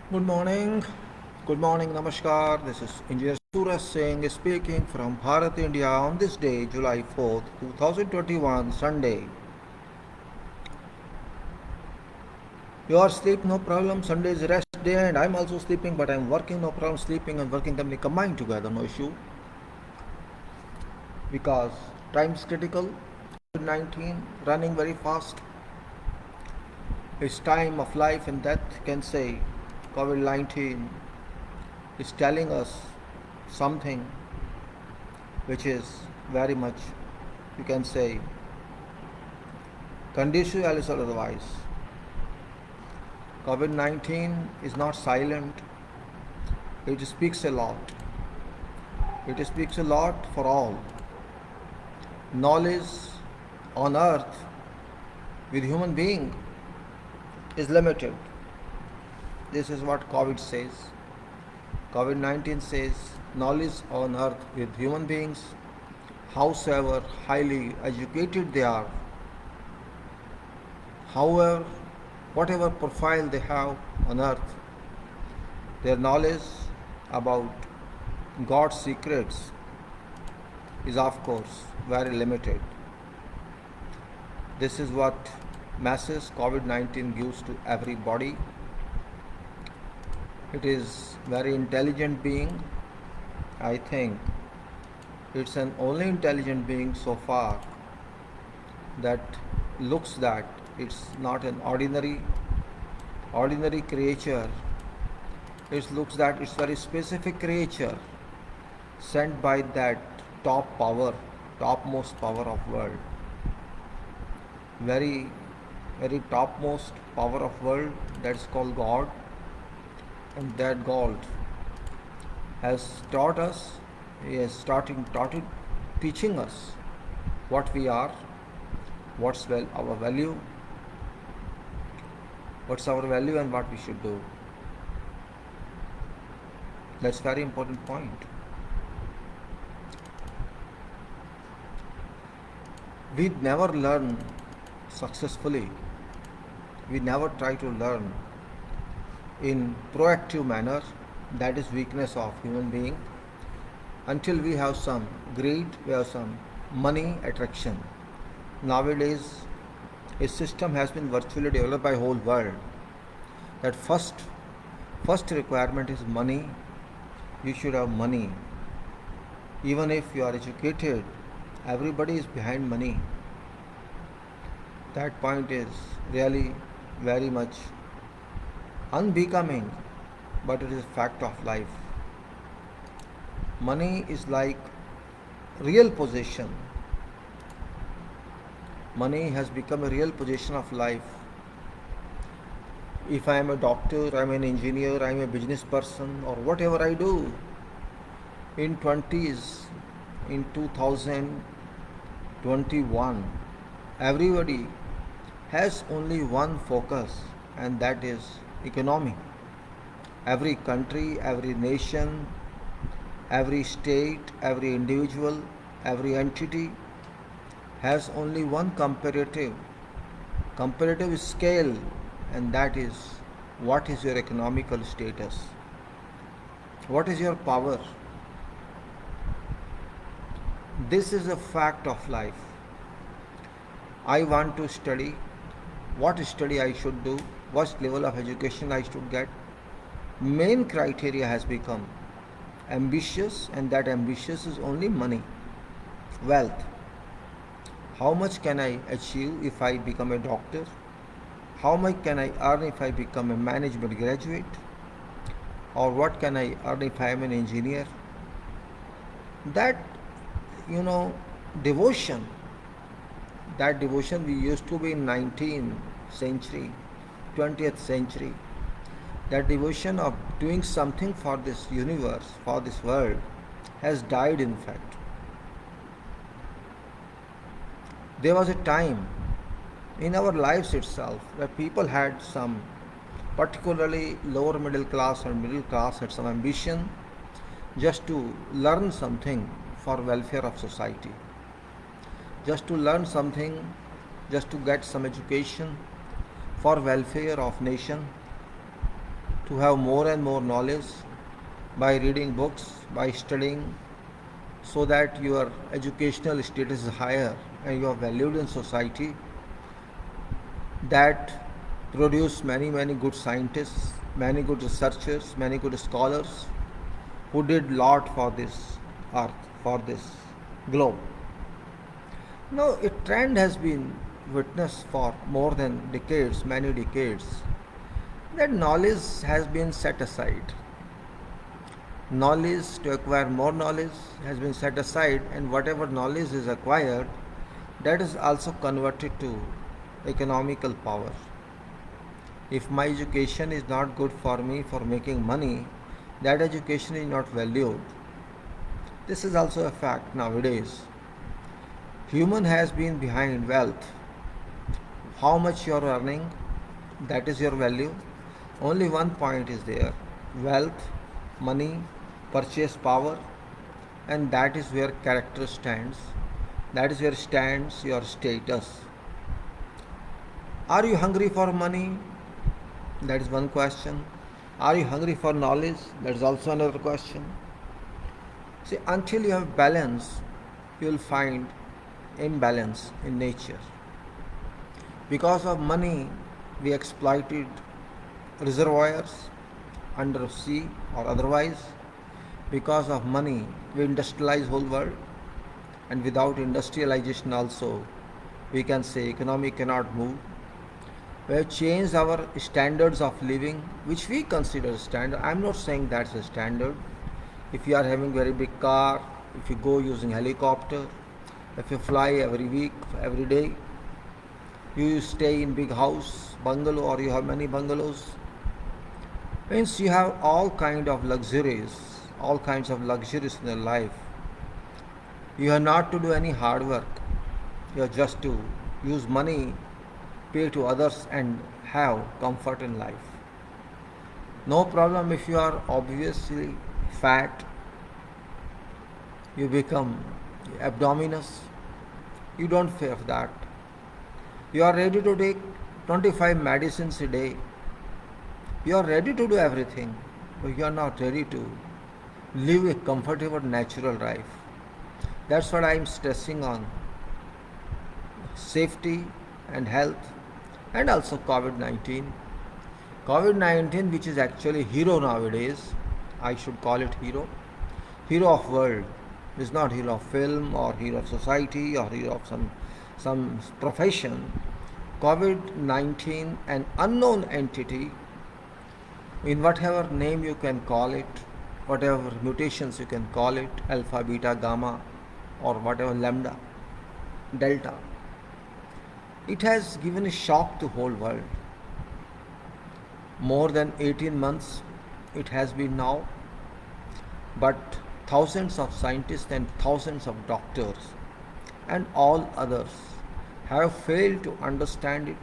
Good morning, Namaskar. This is Engineer Suraj Singh speaking from Bharat, India on this day, July 4th, 2021, Sunday. Your sleep, no problem. Sunday is rest day and I'm also sleeping, but I'm working, no problem. Sleeping and working can be combined together, no issue. Because time is critical. COVID-19 running very fast. It's time of life and death, can say. COVID-19 is telling us something which is very much, you can say, conducive or otherwise. COVID-19 is not silent, it speaks a lot. It speaks a lot for all. Knowledge on earth with human being is limited. This is what COVID says. COVID-19 says knowledge on earth with human beings, howsoever highly educated they are, however, whatever profile they have on earth, their knowledge about God's secrets is of course very limited. This is what message COVID-19 gives to everybody. It is very intelligent being. I think it's an only intelligent being so far that looks that it's not an ordinary creature. It looks that it's very specific creature sent by that topmost power of world. Very topmost power of world, that's called God. And that God has taught us, He has started teaching us what we are, what's our value, and what we should do. That's very important point. We never learn successfully. We never try to learn in proactive manner. That is weakness of human being. Until we have some greed, we have some money attraction. Nowadays a system has been virtually developed by whole world that first requirement is money. You should have money. Even if you are educated, everybody is behind money. That point is really very much unbecoming, but it is a fact of life. Money is like real possession. Money has become a real possession of life. If I am a doctor, I am an engineer, I am a business person, or whatever I do, in 2021, everybody has only one focus, and that is economy. Every country, every nation, every state, every individual, every entity has only one comparative scale, and that is what is your economical status, what is your power. This is a fact of life. I want to study, what study I should do, what level of education I should get. Main criteria has become ambitious, and that ambitious is only money, wealth. How much can I achieve if I become a doctor? How much can I earn if I become a management graduate? Or what can I earn if I am an engineer? That, devotion, we used to be in 19th century, 20th century. That devotion of doing something for this universe, for this world, has died in fact. There was a time in our lives itself where people had some, particularly lower middle class or middle class, had some ambition just to learn something for welfare of society, just to learn something, just to get some education for welfare of nation. to have more and more knowledge by reading books, by studying, so that your educational status is higher and you are valued in society, that produce many good scientists, many good researchers, many good scholars who did lot for this earth, for this globe. Now a trend has been witnessed for more than decades, many decades, that knowledge has been set aside. Knowledge, to acquire more knowledge, has been set aside, and whatever knowledge is acquired, that is also converted to economical power. If my education is not good for me for making money, that education is not valued. This is also a fact nowadays. Human has been behind wealth. How much you are earning, that is your value. Only one point is there: wealth, money, purchase power, and that is where character stands. That is where stands your status. Are you hungry for money? That is one question. Are you hungry for knowledge? That is also another question. See, until you have balance, you will find imbalance in nature. Because of money, we exploited reservoirs under sea or otherwise. Because of money, we industrialize whole world, and without industrialization also, we can say economy cannot move. We have changed our standards of living, which we consider standard. I am not saying that's a standard. If you are having very big car, if you go using helicopter, if you fly every week, every day, you stay in big house, bungalow, or you have many bungalows, means you have all kind of luxuries, all kinds of luxuries in your life. You have not to do any hard work. You have just to use money, pay to others, and have comfort in life. No problem if you are obviously fat, you become abdominous. You don't fear that. You are ready to take 25 medicines a day. You are ready to do everything, but you are not ready to live a comfortable, natural life. That's what I am stressing on. Safety and health, and also COVID-19. COVID-19, which is actually hero nowadays, I should call it hero. Hero of world. Is not hero of film or hero of society or hero of some profession. COVID-19, an unknown entity, in whatever name you can call it, whatever mutations you can call it, alpha, beta, gamma, or whatever, lambda, delta. It has given a shock to whole world. More than 18 months it has been now, but thousands of scientists and thousands of doctors and all others have failed to understand it,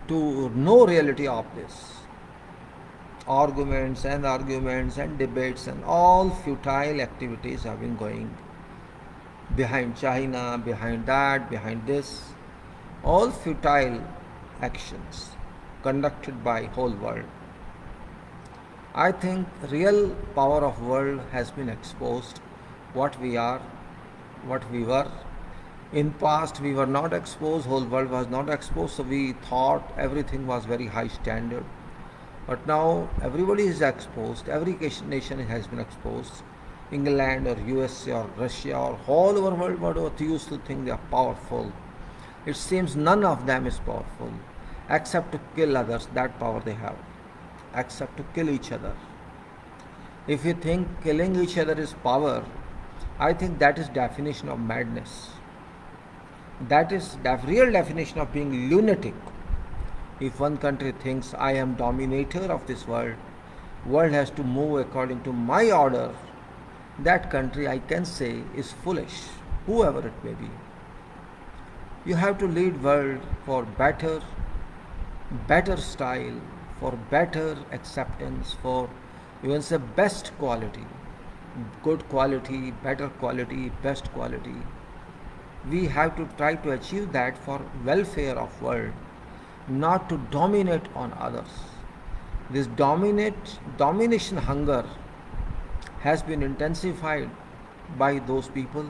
to know reality of this. Arguments and debates and all futile activities have been going behind China, behind that, behind this. All futile actions conducted by whole world. I think real power of world has been exposed. What we are, what we were. In past we were not exposed, whole world was not exposed, so we thought everything was very high standard. But now everybody is exposed, every nation has been exposed. England or USA or Russia or all over the world, what used to think they are powerful. It seems none of them is powerful, except to kill others. That power they have, except to kill each other. If you think killing each other is power, I think that is definition of madness. That is the real definition of being lunatic. If one country thinks I am dominator of this world has to move according to my order, that country, I can say, is foolish, whoever it may be. You have to lead world for better style, for better acceptance, for you can say best quality, good quality, better quality, best quality. We have to try to achieve that for welfare of world, not to dominate on others. This domination hunger has been intensified by those people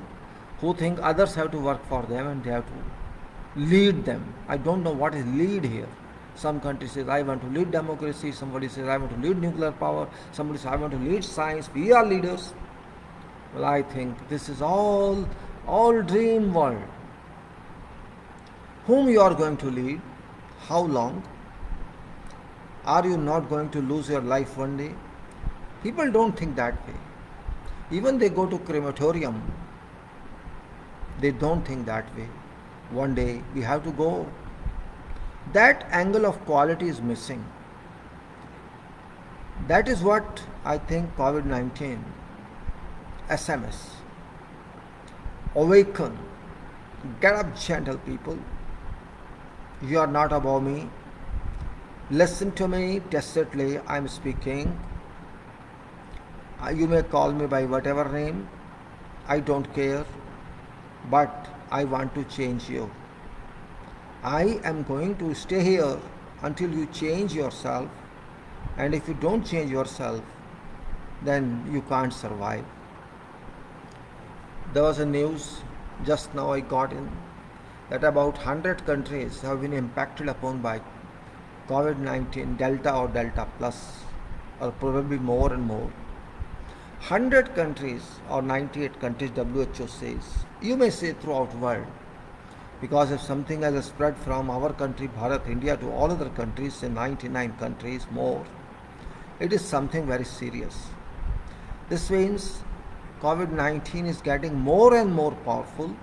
who think others have to work for them and they have to lead them. I don't know what is lead here. Some country says I want to lead democracy, somebody says I want to lead nuclear power, somebody says I want to lead science, we are leaders. Well, I think this is all dream world. Whom you are going to lead? How long? Are you not going to lose your life one day? People don't think that way. Even they go to crematorium, they don't think that way. One day we have to go. That angle of quality is missing. That is what I think COVID-19, SMS, awaken. Get up, gentle people. You are not above me. Listen to me tacitly. I am speaking. You may call me by whatever name. I don't care. But I want to change you. I am going to stay here until you change yourself. And if you don't change yourself, then you can't survive. There was a news just now I got in that about 100 countries have been impacted upon by COVID-19 Delta or Delta Plus, or probably more and more. 100 countries or 98 countries, WHO says. You may say throughout the world, because if something has spread from our country, Bharat, India, to all other countries, say 99 countries more, it is something very serious. This means COVID-19 is getting more and more powerful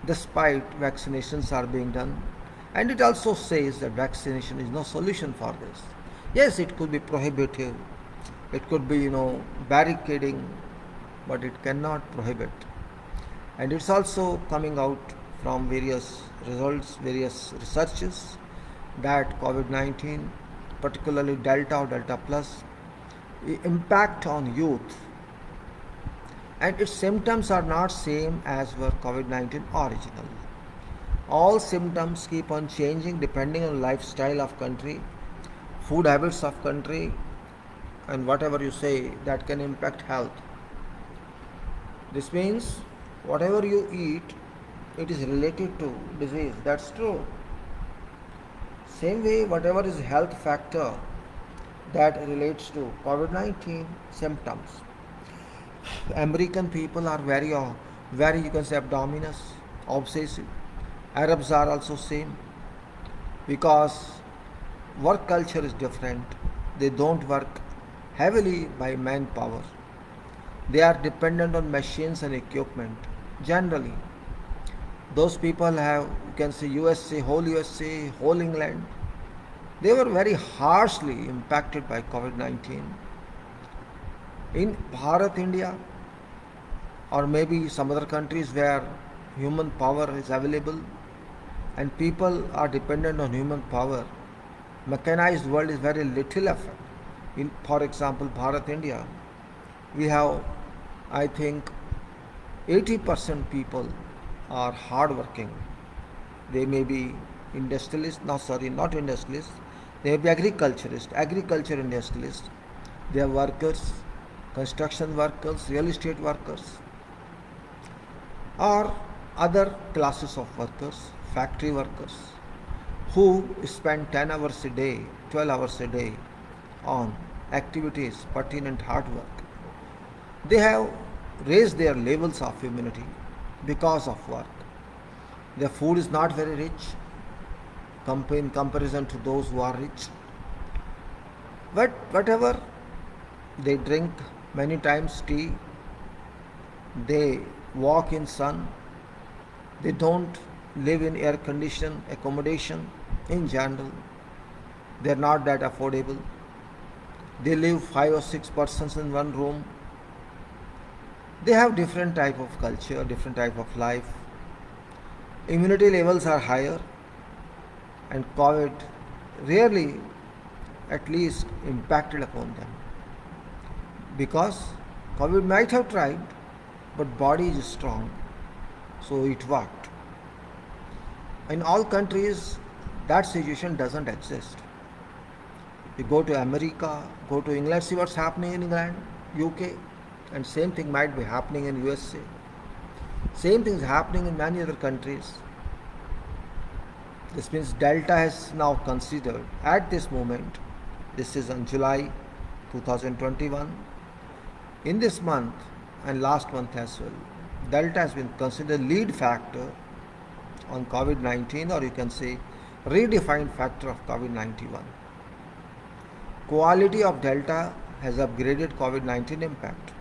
despite vaccinations are being done. And it also says that vaccination is no solution for this. Yes, it could be prohibitive, it could be, barricading, but it cannot prohibit. And it's also coming out from various results, various researches, that COVID-19, particularly Delta or Delta Plus, impact on youth. And its symptoms are not same as were COVID-19 originally. All symptoms keep on changing depending on lifestyle of country, food habits of country, and whatever you say that can impact health. This means whatever you eat, it is related to disease. That's true. Same way, whatever is health factor that relates to COVID-19 symptoms. American people are very, you can say, abdominous, obsessive. Arabs are also same, because work culture is different. They don't work heavily by manpower. They are dependent on machines and equipment. Generally, those people have, you can say, USA, whole England. They were very harshly impacted by COVID-19. In Bharat, India, or maybe some other countries where human power is available and people are dependent on human power, mechanized world is very little effect. In, for example, Bharat, India, we have, I think, 80% people are hardworking. They may be industrialists, not industrialists. They may be agriculture industrialists. They are workers, construction workers, real estate workers, or other classes of workers, factory workers, who spend 10 hours a day, 12 hours a day on activities pertinent hard work. They have raised their levels of immunity because of work. Their food is not very rich in comparison to those who are rich. But whatever, they drink many times tea, they walk in sun, they don't live in air conditioned accommodation in general. They are not that affordable. They live 5 or 6 persons in one room. They have different type of culture, different type of life. Immunity levels are higher, and COVID rarely, at least, impacted upon them. Because COVID might have tried, but body is strong, so it worked. In all countries, that situation doesn't exist. You go to America, go to England, see what's happening in England, UK, and same thing might be happening in USA. Same thing is happening in many other countries. This means Delta has now considered at this moment, this is on July 2021, in this month and last month as well, Delta has been considered lead factor on COVID-19, or you can say redefined factor of COVID-19. Quality of Delta has upgraded COVID-19 impact.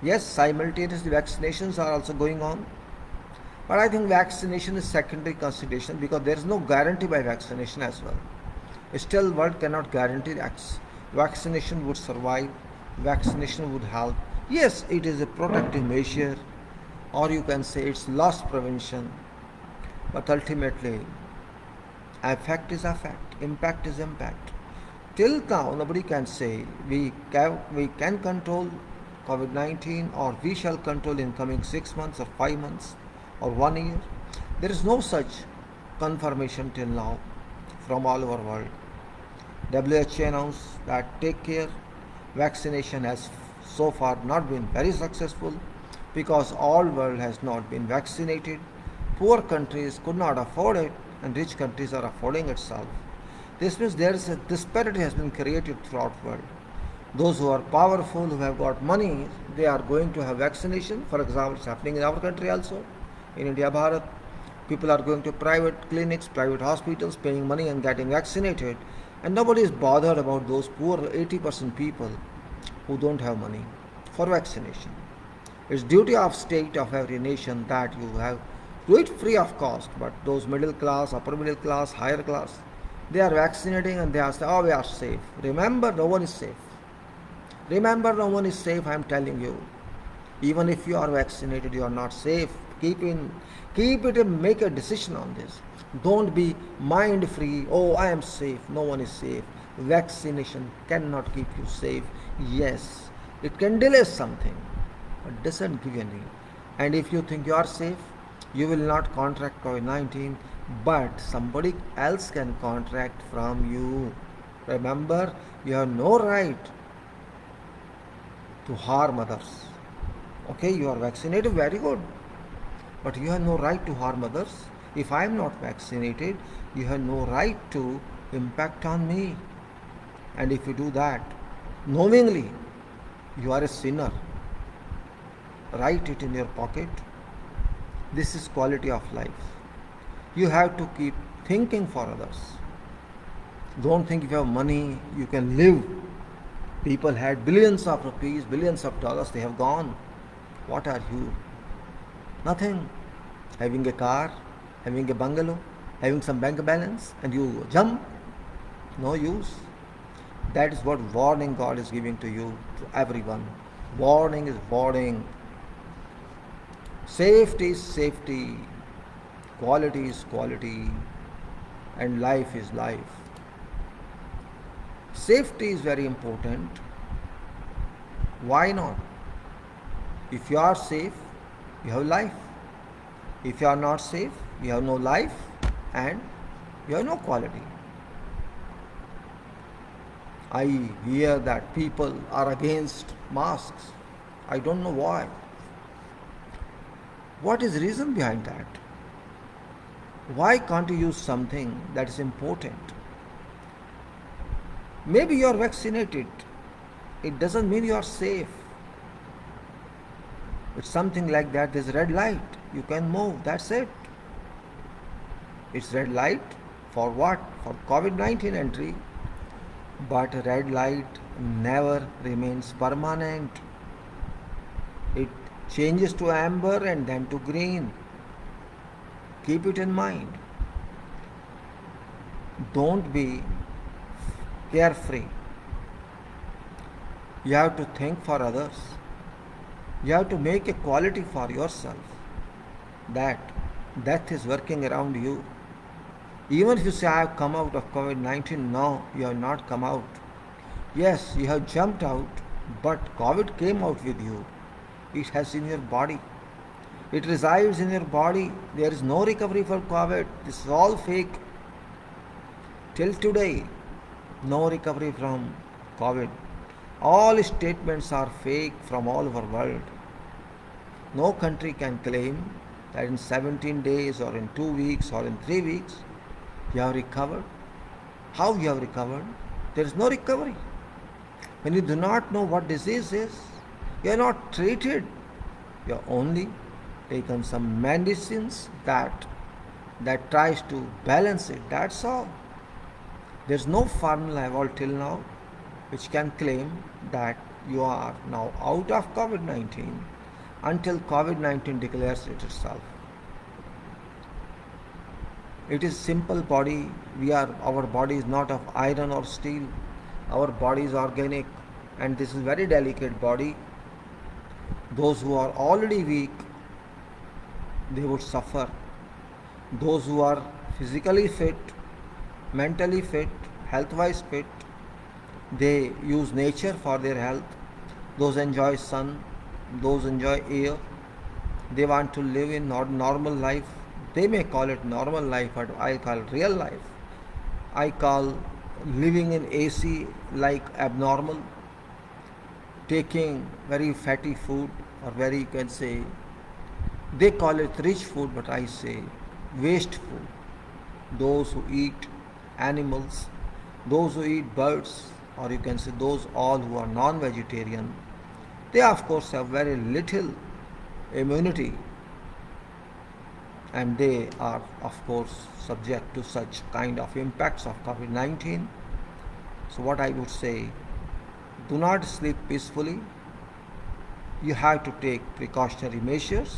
Yes, simultaneously vaccinations are also going on, but I think vaccination is secondary consideration because there is no guarantee by vaccination as well. Still, world cannot guarantee vaccination would survive, vaccination would help. Yes, it is a protective measure, or you can say it's loss prevention, but ultimately, effect is effect, impact is impact. Till now, nobody can say we can control COVID-19 or we shall control in coming 6 months or 5 months or 1 year. There is no such confirmation till now from all over the world. WHO announced that take care, vaccination has so far not been very successful because all world has not been vaccinated. Poor countries could not afford it and rich countries are affording itself. This means there is a disparity has been created throughout the world. Those who are powerful, who have got money, they are going to have vaccination. For example, it's happening in our country also. In India, Bharat, people are going to private clinics, private hospitals, paying money and getting vaccinated. And nobody is bothered about those poor 80% people who don't have money for vaccination. It's duty of state of every nation that you have do it free of cost. But those middle class, upper middle class, higher class, they are vaccinating and they are saying, oh, we are safe. Remember, no one is safe. Remember, no one is safe, I am telling you. Even if you are vaccinated, you are not safe. Keep it and make a decision on this. Don't be mind free. Oh, I am safe. No one is safe. Vaccination cannot keep you safe. Yes, it can delay something, but doesn't give you any. And if you think you are safe, you will not contract COVID-19, but somebody else can contract from you. Remember, you have no right to harm others. Okay, you are vaccinated, very good. But you have no right to harm others. If I am not vaccinated, you have no right to impact on me. And if you do that, knowingly, you are a sinner. Write it in your pocket. This is quality of life. You have to keep thinking for others. Don't think if you have money, you can live. People had billions of rupees, billions of dollars, they have gone. What are you? Nothing. Having a car, having a bungalow, having some bank balance, and you jump. No use. That is what warning God is giving to you, to everyone. Warning is warning. Safety is safety. Quality is quality. And life is life. Safety is very important. Why not? If you are safe, you have life. If you are not safe, you have no life and you have no quality. I hear that people are against masks. I don't know why. What is the reason behind that? Why can't you use something that is important? Maybe you are vaccinated. It doesn't mean you are safe. It's something like that. There's red light. You can move. That's it. It's red light for what? For COVID-19 entry. But red light never remains permanent. It changes to amber and then to green. Keep it in mind. Don't be carefree. You have to think for others. You have to make a quality for yourself that death is working around you. Even if you say, I have come out of COVID-19, no, you have not come out. Yes, you have jumped out, but COVID came out with you. It has in your body. It resides in your body. There is no recovery for COVID. This is all fake. Till today, No recovery from COVID. All statements are fake from all over the world. No country can claim that in 17 days or in 2 weeks or in 3 weeks you have recovered. How you have recovered? There is no recovery. When you do not know what disease is, you are not treated. You are only taken some medicines that tries to balance it. That's all. There is no formula evolved till now which can claim that you are now out of COVID-19 until COVID-19 declares it itself. It is simple body. Our body is not of iron or steel. Our body is organic, and this is very delicate body. Those who are already weak, they would suffer. Those who are physically fit, mentally fit, health-wise fit, they use nature for their health. Those enjoy sun, those enjoy air. They want to live in normal life. They may call it normal life, but I call it real life. I call living in AC like abnormal. Taking very fatty food, or very, you can say, they call it rich food, but I say waste food. Those who eat animals, those who eat birds, or you can say those all who are non-vegetarian, they of course have very little immunity, and they are of course subject to such kind of impacts of COVID-19. So what I would say, do not sleep peacefully. You have to take precautionary measures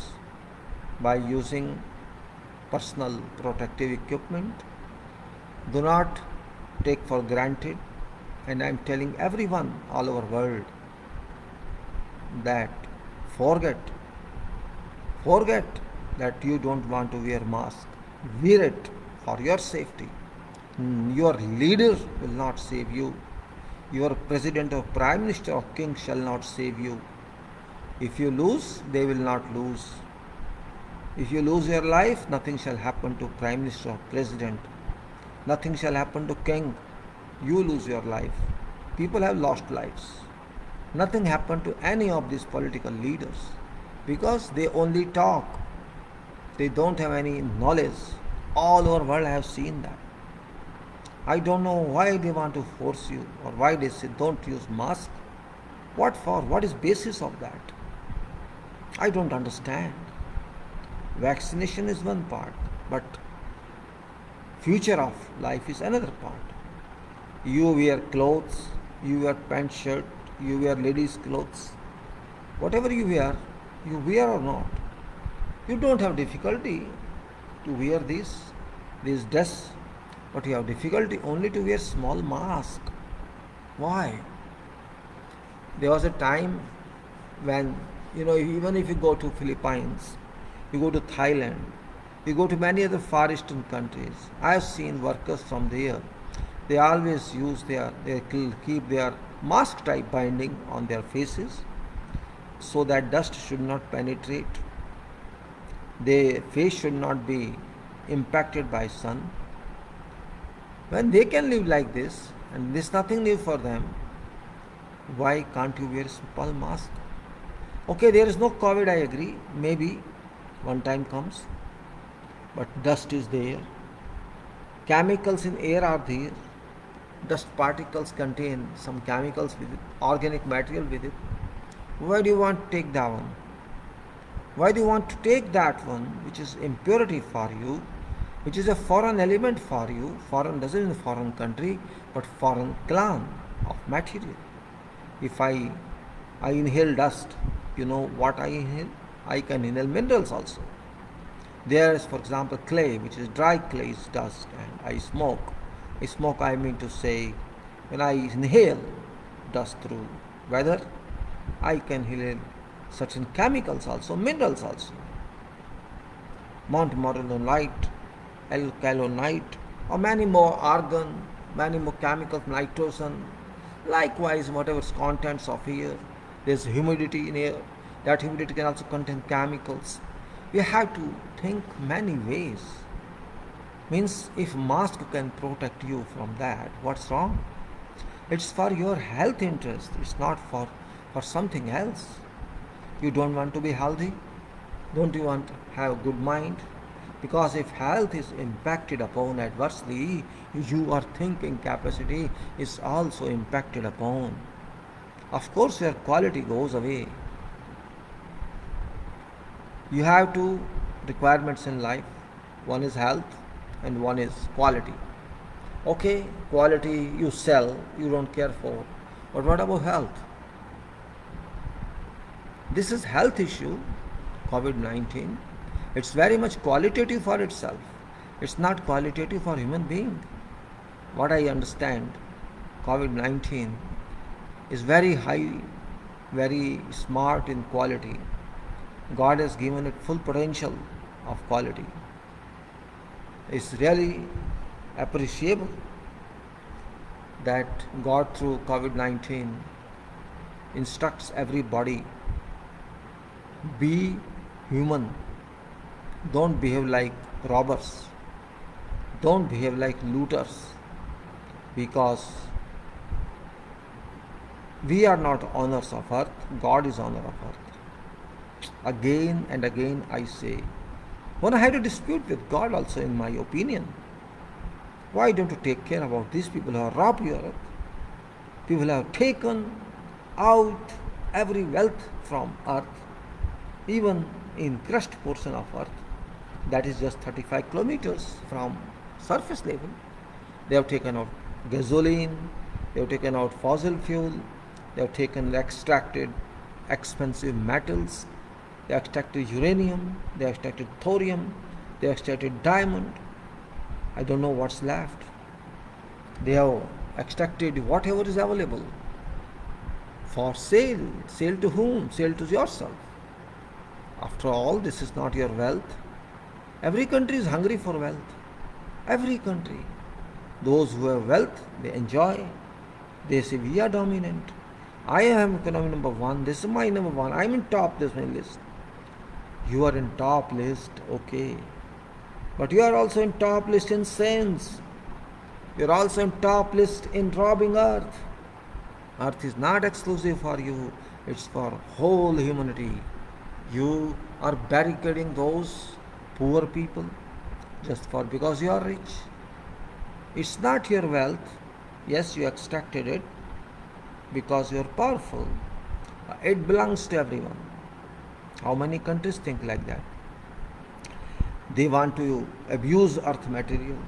by using personal protective equipment. Do not take for granted, and I am telling everyone all over the world that forget that you don't want to wear mask. Wear it for your safety. Your leader will not save you. Your president or prime minister or king shall not save you. If you lose, they will not lose. If you lose your life, nothing shall happen to prime minister or president. Nothing shall happen to king. You lose your life. People have lost lives. Nothing happened to any of these political leaders because they only talk. They don't have any knowledge. All over the world I have seen that. I don't know why they want to force you, or why they say don't use mask. What for? What is basis of that? I don't understand. Vaccination is one part, but future of life is another part. You wear clothes, you wear pant shirt, you wear ladies clothes. Whatever you wear or not. You don't have difficulty to wear these dress, but you have difficulty only to wear small mask. Why? There was a time when, even if you go to Philippines, you go to Thailand, you go to many other far eastern countries, I have seen workers from there. They always use they keep their mask type binding on their faces so that dust should not penetrate. Their face should not be impacted by sun. When they can live like this, and this is nothing new for them, why can't you wear a simple mask? Okay, there is no COVID, I agree. Maybe one time comes, but dust is there. Chemicals in air are there. Dust particles contain some chemicals with it, organic material with it. Why do you want to take that one? Why do you want to take that one which is impurity for you, which is a foreign element for you? Foreign doesn't mean foreign country, but foreign clan of material. If I inhale dust, you know what I inhale? I can inhale minerals also. There is, for example, clay, which is dry clay is dust, and I smoke. I mean to say, when I inhale dust through weather, I can inhale certain chemicals also, minerals also. Mount Morillonite, alkalinite, or many more argon, many more chemicals, nitrogen. Likewise, whatever contents of air, there's humidity in air. That humidity can also contain chemicals. We have to think many ways. Means if mask can protect you from that, what's wrong? It's for your health interest. It's not for something else. You don't want to be healthy? Don't you want to have a good mind? Because if health is impacted upon adversely, your thinking capacity is also impacted upon. Of course, your quality goes away. You have two requirements in life, one is health and one is quality. Okay, quality you sell, you don't care for. But what about health? This is health issue, COVID-19. It's very much qualitative for itself. It's not qualitative for human being. What I understand, COVID-19 is very high, very smart in quality. God has given it full potential of quality. It's really appreciable that God through COVID-19 instructs everybody, be human, don't behave like robbers, don't behave like looters, because we are not owners of earth, God is owner of earth. Again and again I say, when I had a dispute with God also in my opinion, why don't you take care about these people who have robbed your earth? People have taken out every wealth from earth, even in crushed portion of earth, that is just 35 kilometers from surface level. They have taken out gasoline, they have taken out fossil fuel, they have extracted expensive metals, they extracted uranium, they extracted thorium, they extracted diamond. I don't know what's left. They have extracted whatever is available for sale. Sale to whom? Sale to yourself. After all, this is not your wealth. Every country is hungry for wealth. Every country. Those who have wealth, they enjoy. They say, we are dominant. I am economy number one. This is my number one. I am in top this my list. You are in top list, okay. But you are also in top list in sense. You are also in top list in robbing earth. Earth is not exclusive for you. It's for whole humanity. You are barricading those poor people just for because you are rich. It's not your wealth. Yes, you extracted it because you are powerful. It belongs to everyone. How many countries think like that? They want to abuse earth material,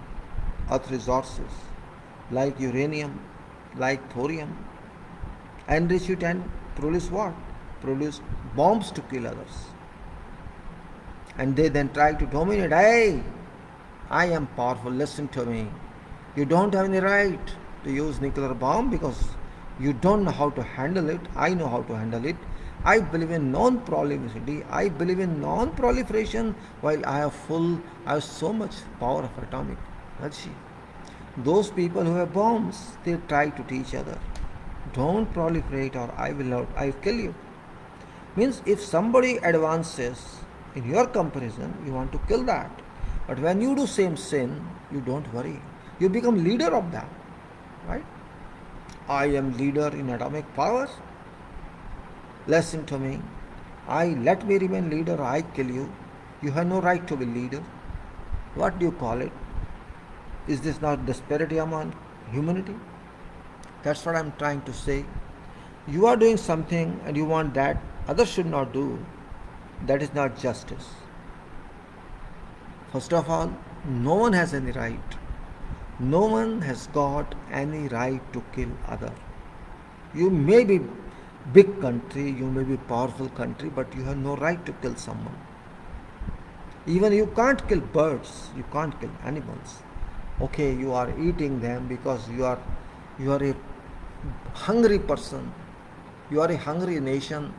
earth resources like uranium, like thorium, enrich it and produce what? Produce bombs to kill others. And they then try to dominate. Hey, I am powerful, listen to me. You don't have any right to use nuclear bomb because you don't know how to handle it. I know how to handle it. I believe in non-proliferation. I believe in non-proliferation while I have so much power of atomic energy. Those people who have bombs, they try to teach others. Don't proliferate or I will kill you. Means if somebody advances in your comparison, you want to kill that. But when you do same sin, you don't worry. You become leader of that. Right? I am leader in atomic power. Listen to me. Let me remain leader, I kill you. You have no right to be leader. What do you call it? Is this not disparity among humanity? That's what I'm trying to say. You are doing something and you want that others should not do. That is not justice. First of all, no one has any right. No one has got any right to kill other. You may be big country, you may be powerful country, but you have no right to kill someone. Even you can't kill birds, you can't kill animals. Okay, you are eating them because you are a hungry person. You are a hungry nation.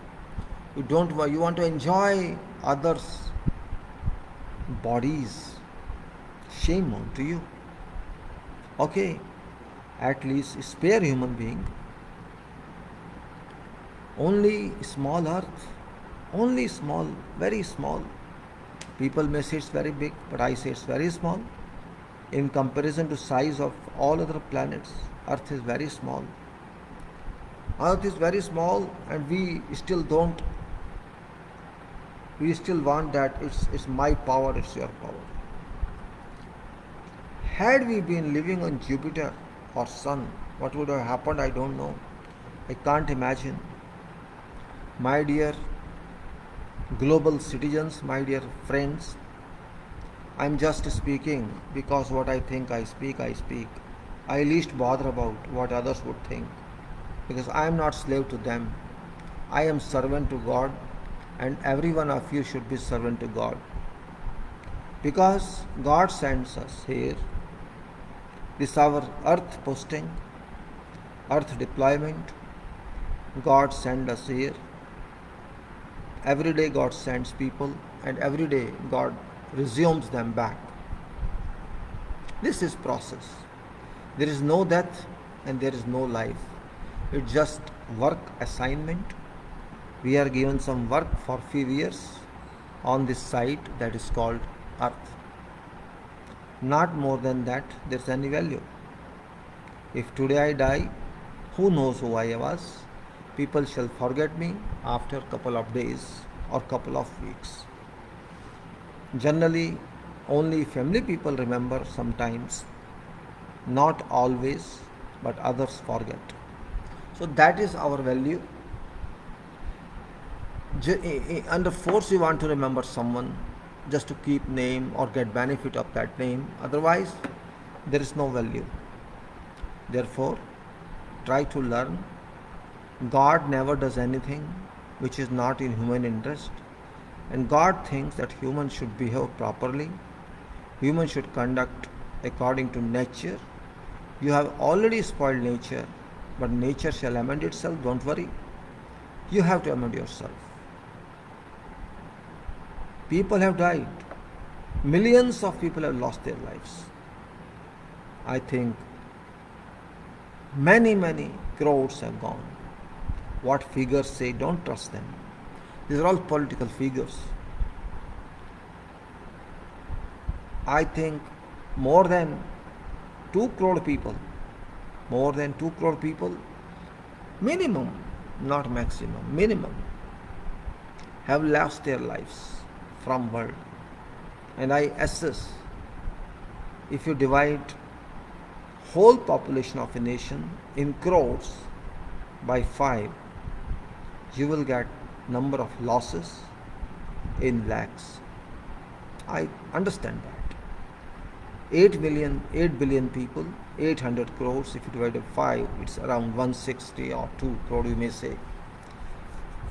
You want to enjoy others' bodies. Shame on to you. Okay, at least spare human being. Only small earth, only small, very small. People may say it's very big, but I say it's very small. In comparison to size of all other planets, earth is very small. Earth is very small, and we still don't. We still want that it's my power, it's your power. Had we been living on Jupiter or Sun, what would have happened? I don't know. I can't imagine. My dear global citizens, my dear friends, I'm just speaking because what I think I speak, I speak. I least bother about what others would think because I am not slave to them. I am servant to God, and every one of you should be servant to God. Because God sends us here. This is our earth posting, earth deployment. God sends us here. Every day God sends people, and every day God resumes them back. This is process. There is no death and there is no life. It's just work assignment. We are given some work for few years on this site that is called Earth. Not more than that there is any value. If today I die, who knows who I was? People shall forget me after couple of days or couple of weeks. Generally, only family people remember sometimes, not always, but others forget. So that is our value. Under force we want to remember someone just to keep name or get benefit of that name. Otherwise, there is no value. Therefore, try to learn. God never does anything which is not in human interest. And God thinks that humans should behave properly. Humans should conduct according to nature. You have already spoiled nature, but nature shall amend itself, don't worry. You have to amend yourself. People have died. Millions of people have lost their lives. I think many crores have gone. What figures say, don't trust them. These are all political figures. I think more than 2 crore people, minimum, not maximum, minimum, have lost their lives from world. And I assess, if you divide whole population of a nation in crores by 5, you will get number of losses in lakhs. I understand that. 8 billion people, 800 crores, if you divide by 5, it's around 160 or 2 crore, you may say.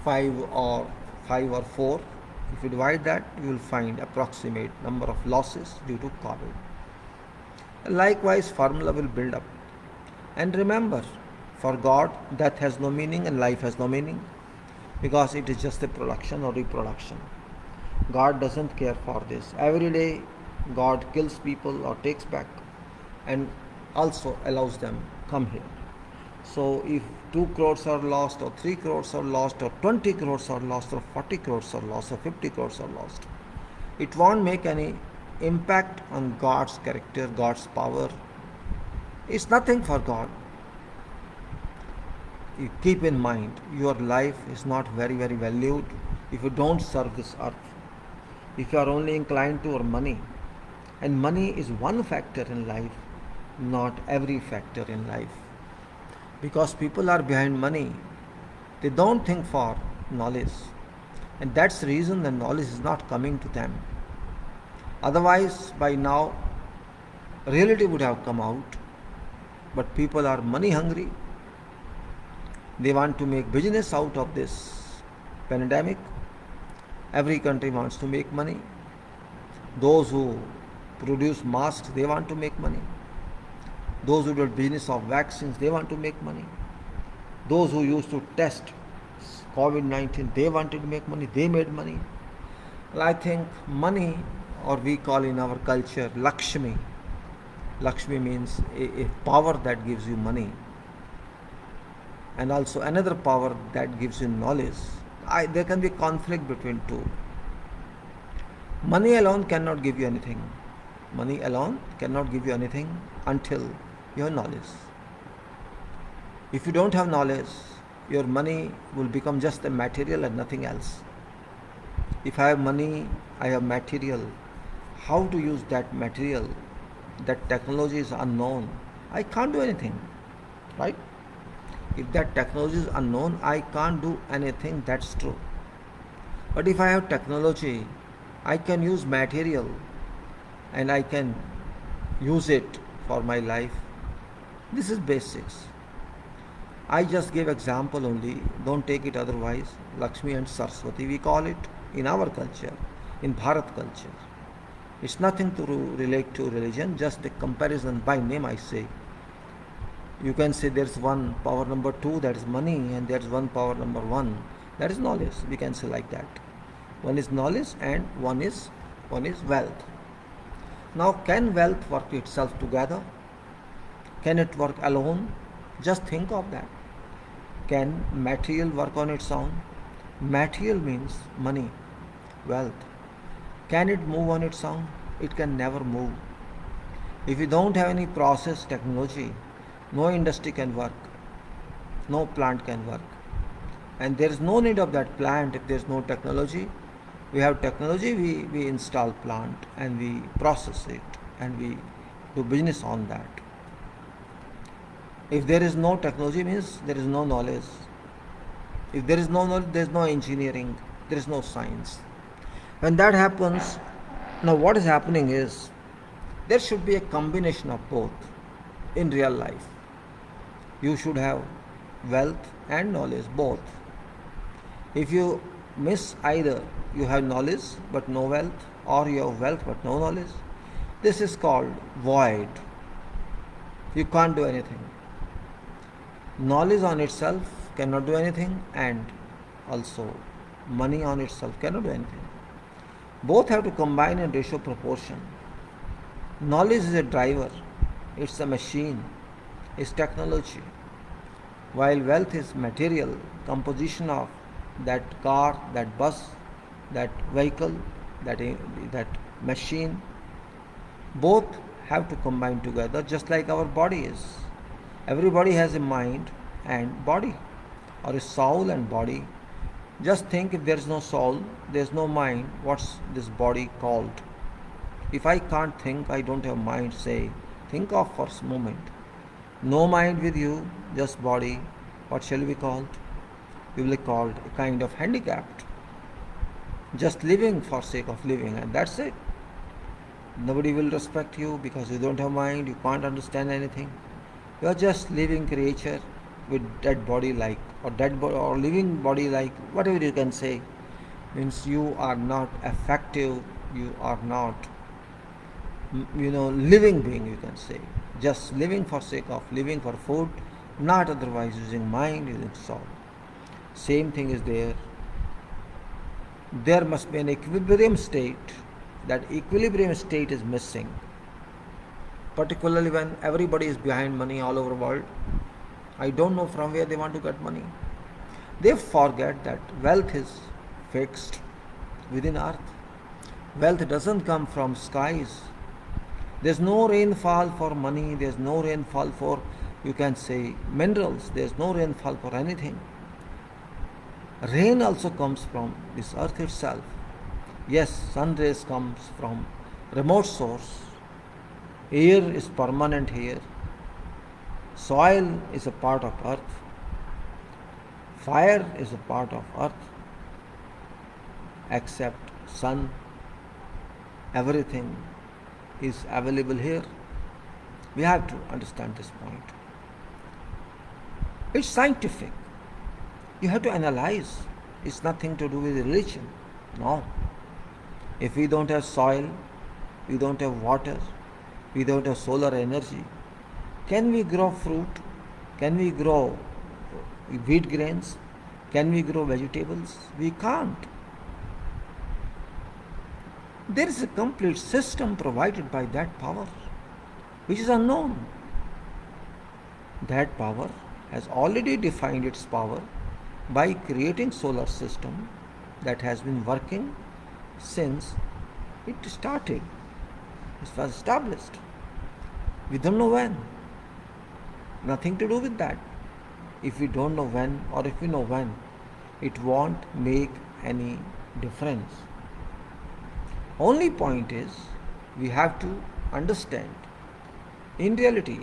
5 or 4. If you divide that, you will find approximate number of losses due to COVID. Likewise, formula will build up. And remember, for God, death has no meaning and life has no meaning, because it is just a production or reproduction. God doesn't care for this. Every day, God kills people or takes back and also allows them come here. So if 2 crores are lost, or 3 crores are lost, or 20 crores are lost, or 40 crores are lost, or 50 crores are lost, it won't make any impact on God's character, God's power. It's nothing for God. You keep in mind, your life is not very valued if you don't serve this earth. If you are only inclined to money, and money is one factor in life, not every factor in life. Because people are behind money, they don't think for knowledge, and that's the reason the knowledge is not coming to them. Otherwise, by now, reality would have come out. But people are money hungry. They want to make business out of this pandemic. Every country wants to make money. Those who produce masks, they want to make money. Those who do business of vaccines, they want to make money. Those who used to test COVID-19, they wanted to make money, they made money. Well, I think money, or we call in our culture Lakshmi. Lakshmi means a power that gives you money, and also another power that gives you knowledge. There can be conflict between two. Money alone cannot give you anything. Money alone cannot give you anything until you have knowledge. If you don't have knowledge, your money will become just a material and nothing else. If I have money, I have material. How to use that material? That technology is unknown. I can't do anything, right? If that technology is unknown, I can't do anything. That's true. But if I have technology, I can use material and I can use it for my life. This is basics. I just gave example only, don't take it otherwise. Lakshmi and Saraswati, we call it in our culture, in Bharat culture. It's nothing to relate to religion, just a comparison by name I say. You can say there's one power number 2, that is money, and there's one power number 1, that is knowledge. We can say like that. One is knowledge and one is wealth. Now, can wealth work itself together? Can it work alone? Just think of that. Can material work on its own? Material means money, wealth. Can it move on its own? It can never move. If you don't have any process technology, no industry can work, no plant can work. And there is no need of that plant if there is no technology. We have technology, we install plant and we process it and we do business on that. If there is no technology, means there is no knowledge. If there is no knowledge, there is no engineering, there is no science. When that happens, now what is happening is there should be a combination of both in real life. You should have wealth and knowledge, both. If you miss either, you have knowledge but no wealth, or you have wealth but no knowledge, this is called void. You can't do anything. Knowledge on itself cannot do anything, and also money on itself cannot do anything. Both have to combine in ratio proportion. Knowledge is a driver, it's a machine, it's technology, while wealth is material, composition of that car, that bus, that vehicle, that machine. Both have to combine together, just like our body is. Everybody has a mind and body, or a soul and body. Just think, if there is no soul, there is no mind, what's this body called? If I can't think, I don't have mind, say, think of for a moment. No mind with you, just body, what shall we be called? We will be called a kind of handicapped. Just living for sake of living, and that's it. Nobody will respect you because you don't have mind, you can't understand anything. You are just living creature with dead body like, or dead body, or living body like, whatever you can say. Means you are not effective, you are not, living being, you can say. Just living for sake of living, for food, not otherwise using mind, using soul. Same thing is there. There must be an equilibrium state. That equilibrium state is missing. Particularly when everybody is behind money all over the world. I don't know from where they want to get money. They forget that wealth is fixed within earth. Wealth doesn't come from skies. There's no rainfall for money, there's no rainfall for, you can say, minerals, there's no rainfall for anything. Rain also comes from this earth itself. Yes, sun rays comes from remote source. Air is permanent here. Soil is a part of earth. Fire is a part of earth. Except sun, everything is available here. We have to understand this point. It's scientific. You have to analyze. It's nothing to do with religion. No. If we don't have soil, we don't have water, we don't have solar energy, can we grow fruit? Can we grow wheat grains? Can we grow vegetables? We can't. There is a complete system provided by that power, which is unknown. That power has already defined its power by creating solar system that has been working since it started. It was established. We don't know when. Nothing to do with that. if we don't know when, or if we know when, it won't make any difference. Only point is we have to understand in reality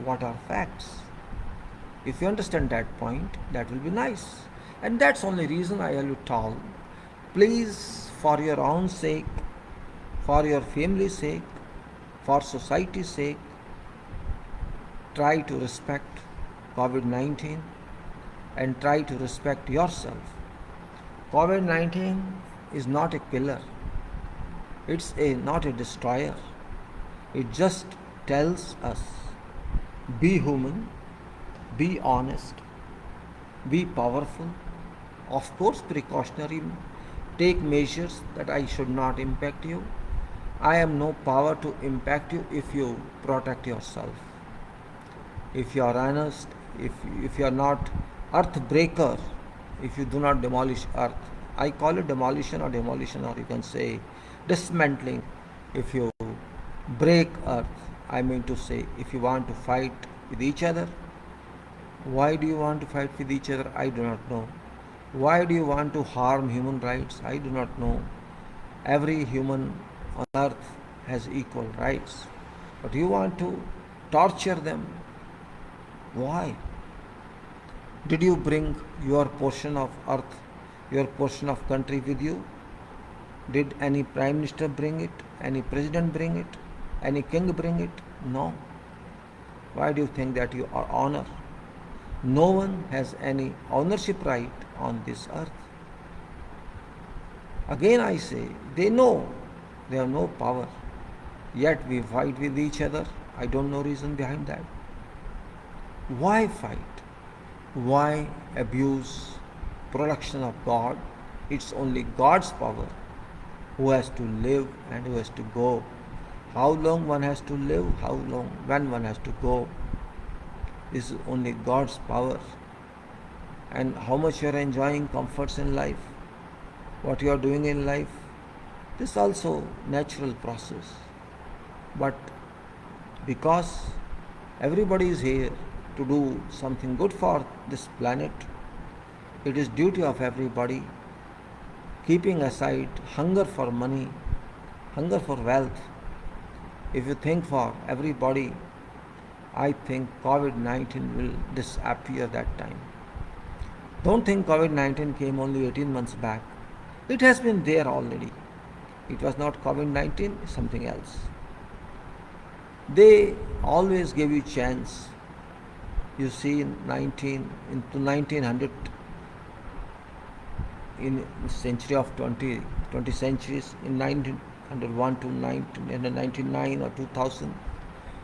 what are facts. If you understand that point, that will be nice. And that's only reason I will tell. Please, for your own sake, for your family's sake, for society's sake, try to respect COVID-19 and try to respect yourself. COVID-19 is not a killer. It's not a destroyer. It just tells us, be human, be honest, be powerful. Of course, precautionary, take measures that I should not impact you. I have no power to impact you if you protect yourself. If you are honest, if you are not earth breaker, if you do not demolish earth, I call it demolition, or you can say dismantling. If you break earth, I mean to say, if you want to fight with each other, why do you want to fight with each other? I do not know. Why do you want to harm human rights? I do not know. Every human on earth has equal rights. But you want to torture them. Why? Did you bring your portion of earth, your portion of country with you? Did any prime minister bring it? Any president bring it? Any king bring it? No. Why do you think that you are honor? No one has any ownership right on this earth. Again I say, they know they have no power, yet we fight with each other. I don't know reason behind that. Why fight? Why abuse production of God? It's only God's power who has to live and who has to go. How long one has to live, how long, when one has to go. This is only God's power. And how much you are enjoying comforts in life, what you are doing in life, this is also natural process. But because everybody is here to do something good for this planet, it is duty of everybody, keeping aside hunger for money, hunger for wealth. If you think for everybody, I think COVID-19 will disappear that time. Don't think COVID-19 came only 18 months back. It has been there already. It was not COVID-19, it's something else. They always give you chance. You see, into 1900, in the century of 20 centuries, in 1901 to 1999 or 2000,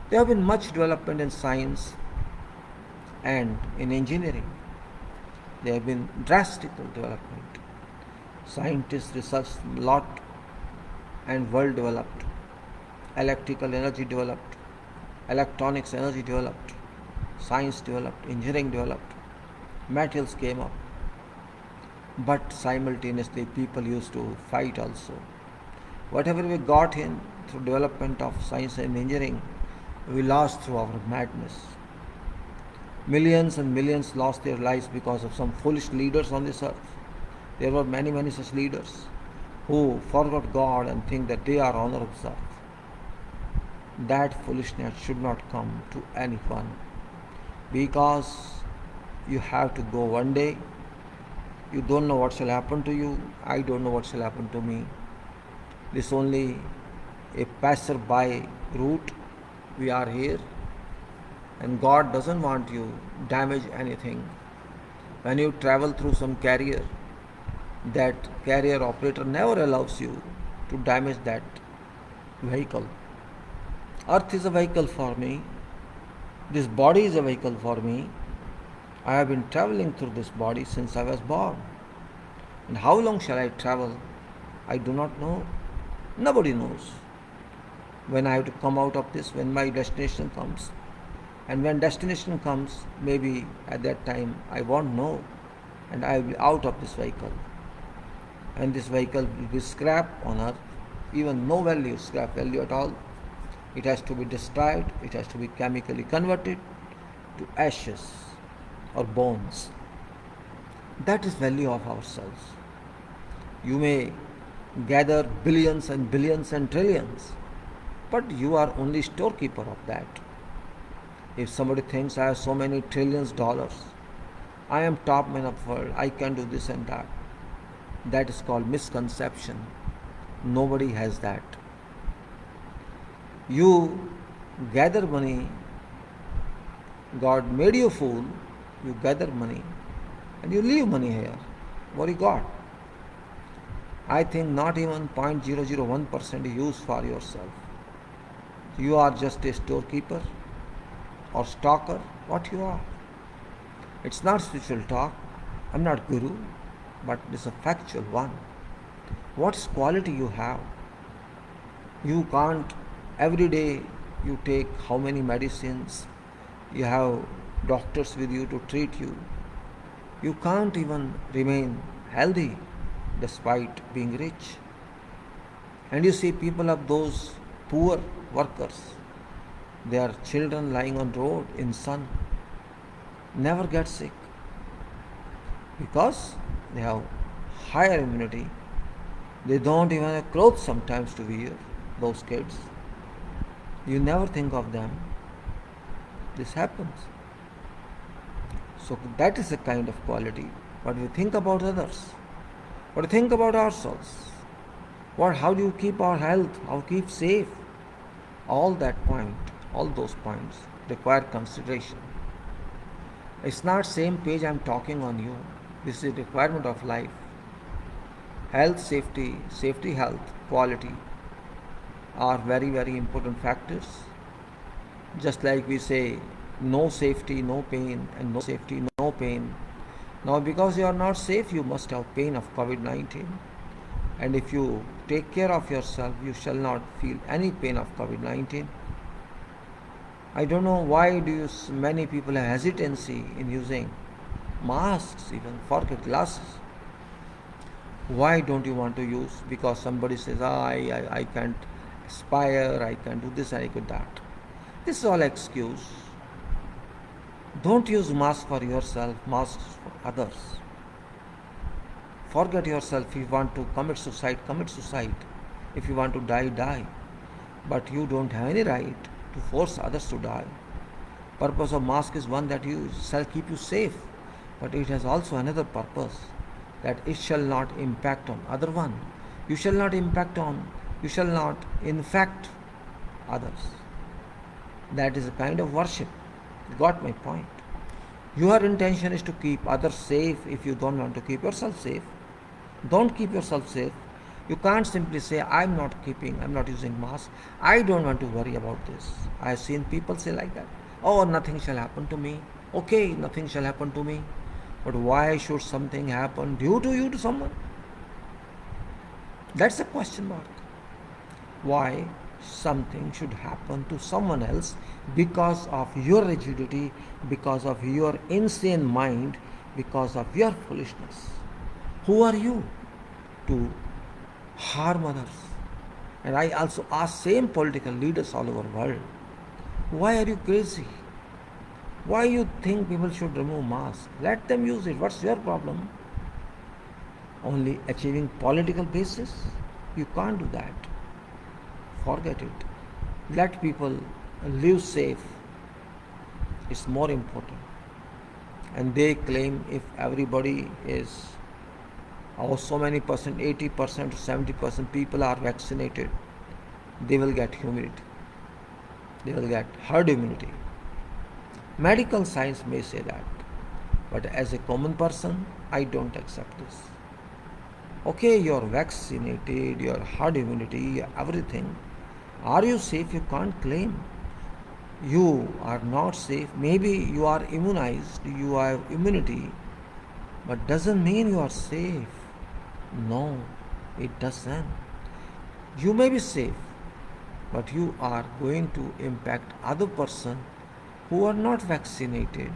there have been much development in science and in engineering. There have been drastic development. Scientists researched a lot and world developed. Electrical energy developed. Electronics energy developed. Science developed. Engineering developed. Materials came up. But simultaneously people used to fight also. Whatever we got in through development of science and engineering, we lost through our madness. Millions and millions lost their lives because of some foolish leaders on this earth. There were many, many such leaders who forgot God and think that they are honor of this earth. That foolishness should not come to anyone, because you have to go one day. You don't know what shall happen to you. I don't know what shall happen to me. This is only a passerby route. We are here, and God doesn't want you damage anything. When you travel through some carrier, that carrier operator never allows you to damage that vehicle. Earth is a vehicle for me. This body is a vehicle for me. I have been traveling through this body since I was born. And how long shall I travel? I do not know. Nobody knows. When I have to come out of this, when my destination comes. And when destination comes, maybe at that time I won't know, and I will be out of this vehicle. And this vehicle will be scrap on earth, even no value, scrap value at all. It has to be destroyed, it has to be chemically converted to ashes. or bones. That is value of ourselves. You may gather billions and billions and trillions, but you are only storekeeper of that. If somebody thinks I have so many trillions dollars, I am top man of the world, I can do this and that. That is called misconception. Nobody has that. You gather money, God made you fool, you gather money and you leave money here. What you got? I think not even 0.001% use for yourself. You are just a storekeeper or stalker, what you are. It's not spiritual talk. I'm not guru, but it's a factual one. What quality you have? You can't every day you take how many medicines, you have doctors with you to treat you. You can't even remain healthy despite being rich. And you see people of those poor workers, their children lying on road in sun, never get sick because they have higher immunity. They don't even have clothes sometimes to wear, those kids. You never think of them. This happens. So that is a kind of quality. What we think about others, what we think about ourselves, how do you keep our health, how keep safe? All those points require consideration. It's not same page I'm talking on you. This is a requirement of life. Health, safety, health, quality are very, very important factors. Just like we say, no safety, no pain, and no safety, no pain. Now, because you are not safe, you must have pain of COVID-19. And if you take care of yourself, you shall not feel any pain of COVID-19. I don't know why many people have hesitancy in using masks, even forget glasses. Why don't you want to use? Because somebody says, I can't aspire, I can't do this, I could that. This is all excuse. Don't use mask for yourself, masks for others. Forget yourself. If you want to commit suicide, commit suicide. If you want to die, die. But you don't have any right to force others to die. Purpose of mask is one that shall keep you safe, but it has also another purpose, that it shall not impact on other one. You shall not infect others. That is a kind of worship. You got my point. Your intention is to keep others safe. If you don't want to keep yourself safe, don't keep yourself safe. You can't simply say, I'm not using mask. I don't want to worry about this. I have seen people say like that. Oh, nothing shall happen to me. Okay, nothing shall happen to me. But why should something happen due to you to someone? That's a question mark. Why something should happen to someone else because of your rigidity, because of your insane mind, because of your foolishness? Who are you to harm others? And I also ask same political leaders all over the world, why are you crazy? Why you think people should remove masks? Let them use it. What's your problem? Only achieving political basis? You can't do that. Forget it. Let people live safe. It's more important. And they claim if everybody is, so many percent, 80% to 70% people are vaccinated, they will get immunity. They will get herd immunity. Medical science may say that, but as a common person, I don't accept this. Okay, you're vaccinated, you're herd immunity, everything. Are you safe? You can't claim. You are not safe. Maybe you are immunized, you have immunity, but doesn't mean you are safe. No, it doesn't. You may be safe, but you are going to impact other person who are not vaccinated.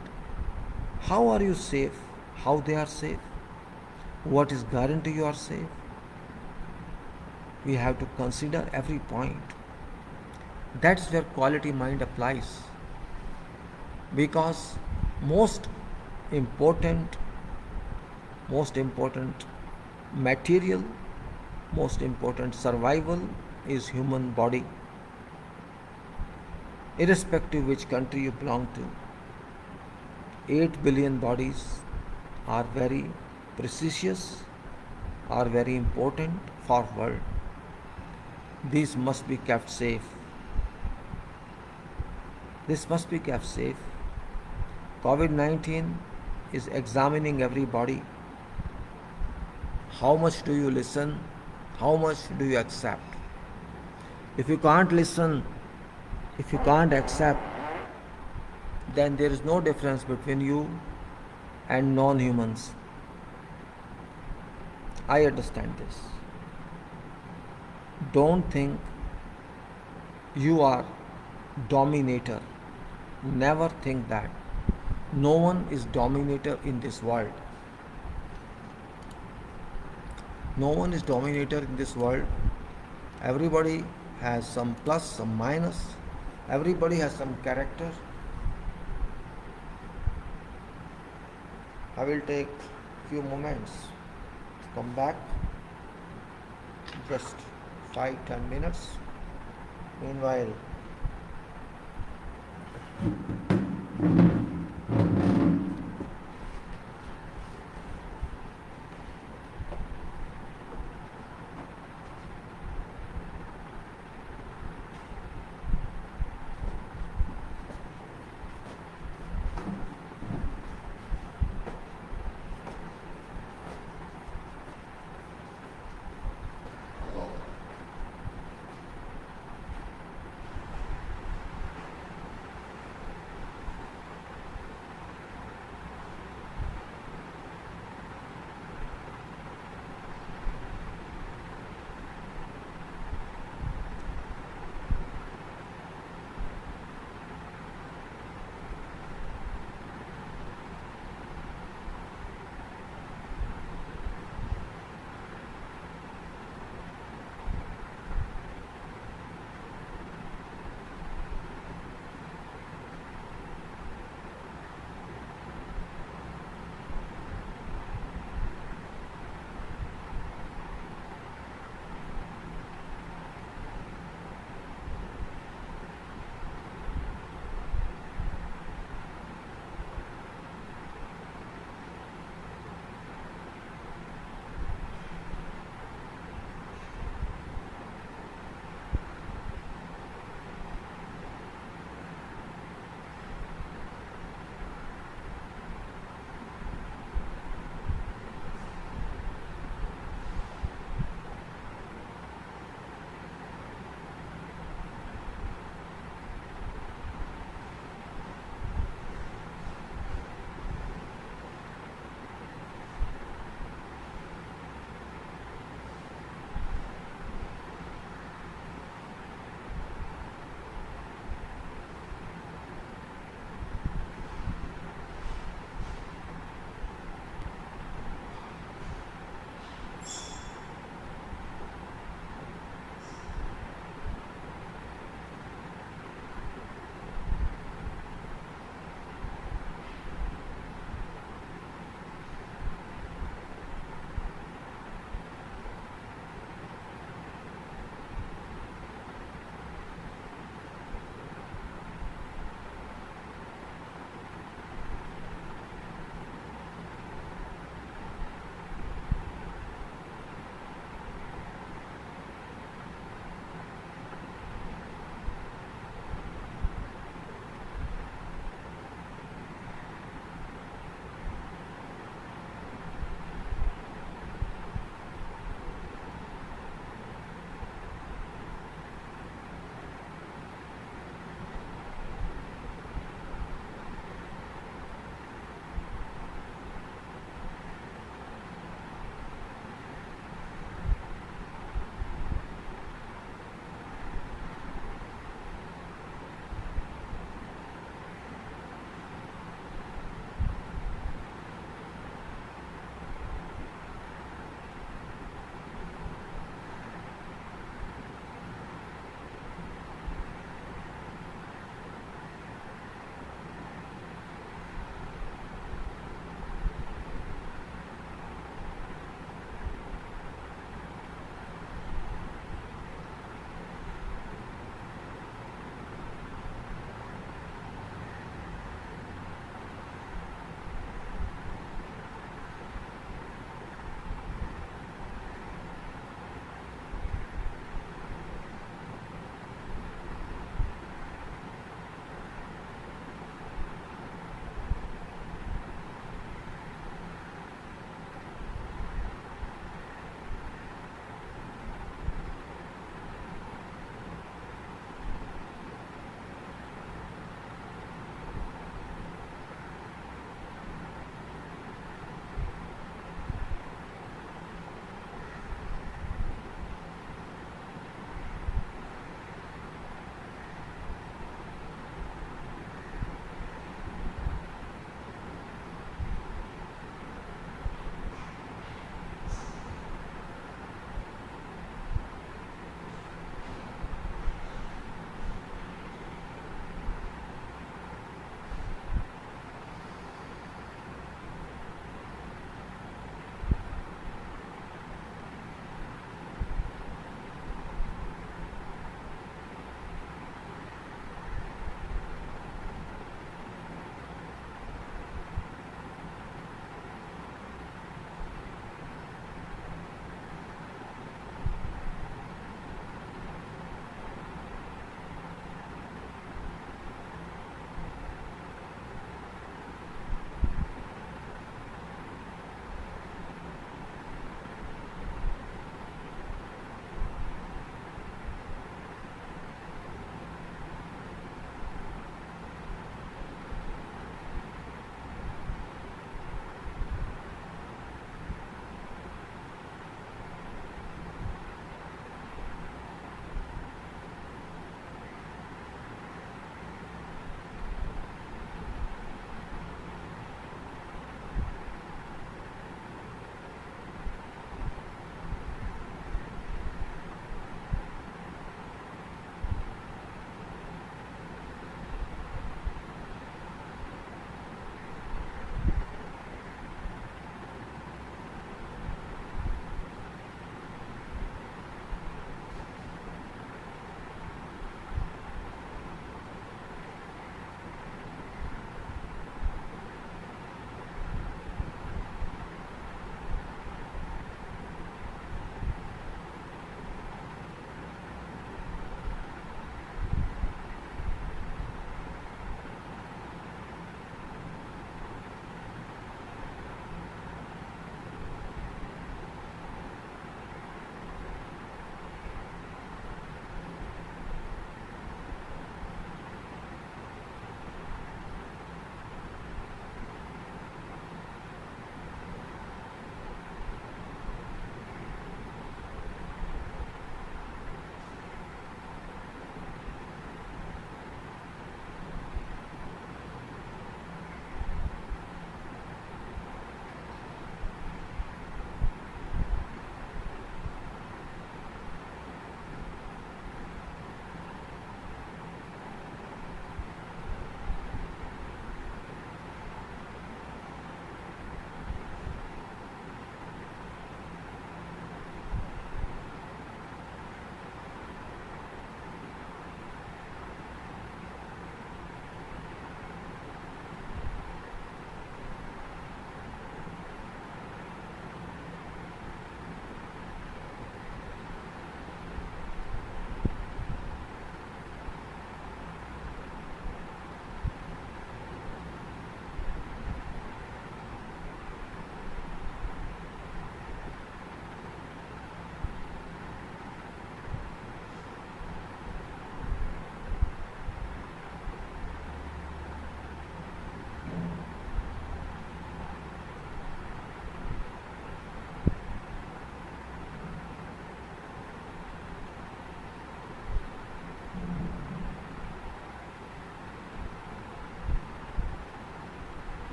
How are you safe? How they are safe? What is guarantee you are safe? We have to consider every point. That's where quality mind applies. Because most important, most important material, most important survival is human body, irrespective which country you belong to. 8 billion bodies are very precious, are very important for world. These must be kept safe. This must be kept safe. COVID-19 is examining everybody. How much do you listen? How much do you accept? If you can't listen, if you can't accept, then there is no difference between you and non-humans. I understand this. Don't think you are dominator. Never think that. No one is dominator in this world. No one is dominator in this world. Everybody has some plus, some minus. Everybody has some character. I will take few moments to come back. Just 5-10 minutes. Meanwhile,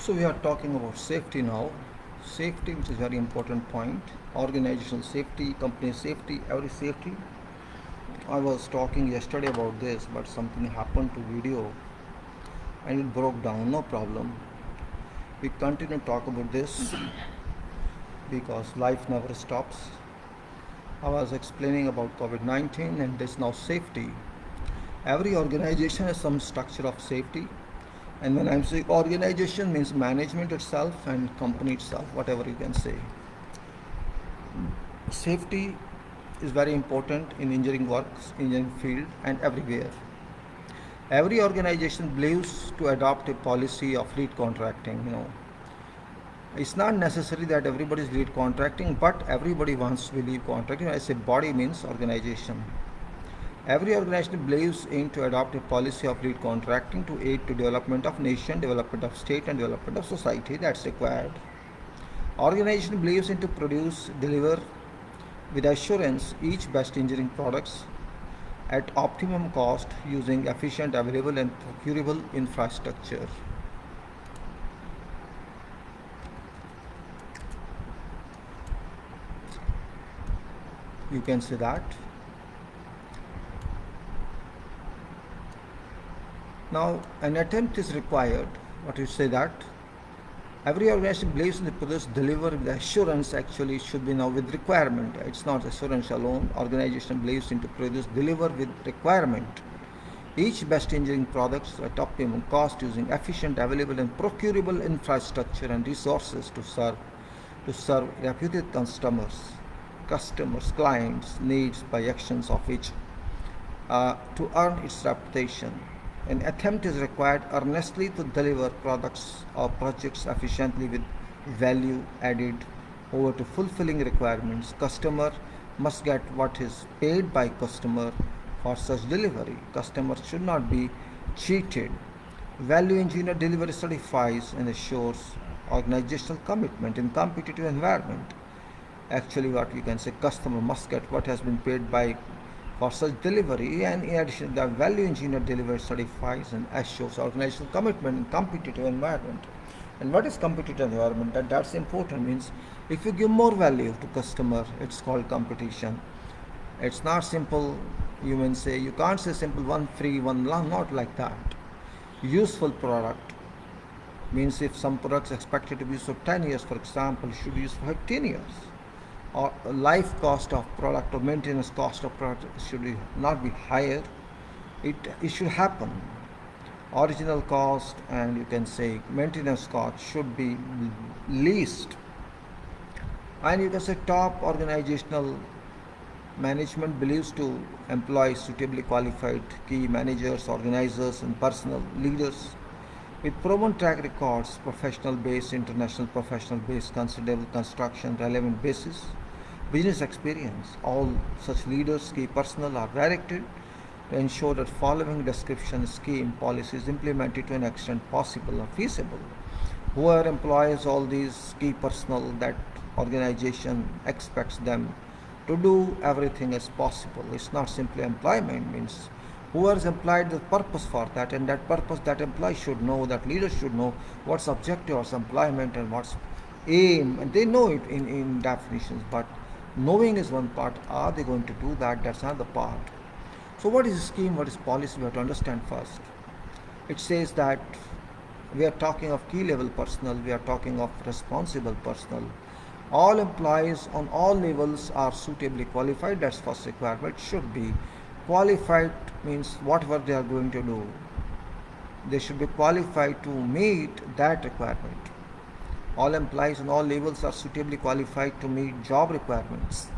So we are talking about safety now. Safety, which is very important point. Organizational safety, company safety, every safety. I was talking yesterday about this, but something happened to video and it broke down. No problem. We continue to talk about this because life never stops. I was explaining about COVID-19 and this now safety. Every organization has some structure of safety. And when I'm saying organization means management itself and company itself, whatever you can say. Safety is very important in engineering works, engineering field and everywhere. Every organization believes to adopt a policy of lead contracting. It's not necessary that everybody is lead contracting, but everybody wants to be lead contracting. I say body means organization. Every organization believes in to adopt a policy of lead contracting to aid to development of nation, development of state and development of society. That's required. Organization believes in to produce, deliver with assurance each best engineering products at optimum cost using efficient, available and procurable infrastructure. You can say that. Now, an attempt is required. What you say that? Every organization believes in the produce deliver with assurance. Actually, it should be now with requirement. It's not assurance alone. Organization believes in to produce deliver with requirement. Each best engineering products at optimum cost using efficient, available and procurable infrastructure and resources to serve reputed customers, clients' needs by actions of each to earn its reputation. An attempt is required earnestly to deliver products or projects efficiently with value added over to fulfilling requirements. Customer must get what is paid by customer for such delivery. Customers should not be cheated. Value engineer delivery certifies and assures organizational commitment in competitive environment. Actually, what we can say, customer must get what has been paid by for such delivery, and in addition, the value engineer delivery certifies and assures organizational commitment in competitive environment. And what is competitive environment? That's important. Means if you give more value to customer, it's called competition. It's not simple. You can't say simple one free, one long. Not like that. Useful product means if some products expected to be used for 10 years, for example, should be used for 15 years. Or life cost of product or maintenance cost of product should not be higher. It should happen. Original cost and you can say maintenance cost should be least. And you can say top organizational management believes to employ suitably qualified key managers, organizers and personal leaders with proven track records, professional base, international professional base, considerable construction relevant basis, business experience. All such leaders, key personnel are directed to ensure that following description scheme policy is implemented to an extent possible or feasible. Whoever employs all these key personnel, that organization expects them to do everything as possible. It's not simply employment, means whoever is employed the purpose for that, and that purpose that employee should know, that leader should know what's objective of employment and what's aim, and they know it in definitions, but knowing is one part. Are they going to do that? That's another part. So what is scheme, what is policy? We have to understand first. It says that we are talking of key level personnel, we are talking of responsible personnel. All employees on all levels are suitably qualified. That's first requirement. Should be qualified means whatever they are going to do, they should be qualified to meet that requirement. All employees on all levels are suitably qualified to meet job requirements,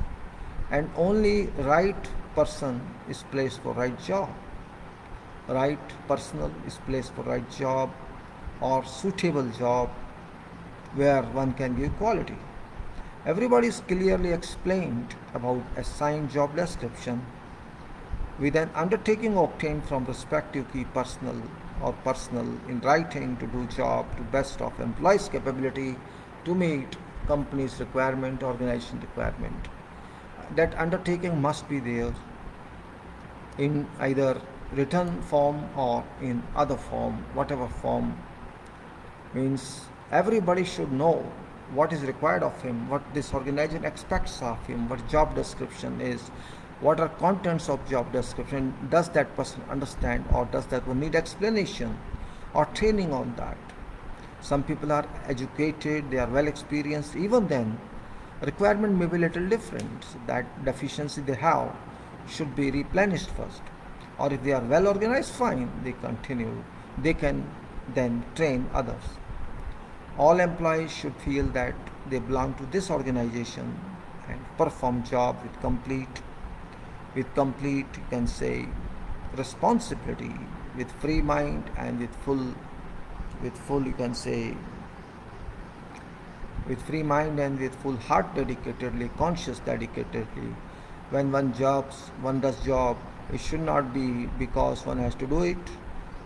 and only right person is placed for right job. Right personnel is placed for right job or suitable job where one can give quality. Everybody is clearly explained about assigned job description with an undertaking obtained from respective key personnel or personnel in writing to do job to best of employees' capability to meet company's requirement, organization requirement. That undertaking must be there in either written form or in other form, whatever form, means Everybody should know what is required of him, what this organization expects of him, what job description is, what are contents of job description, does that person understand, or does that one need explanation or training on that. Some people are educated, they are well experienced, even then requirement may be a little different. So that deficiency they have should be replenished first. Or if they are well organized, fine, they continue. They can then train others. All employees should feel that they belong to this organization and perform job with complete you can say responsibility, with free mind and with full you can say with free mind and with full heart, dedicatedly, conscious dedicatedly. When one does job, it should not be because one has to do it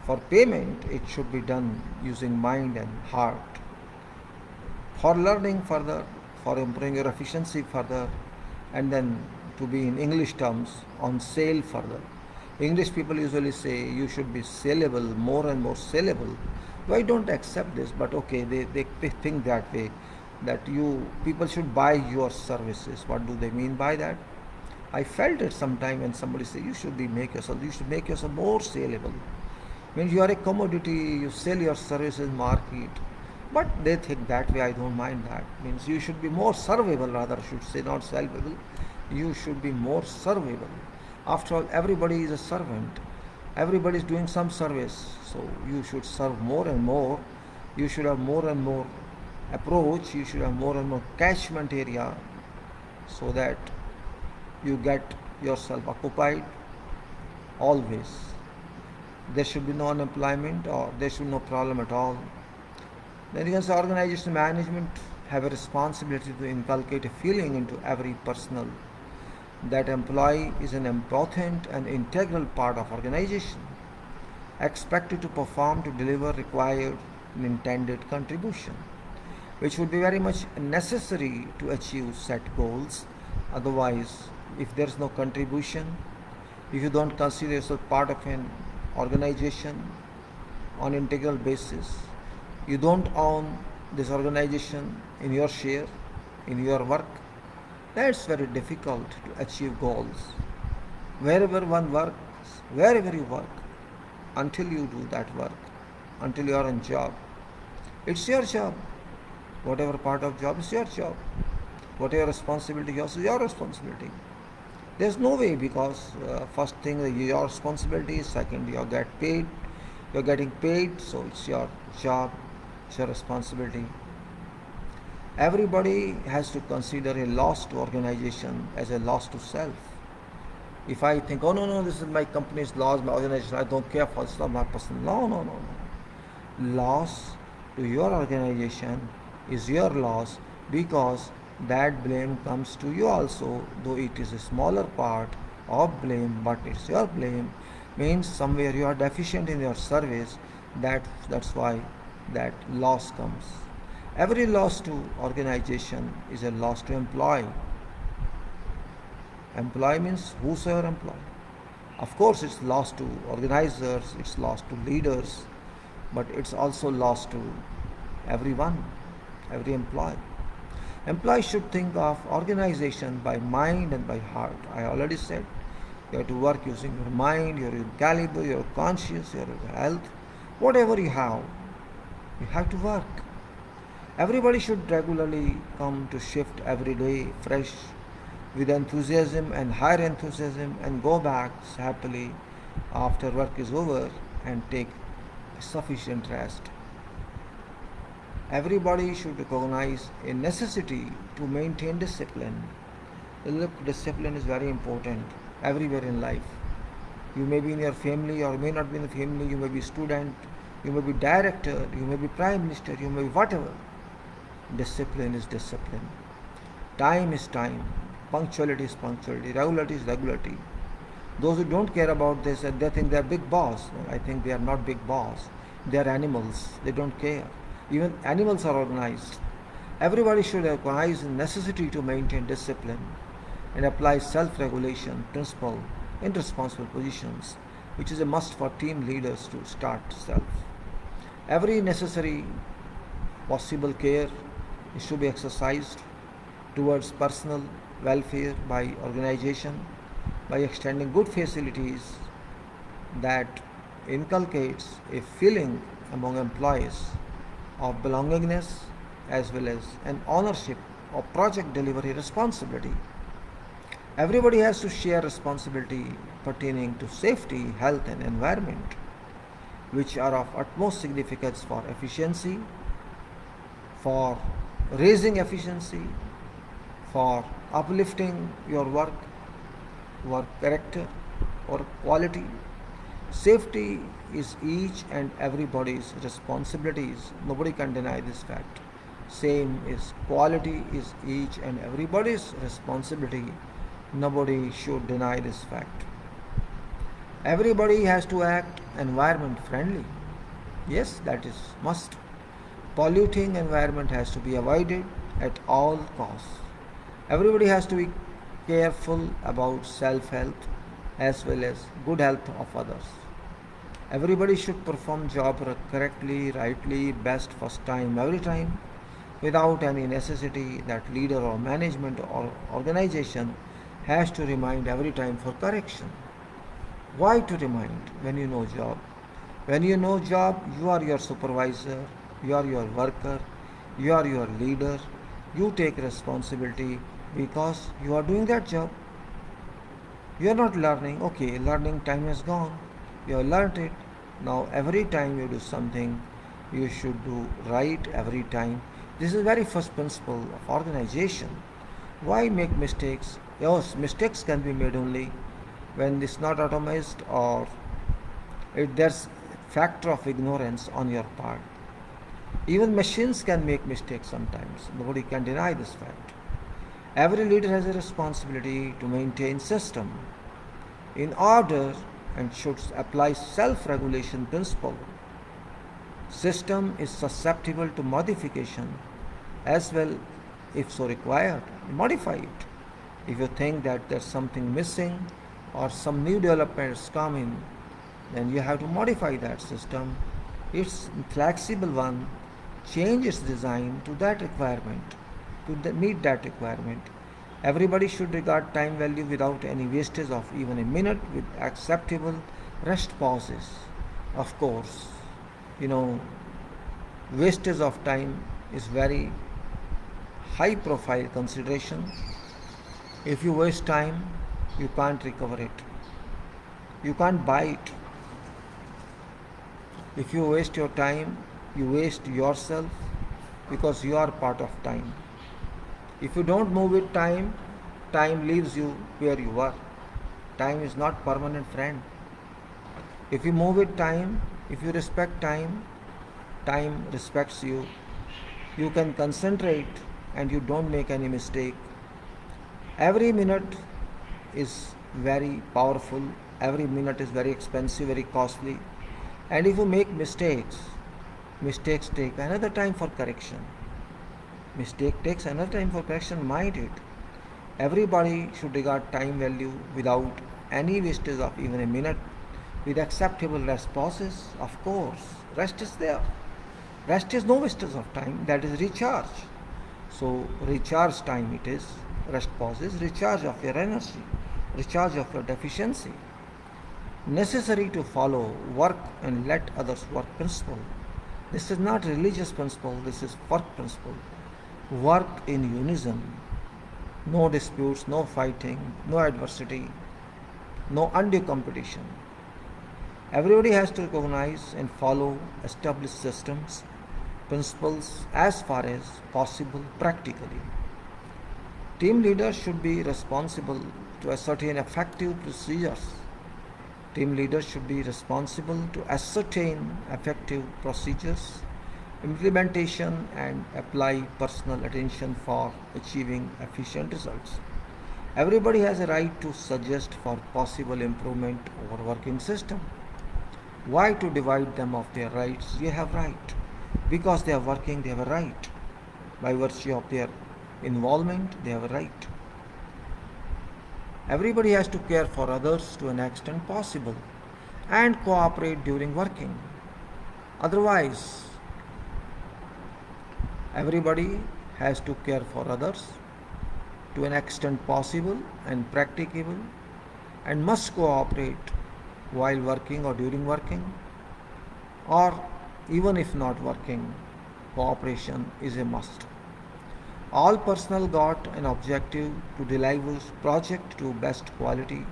for payment. It should be done using mind and heart, for learning further, for improving your efficiency further, and then to be in English terms on sale further. English people usually say you should be saleable, more and more saleable. Though I don't accept this, but okay, they think that way, that you people should buy your services. What do they mean by that? I felt it sometime when somebody say you should make yourself more saleable. Means you are a commodity, you sell your services market. But they think that way, I don't mind that. Means you should be more servable, rather I should say, not salvable. You should be more servable. After all, everybody is a servant. Everybody is doing some service. So you should serve more and more. You should have more and more approach. You should have more and more catchment area, so that you get yourself occupied always. There should be no unemployment, or there should be no problem at all. Then you can say organization management have a responsibility to inculcate a feeling into every personnel that employee is an important and integral part of organization, expected to perform to deliver required and intended contribution, which would be very much necessary to achieve set goals. Otherwise, if there is no contribution, if you don't consider yourself part of an organization on integral basis, you don't own this organization in your share, in your work, that's very difficult to achieve goals. Wherever one works, wherever you work, until you do that work, until you are on job, it's your job. Whatever part of job is your job. Whatever responsibility yours is your responsibility. There's no way, because first thing your responsibility, second you get paid, you're getting paid, so it's your job, it's your responsibility. Everybody has to consider a loss to organization as a loss to self. If I think, oh no, this is my company's loss, my organization, I don't care for it's not my personal. No. Loss to your organization is your loss, because that blame comes to you also, though it is a smaller part of blame, but it's your blame. Means somewhere you are deficient in your service, that's why that loss comes. Every loss to organization is a loss to employee. Employee means whosoever employee. Of course, it's loss to organizers, it's loss to leaders, but it's also loss to everyone, every employee. Employee should think of organization by mind and by heart. I already said you have to work using your mind, your caliber, your conscience, your health, whatever you have to work. Everybody should regularly come to shift every day fresh, with enthusiasm and higher enthusiasm, and go back happily after work is over and take sufficient rest. Everybody should recognize a necessity to maintain discipline. Look, discipline is very important everywhere in life. You may be in your family or may not be in the family, you may be student, you may be director, you may be prime minister, you may be whatever. Discipline is discipline. Time is time. Punctuality is punctuality. Regularity is regularity. Those who don't care about this, they think they are big boss. I think they are not big boss. They are animals. They don't care. Even animals are organized. Everybody should recognize the necessity to maintain discipline and apply self-regulation principle in responsible positions, which is a must for team leaders to start self. Every necessary Possible care is to be exercised towards personal welfare by organization by extending good facilities that inculcates a feeling among employees of belongingness as well as an ownership of project delivery responsibility. Everybody has to share responsibility pertaining to safety, health, and environment, which are of utmost significance for efficiency, for raising efficiency, for uplifting your work character or quality. Safety is each and everybody's responsibilities. Nobody can deny this fact. Same is quality is each and everybody's responsibility. Nobody should deny this fact. Everybody has to act environment friendly. Yes, that is must. Polluting environment has to be avoided at all costs. Everybody has to be careful about self-health as well as good health of others. Everybody should perform job correctly, rightly, best first time, every time, without any necessity that leader or management or organization has to remind every time for correction. Why to remind when you know job? When you know job, you are your supervisor, you are your worker, you are your leader, you take responsibility because you are doing that job. You are not learning, okay, learning time is gone, you have learned it. Now every time you do something, you should do right every time. This is very first principle of organization. Why make mistakes? Yes, mistakes can be made only when it's not automized or there's factor of ignorance on your part. Even machines can make mistakes sometimes. Nobody can deny this fact. Every leader has a responsibility to maintain system in order and should apply self-regulation principle. System is susceptible to modification as well if so required. Modify it. If you think that there's something missing or some new developments come in, then you have to modify that system. It's flexible one, change its design to that requirement, to meet that requirement. Everybody should regard time value without any wastage of even a minute with acceptable rest pauses. Of course, wastage of time is very high profile consideration. If you waste time, you can't recover it. You can't buy it. If you waste your time, you waste yourself because you are part of time. If you don't move with time, time leaves you where you are. Time is not permanent friend. If you move with time, if you respect time, time respects you. You can concentrate and you don't make any mistake. Every minute is very powerful. Every minute is very expensive, very costly. And if you make mistakes, mistakes take another time for correction. Mistake takes another time for correction, mind it. Everybody should regard time value without any wastage of even a minute with acceptable rest pauses. Of course, rest is there. Rest is no wastage of time, that is recharge. So recharge time it is, rest pauses, recharge of your energy, recharge of your deficiency. Necessary to follow work and let others work principle. This is not religious principle, this is work principle. Work in unison. No disputes, no fighting, no adversity, no undue competition. Everybody has to recognize and follow established systems, principles as far as possible practically. Team leaders should be responsible to ascertain effective procedures. Team leaders should be responsible to ascertain effective procedures, implementation and apply personal attention for achieving efficient results. Everybody has a right to suggest for possible improvement over working system. Why to divide them of their rights? They have right. Because they are working, they have a right. By virtue of their involvement, they have a right. Everybody has to care for others to an extent possible and cooperate during working. Otherwise, Everybody has to care for others to an extent possible and practicable, and must cooperate while working or during working, or even if not working, cooperation is a must. All personnel got an objective to deliver project to best quality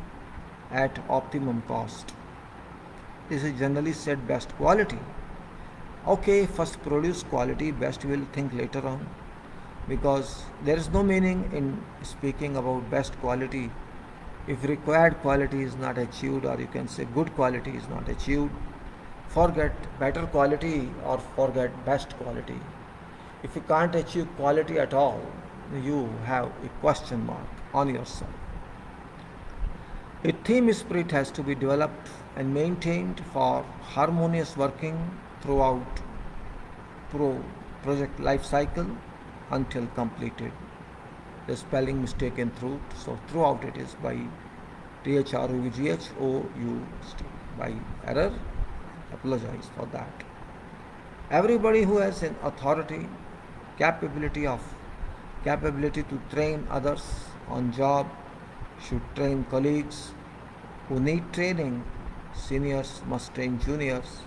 at optimum cost. This is generally said best quality. Okay, first produce quality, best we'll think later on, because there is no meaning in speaking about best quality if required quality is not achieved, or you can say good quality is not achieved. Forget better quality or forget best quality. If you can't achieve quality at all, you have a question mark on yourself. A team spirit has to be developed and maintained for harmonious working throughout project life cycle until completed. The spelling mistake in through, so throughout it is by THRUGHOUST, by error. Apologize for that. Everybody who has an authority, capability to train others on job should train colleagues who need training. Seniors must train juniors.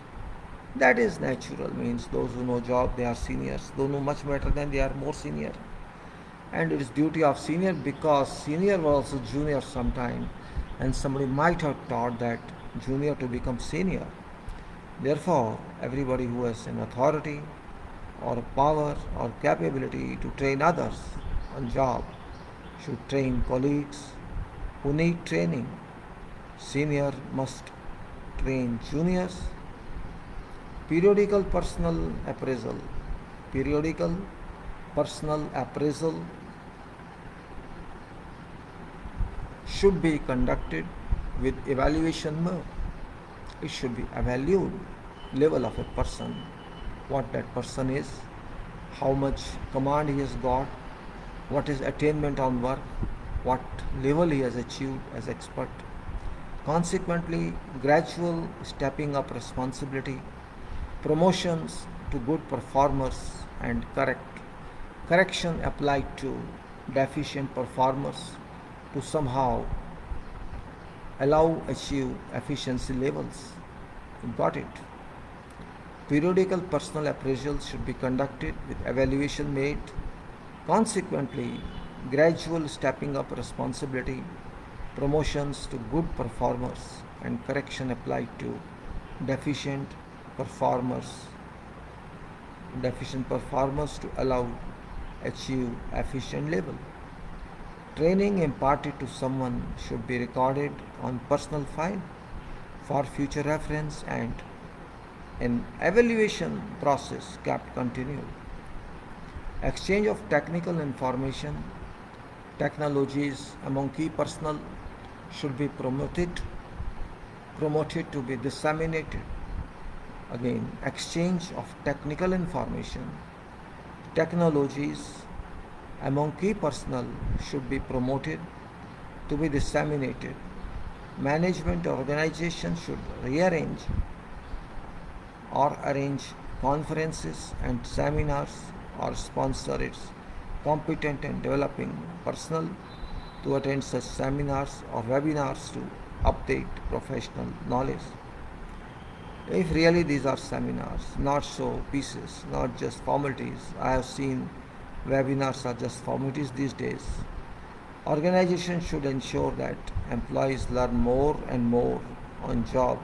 That is natural, means those who know job, they are seniors. Those who know much better than, they are more senior. And it is duty of senior, because senior was also junior sometime, and somebody might have taught that junior to become senior. Therefore, everybody who has an authority or power or capability to train others on job should train colleagues who need training. Senior must train juniors. Periodical personal appraisal. Periodical personal appraisal should be conducted with evaluation mode. It should be evaluate level of a person, what that person is, how much command he has got, what is attainment on work, what level he has achieved as expert. Consequently, gradual stepping up responsibility, promotions to good performers, and correction applied to deficient performers to somehow allow achieve efficiency levels. You got it? Periodical personal appraisals should be conducted with evaluation made. Consequently, gradual stepping up responsibility, promotions to good performers, and correction applied to deficient performers to allow achieve efficient level. Training imparted to someone should be recorded on personal file for future reference, and an evaluation process kept continued. Exchange of technical information, technologies among key personnel should be promoted to be disseminated. Again, exchange of technical information, technologies among key personnel should be promoted to be disseminated. Management organization should rearrange or arrange conferences and seminars, or sponsor its competent and developing personnel to attend such seminars or webinars to update professional knowledge. If really these are seminars, not so pieces, not just formalities. I have seen webinars are just formalities these days. Organization should ensure that employees learn more and more on job,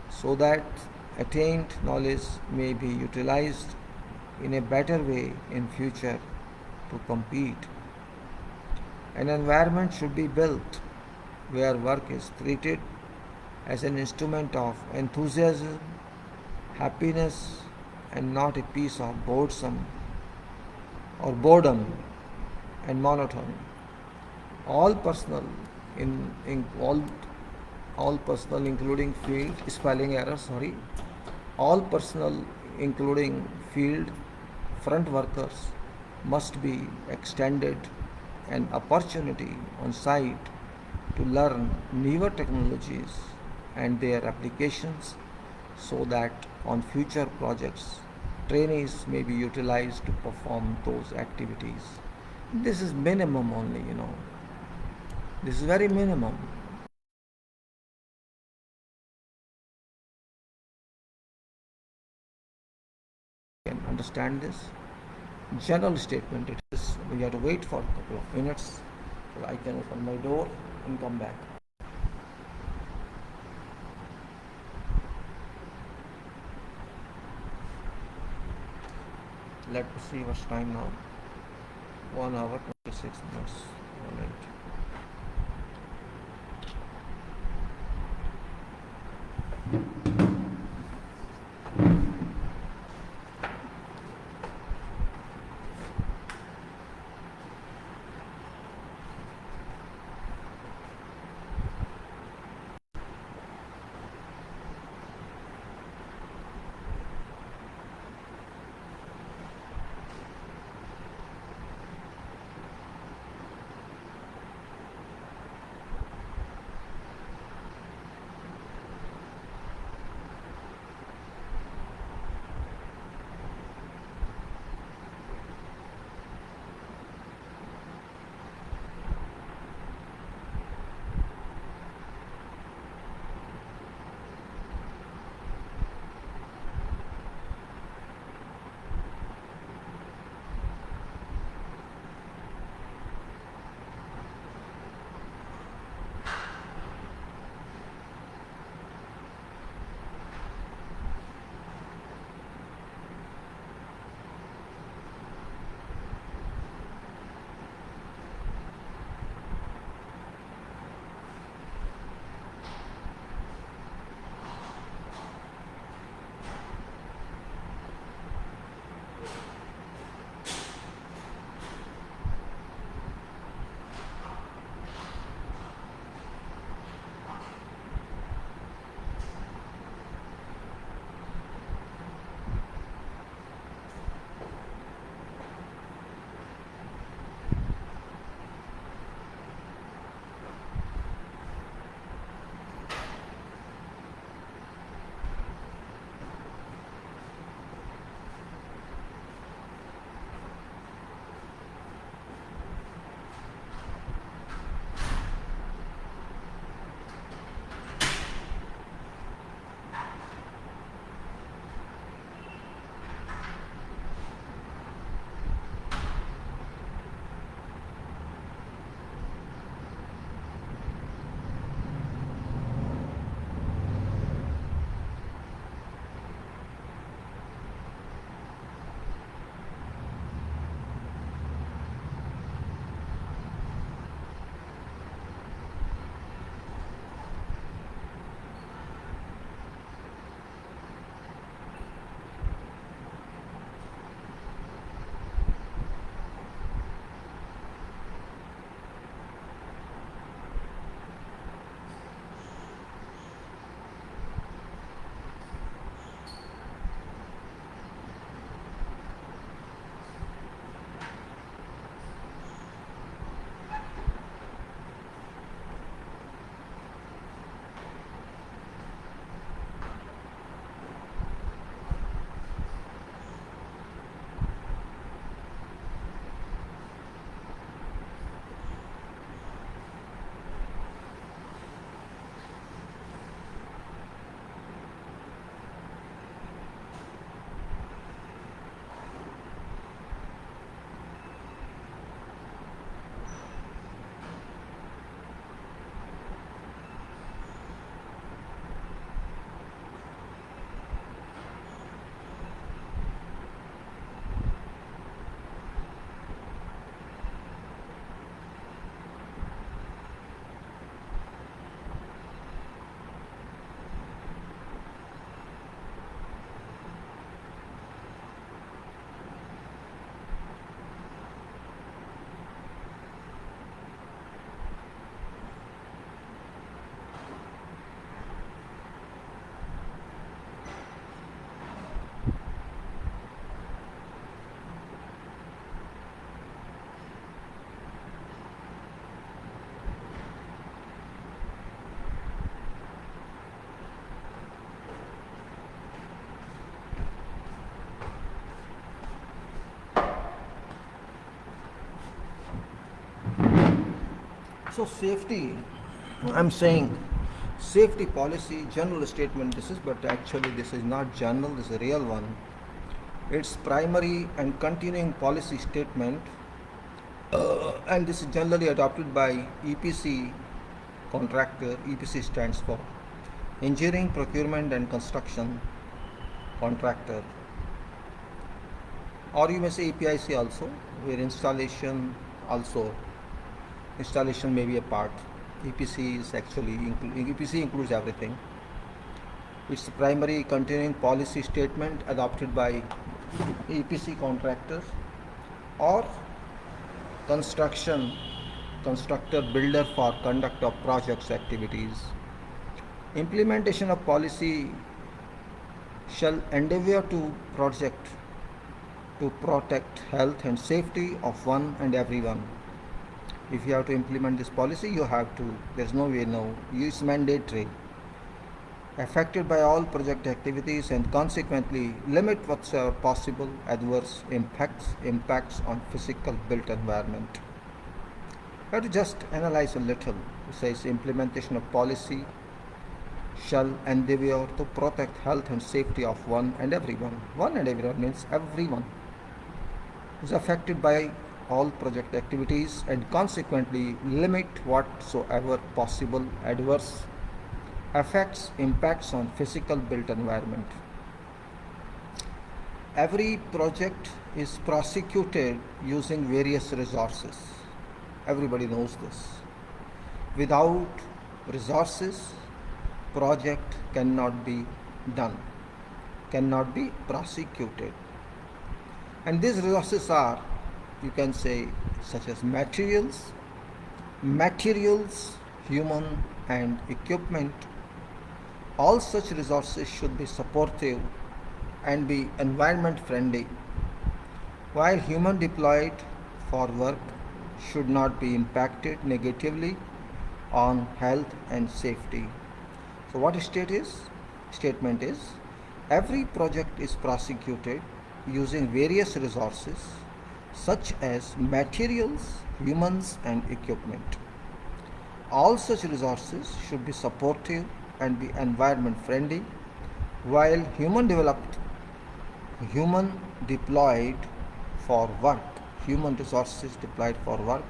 so that attained knowledge may be utilized in a better way in future to compete. An environment should be built where work is treated as an instrument of enthusiasm, happiness, and not a piece of boredom and monotony. All personnel all personnel including field spelling error sorry all personnel including field front workers must be extended an opportunity on site to learn newer technologies and their applications, so that on future projects trainees may be utilized to perform those activities. This is minimum only, This is very minimum. Can understand this? General statement it is. We have to wait for a couple of minutes so I can open my door and come back. Let me see what's time now. 1 hour 26 minutes. 1 minute. So safety, I'm saying safety policy, general statement this is, but actually this is not general, this is a real one. It's primary and continuing policy statement, and this is generally adopted by EPC contractor. EPC stands for Engineering, Procurement and Construction Contractor, or you may say EPIC also, where installation may be a part. EPC is actually EPC includes everything. It's the primary continuing policy statement adopted by EPC contractors or constructor builder for conduct of projects activities. Implementation of policy shall endeavor to protect health and safety of one and everyone. If you have to implement this policy, you have to. There's no way no. It's mandatory. Affected by all project activities and consequently limit whatsoever possible adverse impacts on physical built environment. You have to just analyze a little. It says implementation of policy shall endeavor to protect health and safety of one and everyone. One and everyone means everyone is affected by all project activities and consequently limit whatsoever possible adverse impacts on physical built environment. Every project is prosecuted using various resources. Everybody knows this. Without resources, project cannot be done, cannot be prosecuted. And these resources are, you can say, such as materials, human and equipment. All such resources should be supportive and be environment friendly, while human deployed for work should not be impacted negatively on health and safety. So what statement is, every project is prosecuted using various resources such as materials, humans and equipment. All such resources should be supportive and be environment friendly, while human resources deployed for work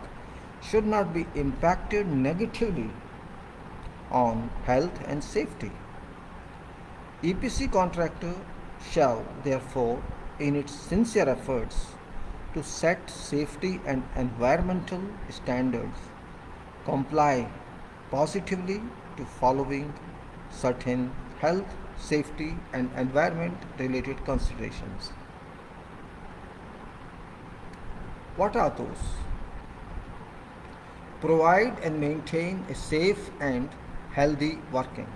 should not be impacted negatively on health and safety. EPC contractor shall therefore, in its sincere efforts to set safety and environmental standards, comply positively to following certain health, safety and environment related considerations. What are those? Provide and maintain a safe and healthy working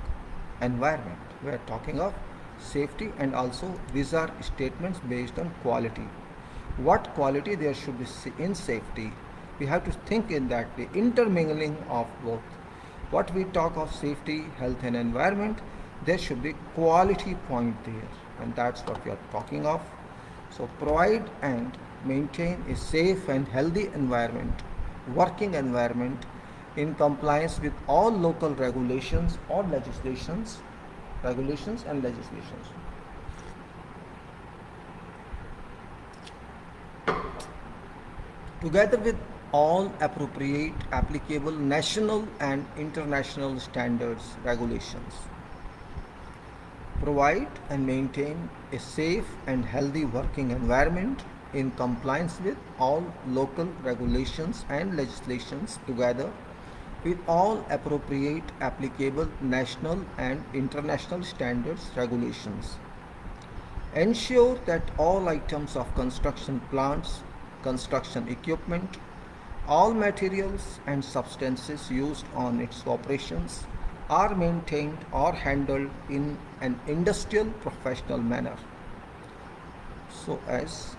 environment. We are talking of safety, and also these are statements based on quality. What quality there should be in safety? We have to think in that way, intermingling of both. What we talk of safety, health and environment, there should be quality point there, and that's what we are talking of. So provide and maintain a safe and healthy environment, working environment, in compliance with all local regulations and legislations. Together with all appropriate applicable national and international standards, regulations. Provide and maintain a safe and healthy working environment in compliance with all local regulations and legislations, together with all appropriate applicable national and international standards, regulations. Ensure that all items of construction plants, construction equipment, all materials and substances used on its operations are maintained or handled in an industrial professional manner, so as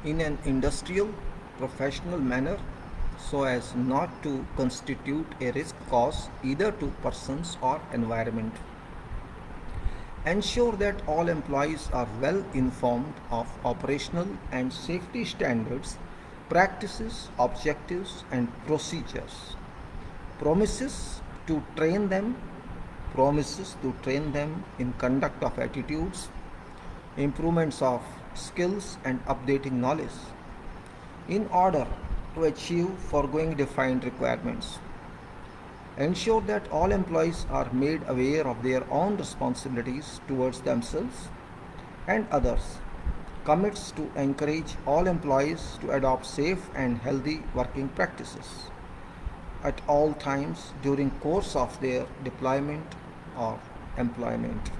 in an industrial, professional manner so as not to constitute a risk cause either to persons or environment. Ensure that all employees are well informed of operational and safety standards, practices, objectives, and procedures. Promises to train them, promises to train them in conduct of attitudes, improvements of skills, and updating knowledge in order to achieve foregoing defined requirements. Ensure that all employees are made aware of their own responsibilities towards themselves and others. Commits to encourage all employees to adopt safe and healthy working practices at all times during course of their deployment or employment.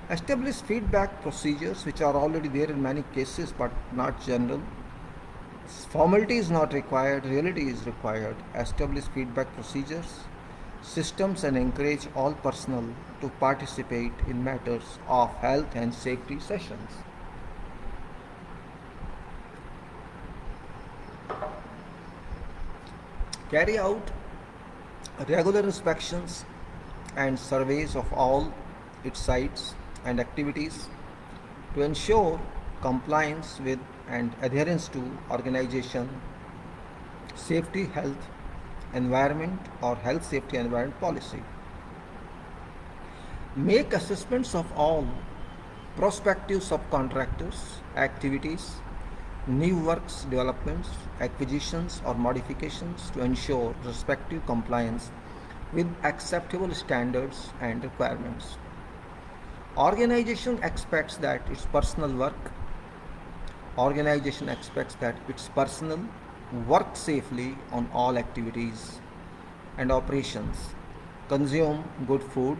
Establish feedback procedures which are already there in many cases but not general. Formality is not required, reality is required. Establish feedback procedures, systems, and encourage all personnel to participate in matters of health and safety sessions. Carry out regular inspections and surveys of all its sites and activities to ensure compliance with and adherence to organization safety, health, environment or health, safety, environment policy. Make assessments of all prospective subcontractors, activities, new works developments, acquisitions or modifications to ensure respective compliance with acceptable standards and requirements. Organization expects that its personnel work safely on all activities and operations, consume good food,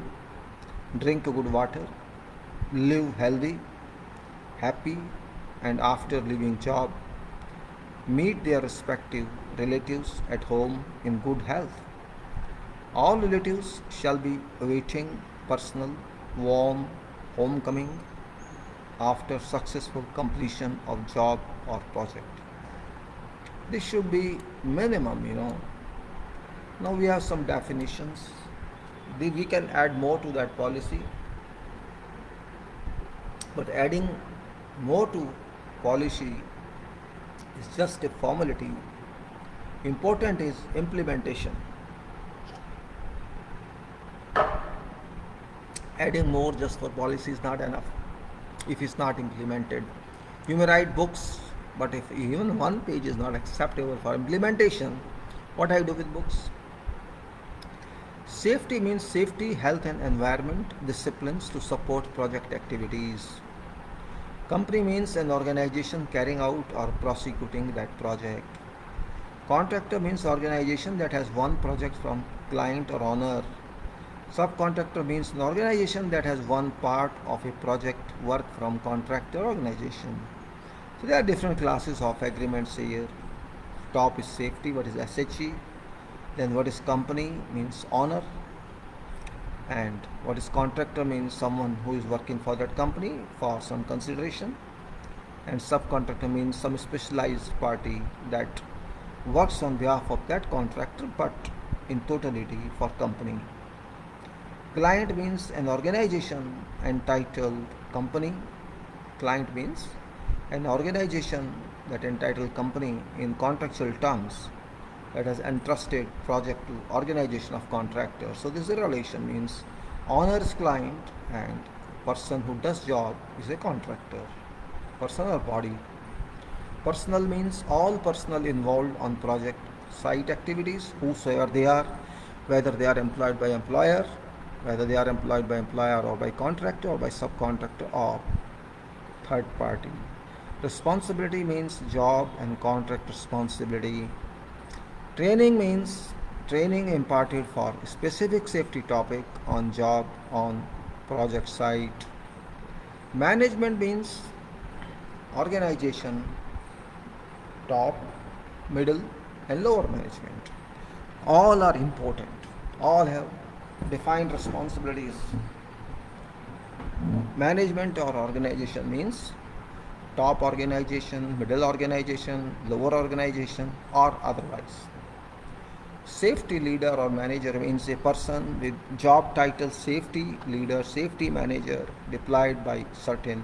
drink good water, live healthy, happy, and after leaving job, meet their respective relatives at home in good health. All relatives shall be awaiting personal, warm homecoming after successful completion of job or project. This should be minimum. Now we have some definitions. We can add more to that policy, but adding more to policy is just a formality. Important is implementation. Adding more just for policy is not enough if it's not implemented. You may write books, but if even one page is not acceptable for implementation, what I do with books? Safety means safety, health and environment disciplines to support project activities. Company means an organization carrying out or prosecuting that project. Contractor means organization that has won project from client or owner. Subcontractor means an organization that has one part of a project work from contractor organization. So there are different classes of agreements here. Top is safety, what is SHE, then what is company means owner, and what is contractor means someone who is working for that company for some consideration, and subcontractor means some specialized party that works on behalf of that contractor but in totality for company. Client means an organization entitled company. Client means an organization that entitled company in contractual terms that has entrusted project to organization of contractor. So this is a relation, means owner is client and person who does job is a contractor, person or body. Personnel means all personnel involved on project site activities, whosoever they are, whether they are employed by employer, whether they are employed by employer or by contractor or by subcontractor or third party. Responsibility means job and contract responsibility. Training means training imparted for specific safety topic on job, on project site. Management means organization, top, middle and lower management. All are important. All have defined responsibilities. Management or organization means top organization, middle organization, lower organization, or otherwise. Safety leader or manager means a person with job title safety leader, safety manager deployed by certain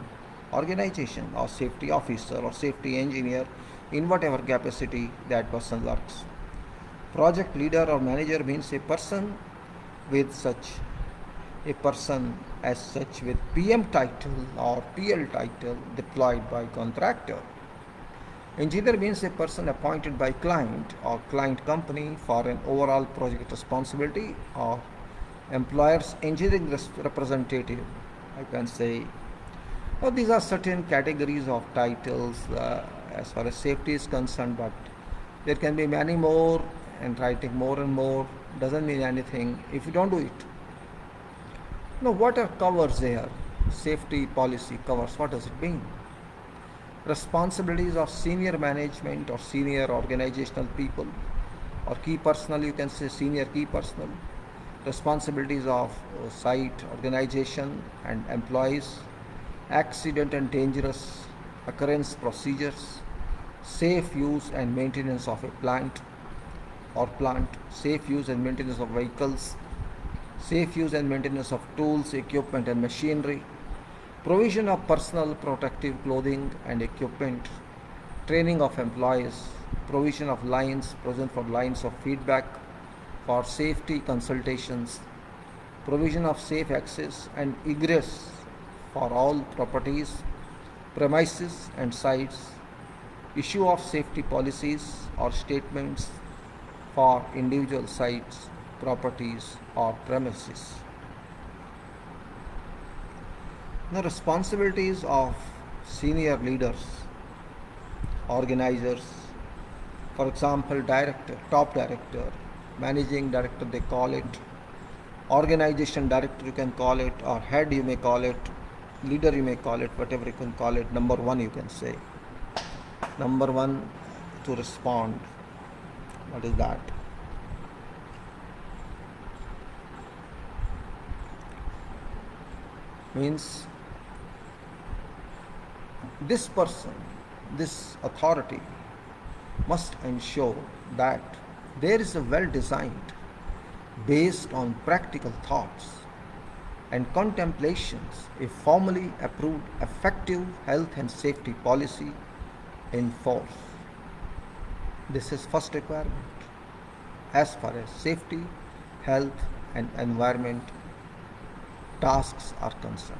organization, or safety officer or safety engineer in whatever capacity that person works. Project leader or manager means a person as such with PM title or PL title deployed by contractor. Engineer means a person appointed by client or client company for an overall project responsibility, or employer's engineering representative, I can say. Now, these are certain categories of titles as far as safety is concerned, but there can be many more, and writing more and more doesn't mean anything if you don't do it. Now, what are covers there? Safety policy covers, what does it mean? Responsibilities of senior management or senior organizational people, or key personnel, you can say senior key personnel. Responsibilities of site, organization and employees. Accident and dangerous occurrence procedures. Safe use and maintenance of a plant, safe use and maintenance of vehicles, safe use and maintenance of tools, equipment and machinery, provision of personal protective clothing and equipment, training of employees, provision of lines of feedback for safety consultations, provision of safe access and egress for all properties, premises and sites, issue of safety policies or statements for individual sites, properties or premises. The responsibilities of senior leaders, organizers, for example, director, top director, managing director they call it, organization director you can call it, or head you may call it, leader you may call it, whatever you can call it. Number one you can say. Number one to respond. What is that? Means this person, this authority must ensure that there is a well-designed, based on practical thoughts and contemplations, a formally approved effective health and safety policy in force. This is first requirement as far as safety, health and environment tasks are concerned.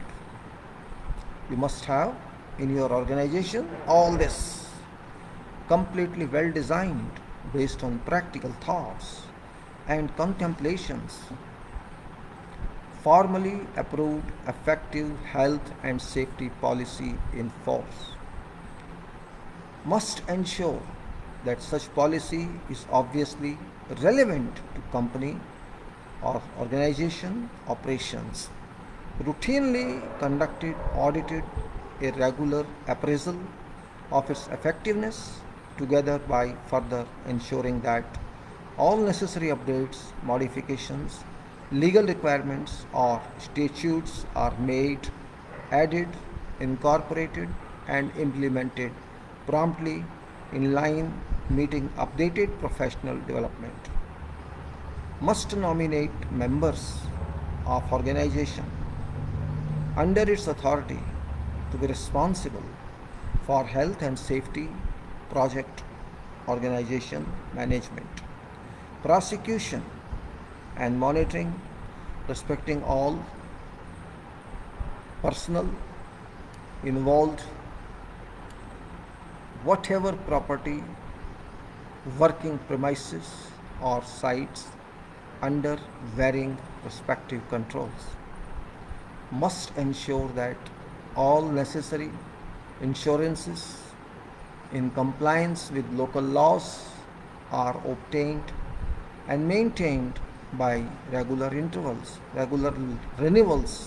You must have in your organization all this completely well designed, based on practical thoughts and contemplations, formally approved effective health and safety policy in force. Must ensure that such policy is obviously relevant to company or organization operations, routinely conducted, audited, a regular appraisal of its effectiveness, together by further ensuring that all necessary updates, modifications, legal requirements or statutes are made, added, incorporated and implemented promptly in line meeting updated professional development. Must nominate members of organization under its authority to be responsible for health and safety, project, organization, management, prosecution and monitoring, respecting all personnel involved, whatever property, working premises or sites under varying respective controls. Must ensure that all necessary insurances in compliance with local laws are obtained and maintained by regular renewals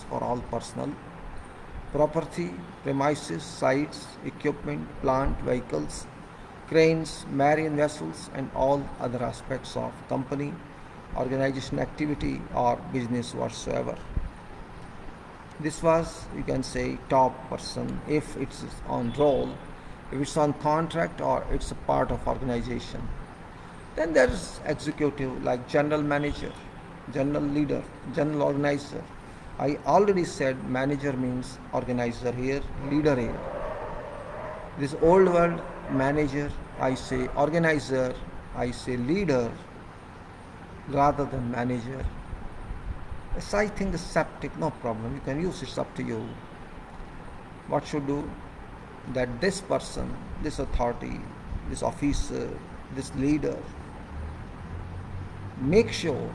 for all personnel, property, premises, sites, equipment, plant, vehicles, cranes, marine vessels and all other aspects of company, organization activity or business whatsoever. This was, you can say, top person if it's on roll, if it's on contract or it's a part of organization. Then there is executive like general manager, general leader, general organizer. I already said manager means organizer here, leader here. This old world manager, I say organizer, I say leader rather than manager. Yes, I think the septic, no problem. You can use it, it's up to you. What should do? That this person, this authority, this officer, this leader, make sure,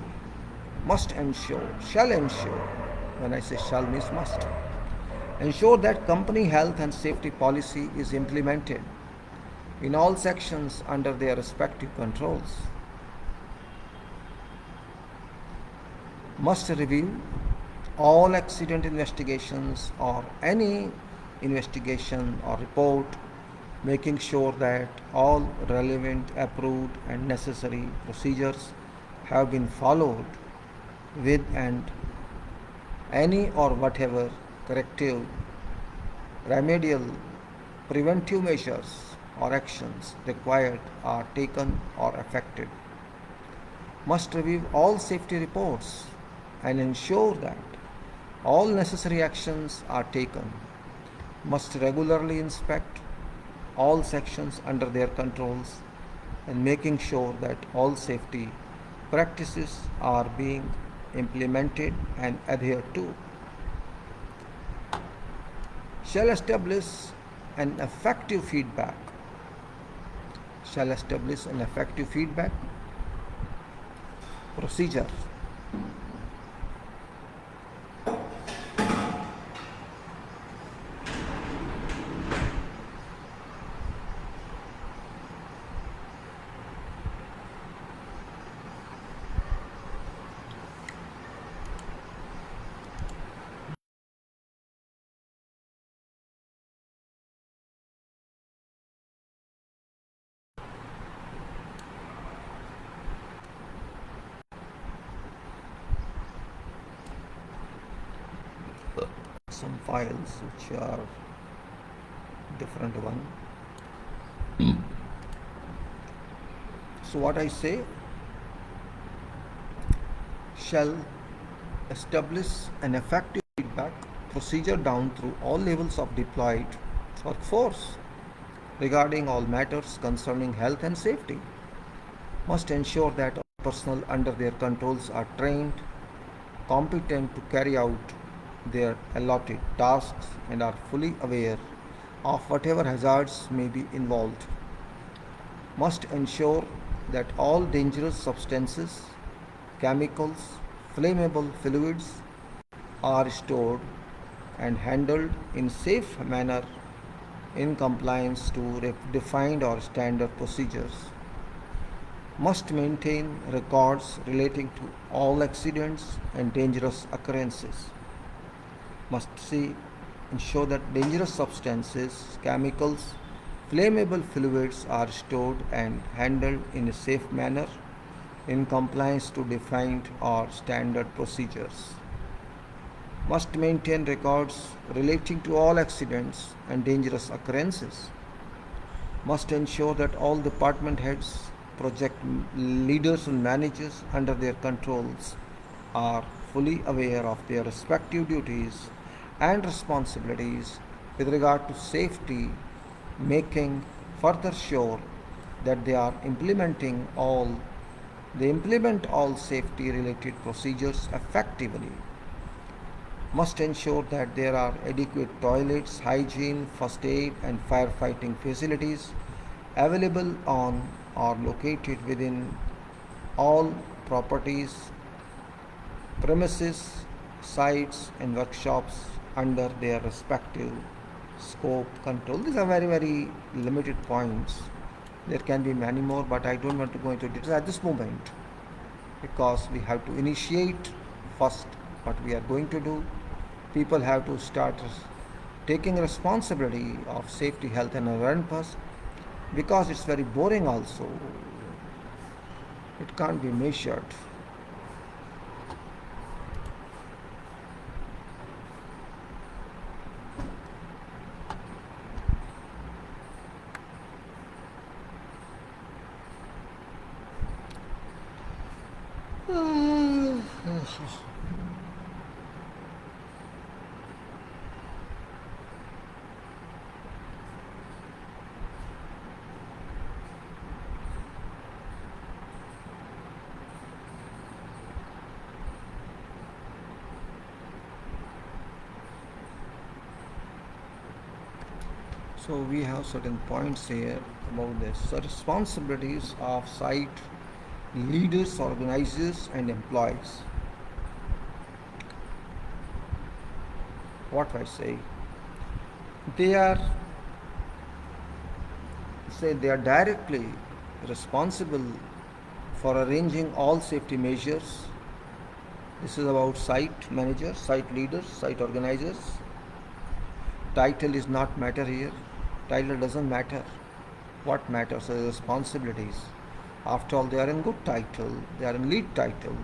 must ensure, shall ensure. When I say shall means must. Ensure that company health and safety policy is implemented in all sections under their respective controls. Must review all accident investigations or any investigation or report, making sure that all relevant, approved, and necessary procedures have been followed with and any or whatever corrective, remedial, preventive measures or actions required are taken or effected. Must review all safety reports and ensure that all necessary actions are taken. Must regularly inspect all sections under their controls and making sure that all safety practices are being implemented and adhered to. Shall establish an effective feedback. Shall establish an effective feedback procedure. Some files which are different one. So what I say, shall establish an effective feedback procedure down through all levels of deployed workforce regarding all matters concerning health and safety. Must ensure that all personnel under their controls are trained, competent to carry out their allotted tasks and are fully aware of whatever hazards may be involved. Must ensure that all dangerous substances, chemicals, flammable fluids are stored and handled in safe manner in compliance to defined or standard procedures. Must maintain records relating to all accidents and dangerous occurrences. Must ensure that dangerous substances, chemicals, flammable fluids are stored and handled in a safe manner in compliance to defined or standard procedures. Must maintain records relating to all accidents and dangerous occurrences. Must ensure that all department heads, project leaders and managers under their controls are fully aware of their respective duties and responsibilities with regard to safety, making further sure that they implement all safety related procedures effectively. Must ensure that there are adequate toilets, hygiene, first aid and firefighting facilities available on or located within all properties, premises, sites and workshops under their respective scope control. These are very, very limited points. There can be many more, but I don't want to go into details at this moment because we have to initiate first what we are going to do. People have to start taking responsibility of safety, health and environment first because it's very boring also. It can't be measured. So we have certain points here about this. So responsibilities of site leaders, organizers, and employees. What I they are they are directly responsible for arranging all safety measures. This is about site managers, site leaders, site organizers. Title is not matter here. Title doesn't matter. What matters are responsibilities. After all, they are in good title, they are in lead title.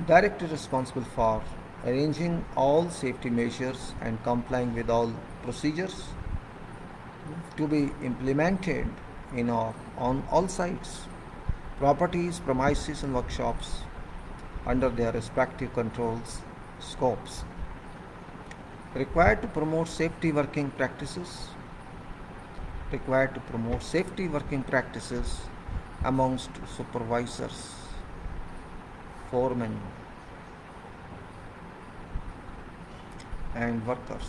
Director responsible for arranging all safety measures and complying with all procedures to be implemented on all sites, properties, premises, and workshops under their respective controls scopes. Required to promote safety working practices. Required to promote safety working practices amongst supervisors, foremen, and workers.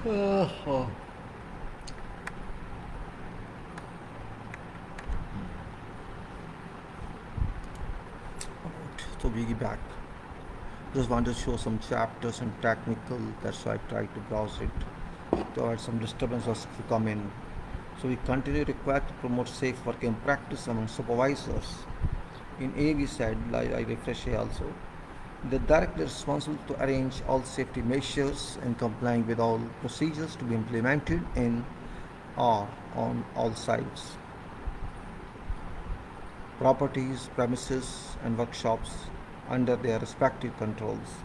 Oh. So we back. Just want to show some chapters and technical. That's why I tried to browse it. To avoid some disturbances to come in. So we continue required to promote safe working practice among supervisors. In A we said, like I refresh here also, the director is responsible to arrange all safety measures and complying with all procedures to be implemented in or on all sites, properties, premises, and workshops under their respective controls.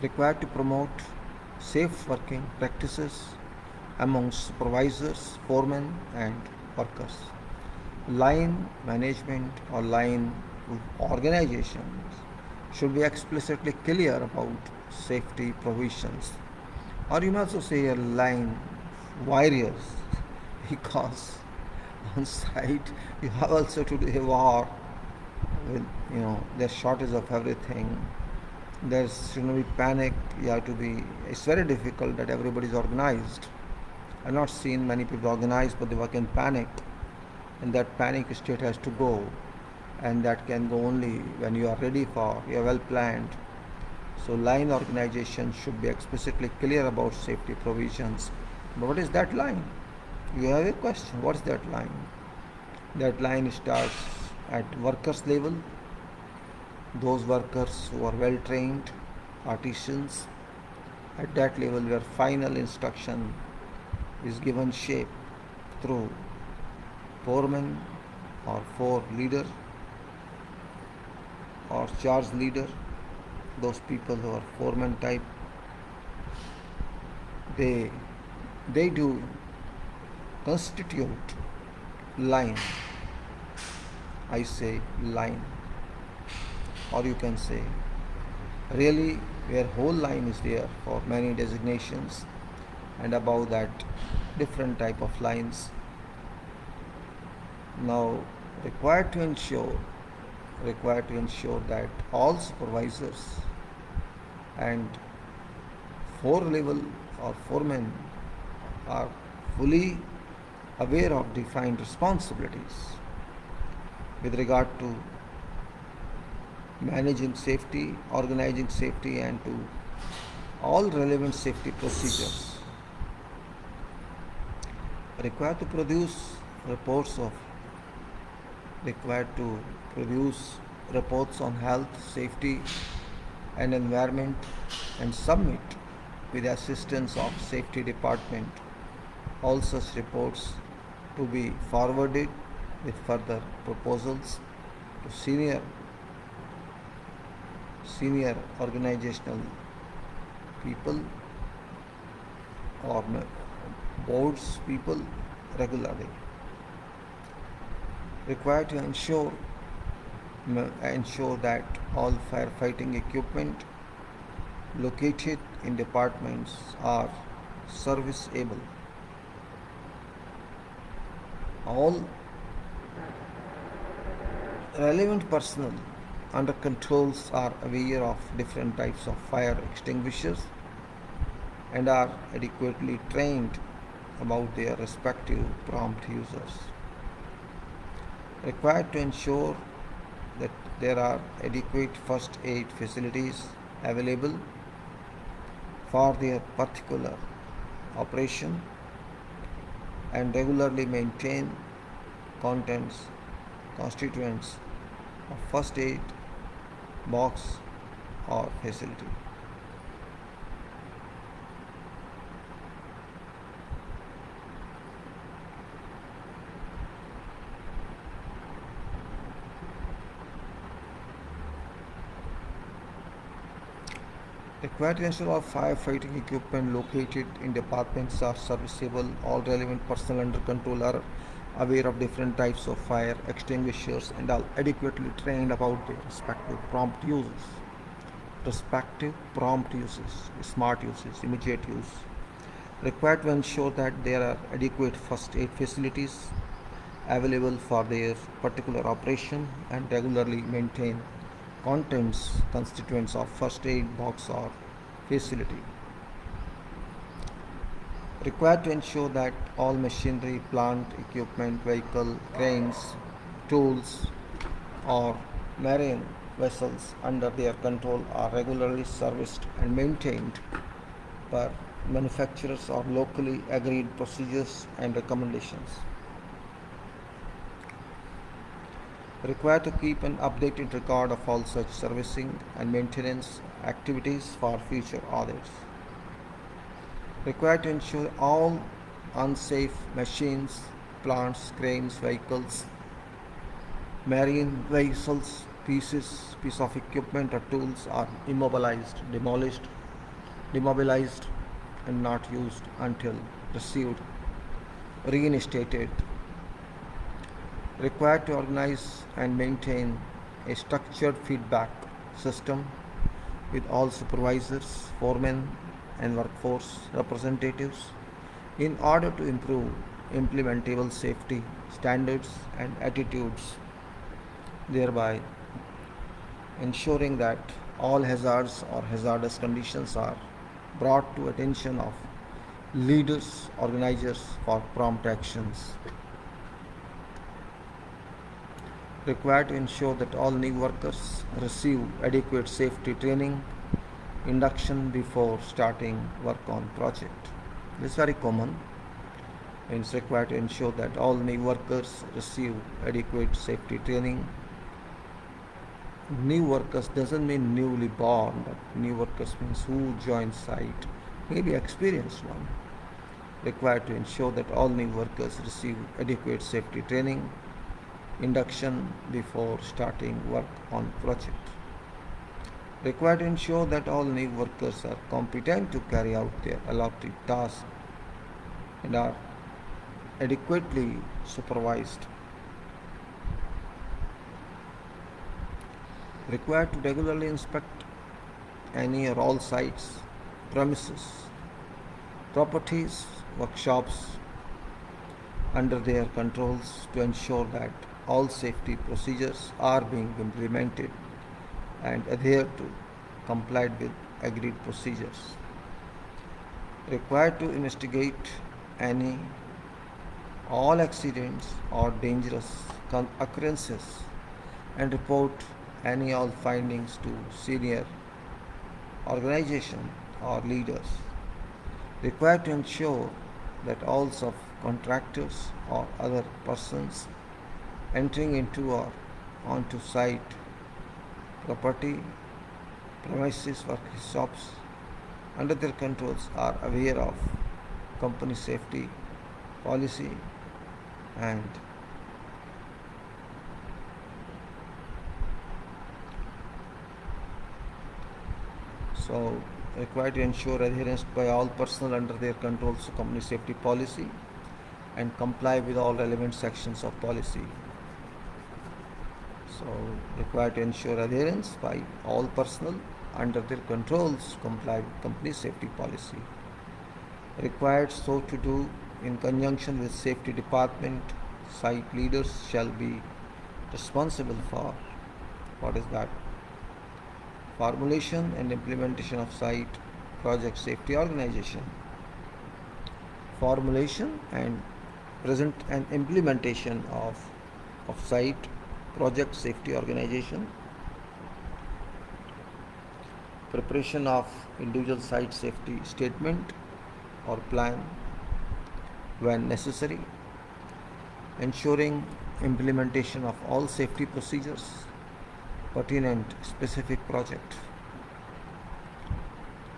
Required to promote safe working practices among supervisors, foremen, and workers. Line management or line organizations should be explicitly clear about safety provisions. Or you may also say a line warriors because on site you have also to do a war with there's shortage of everything. There's shouldn't be panic. You have to be. It's very difficult that everybody's organized. I've not seen many people organized, but they work in panic, and that panic state has to go, and that can go only when you are ready for. You are well planned. So line organization should be explicitly clear about safety provisions. But what is that line? You have a question. What's that line? That line starts at workers level, those workers who are well trained, artisans, at that level where final instruction is given shape through foreman or four leader or charge leader, those people who are foreman type, they they do constitute line. I say line, or you can say really where whole line is there for many designations, and above that different type of lines. Now required to ensure that all supervisors and four level or foremen are fully aware of defined responsibilities with regard to managing safety, organizing safety, and to all relevant safety procedures. Required to produce reports of required to produce reports on health, safety, and environment, and submit with the assistance of safety department all such reports to be forwarded with further proposals to senior organizational people or boards people regularly. Required to ensure that all firefighting equipment located in departments are serviceable. All relevant personnel under controls are aware of different types of fire extinguishers and are adequately trained about their respective prompt users. Required to ensure that there are adequate first aid facilities available for their particular operation and regularly maintain constituents of first aid box or facility. Required to ensure all firefighting equipment located in departments are serviceable. All relevant personnel under control are aware of different types of fire extinguishers and are adequately trained about their respective prompt uses. Smart uses, immediate use. Required to ensure that there are adequate first aid facilities available for their particular operation and regularly maintain constituents of first aid box or facility. Required to ensure that all machinery, plant, equipment, vehicle, cranes, tools, or marine vessels under their control are regularly serviced and maintained per manufacturers or locally agreed procedures and recommendations. Required to keep an updated record of all such servicing and maintenance activities for future audits. Required to ensure all unsafe machines, plants, cranes, vehicles, marine vessels, piece of equipment or tools are immobilized, demobilized, and not used until received, reinstated. Required to organize and maintain a structured feedback system with all supervisors, foremen, and workforce representatives in order to improve implementable safety standards and attitudes, thereby ensuring that all hazards or hazardous conditions are brought to attention of leaders, organizers for prompt actions. Required to ensure that all new workers receive adequate safety training, induction before starting work on project. This is very common. It's required to ensure that all new workers receive adequate safety training. New workers doesn't mean newly born, but new workers means who joins site, maybe experienced one. Required to ensure that all new workers receive adequate safety training, induction before starting work on project. Required to ensure that all new workers are competent to carry out their allotted tasks and are adequately supervised. Required to regularly inspect any or all sites, premises, properties, workshops under their controls to ensure that all safety procedures are being implemented and adhered to, complied with agreed procedures. Required to investigate any all accidents or dangerous occurrences and report any all findings to senior organization or leaders. Required to ensure that all subcontractors or other persons entering into or onto site, property, premises, workshops under their controls are aware of company safety policy and so required to ensure adherence by all personnel under their controls to company safety policy and comply with all relevant sections of policy. So required to ensure adherence by all personnel under their controls to comply with company safety policy. Required so to do in conjunction with safety department. Site leaders shall be responsible for what is that? Formulation and implementation of site project safety organization. Formulation and present and implementation of site project safety organization. Preparation of individual site safety statement or plan when necessary. Ensuring implementation of all safety procedures pertinent specific project.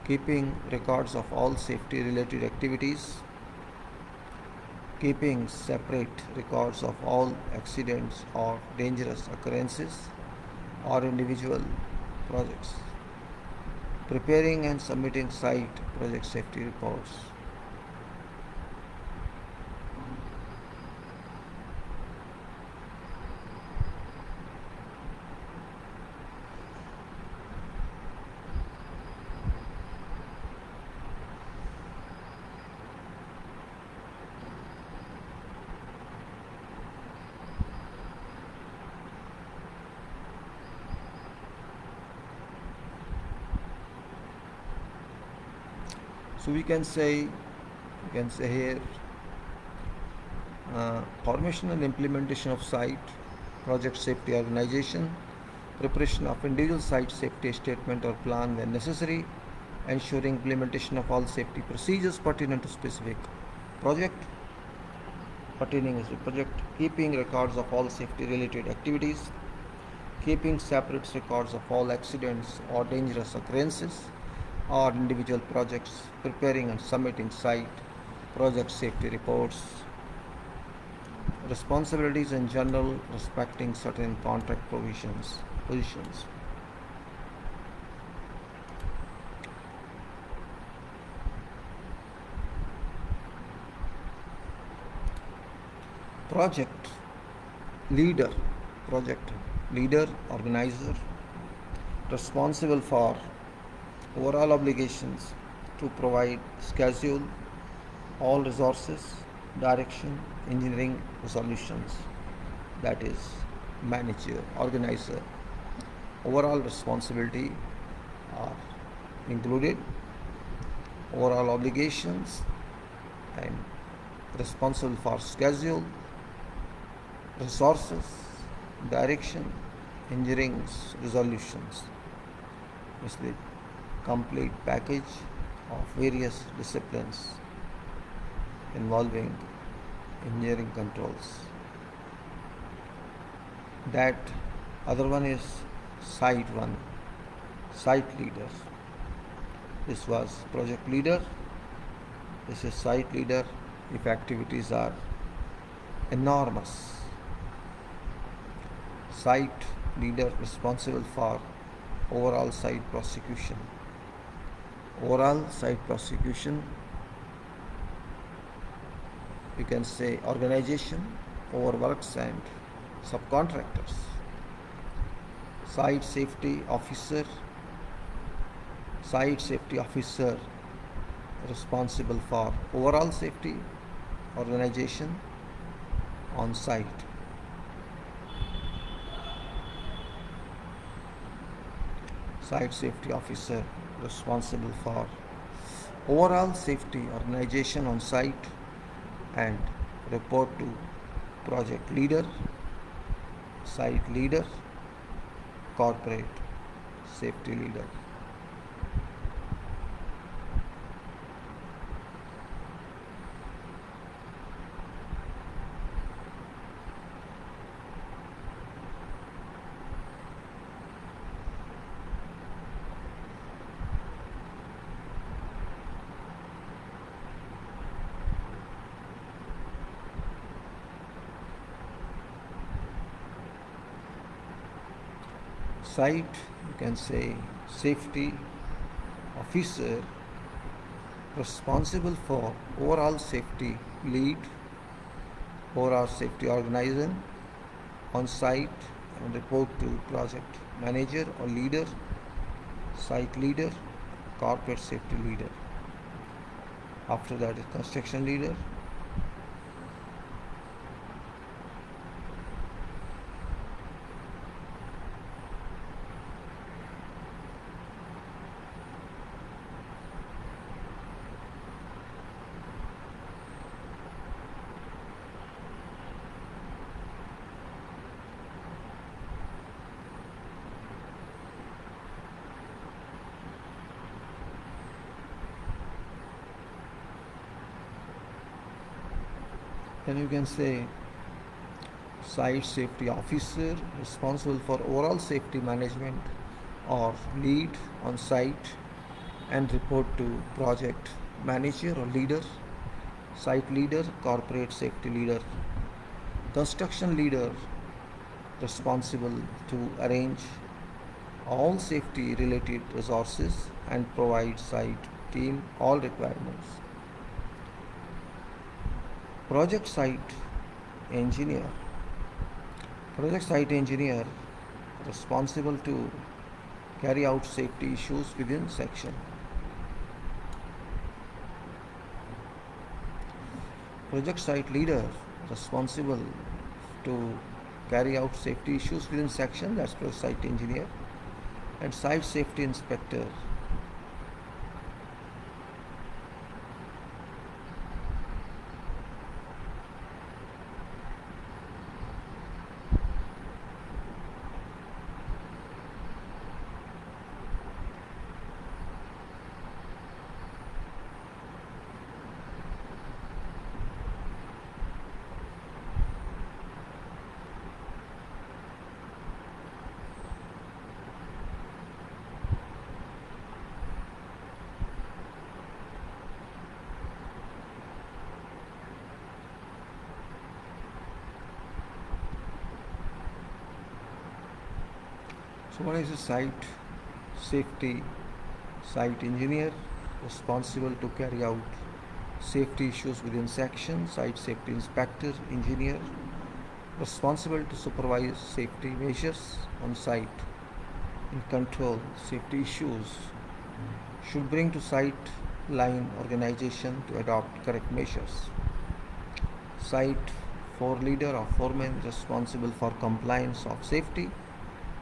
Keeping records of all safety related activities. Keeping separate records of all accidents or dangerous occurrences or individual projects. Preparing and submitting site project safety reports. So we can say You can say here formation and implementation of site project safety organization, preparation of individual site safety statement or plan when necessary, ensuring implementation of all safety procedures pertinent to specific project, pertaining to project, keeping records of all safety related activities, keeping separate records of all accidents or dangerous occurrences or individual projects, preparing and submitting site project safety reports, responsibilities in general respecting certain contract positions. Project leader, project leader, organizer, responsible for overall obligations to provide schedule, all resources, direction, engineering solutions. That is manager, organizer. Overall responsibility are included, overall obligations and responsible for schedule, resources, direction, engineering resolutions. It's the complete package of various disciplines involving engineering controls. That other one is site one, site leader. This was project leader. This is site leader if activities are enormous. Site leader responsible for overall site prosecution. Overall site prosecution, you can say organization over works and subcontractors. Site safety officer responsible for overall safety organization on site. Site safety officer responsible for overall safety organization on site and report to project leader, site leader, corporate safety leader. Site, you can say safety officer responsible for overall safety lead, overall safety organization on site and report to project manager or leader, site leader, corporate safety leader. After that is construction leader. Then you can say site safety officer responsible for overall safety management or lead on site and report to project manager or leader, site leader, corporate safety leader. Construction leader responsible to arrange all safety related resources and provide site team all requirements. Project site engineer responsible to carry out safety issues within section. Project site leader responsible to carry out safety issues within section, that's project site engineer. And site safety inspector So what is a site safety? Site engineer responsible to carry out safety issues within section. Site safety inspector engineer responsible to supervise safety measures on site and control safety issues. Should bring to site line organization to adopt correct measures. Site for leader or foreman responsible for compliance of safety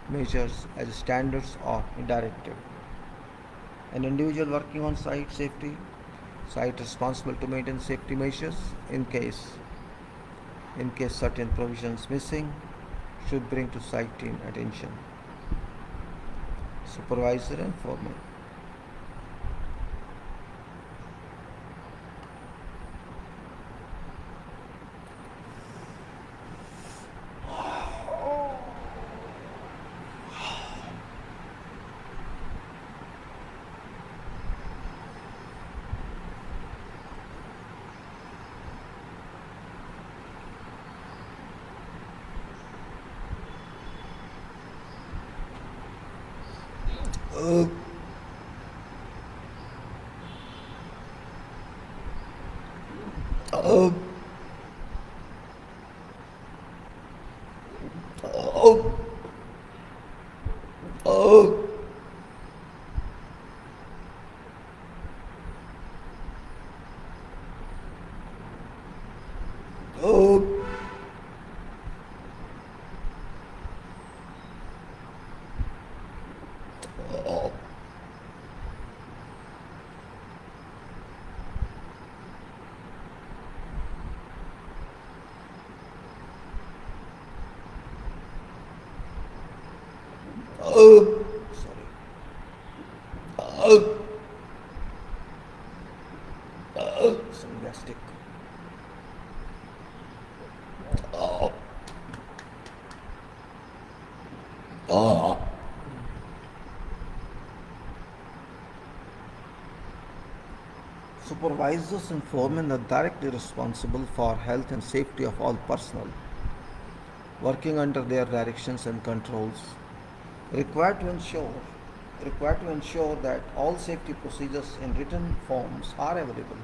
measures as standards or directive. An individual working on site safety, site responsible to maintain safety measures in case certain provisions missing, should bring to site team attention. Supervisor and foreman. Uh, uh, uh, uh, uh, sorry. Some plastic. Supervisors and foremen are directly responsible for health and safety of all personnel working under their directions and controls, required to ensure that all safety procedures in written forms are available.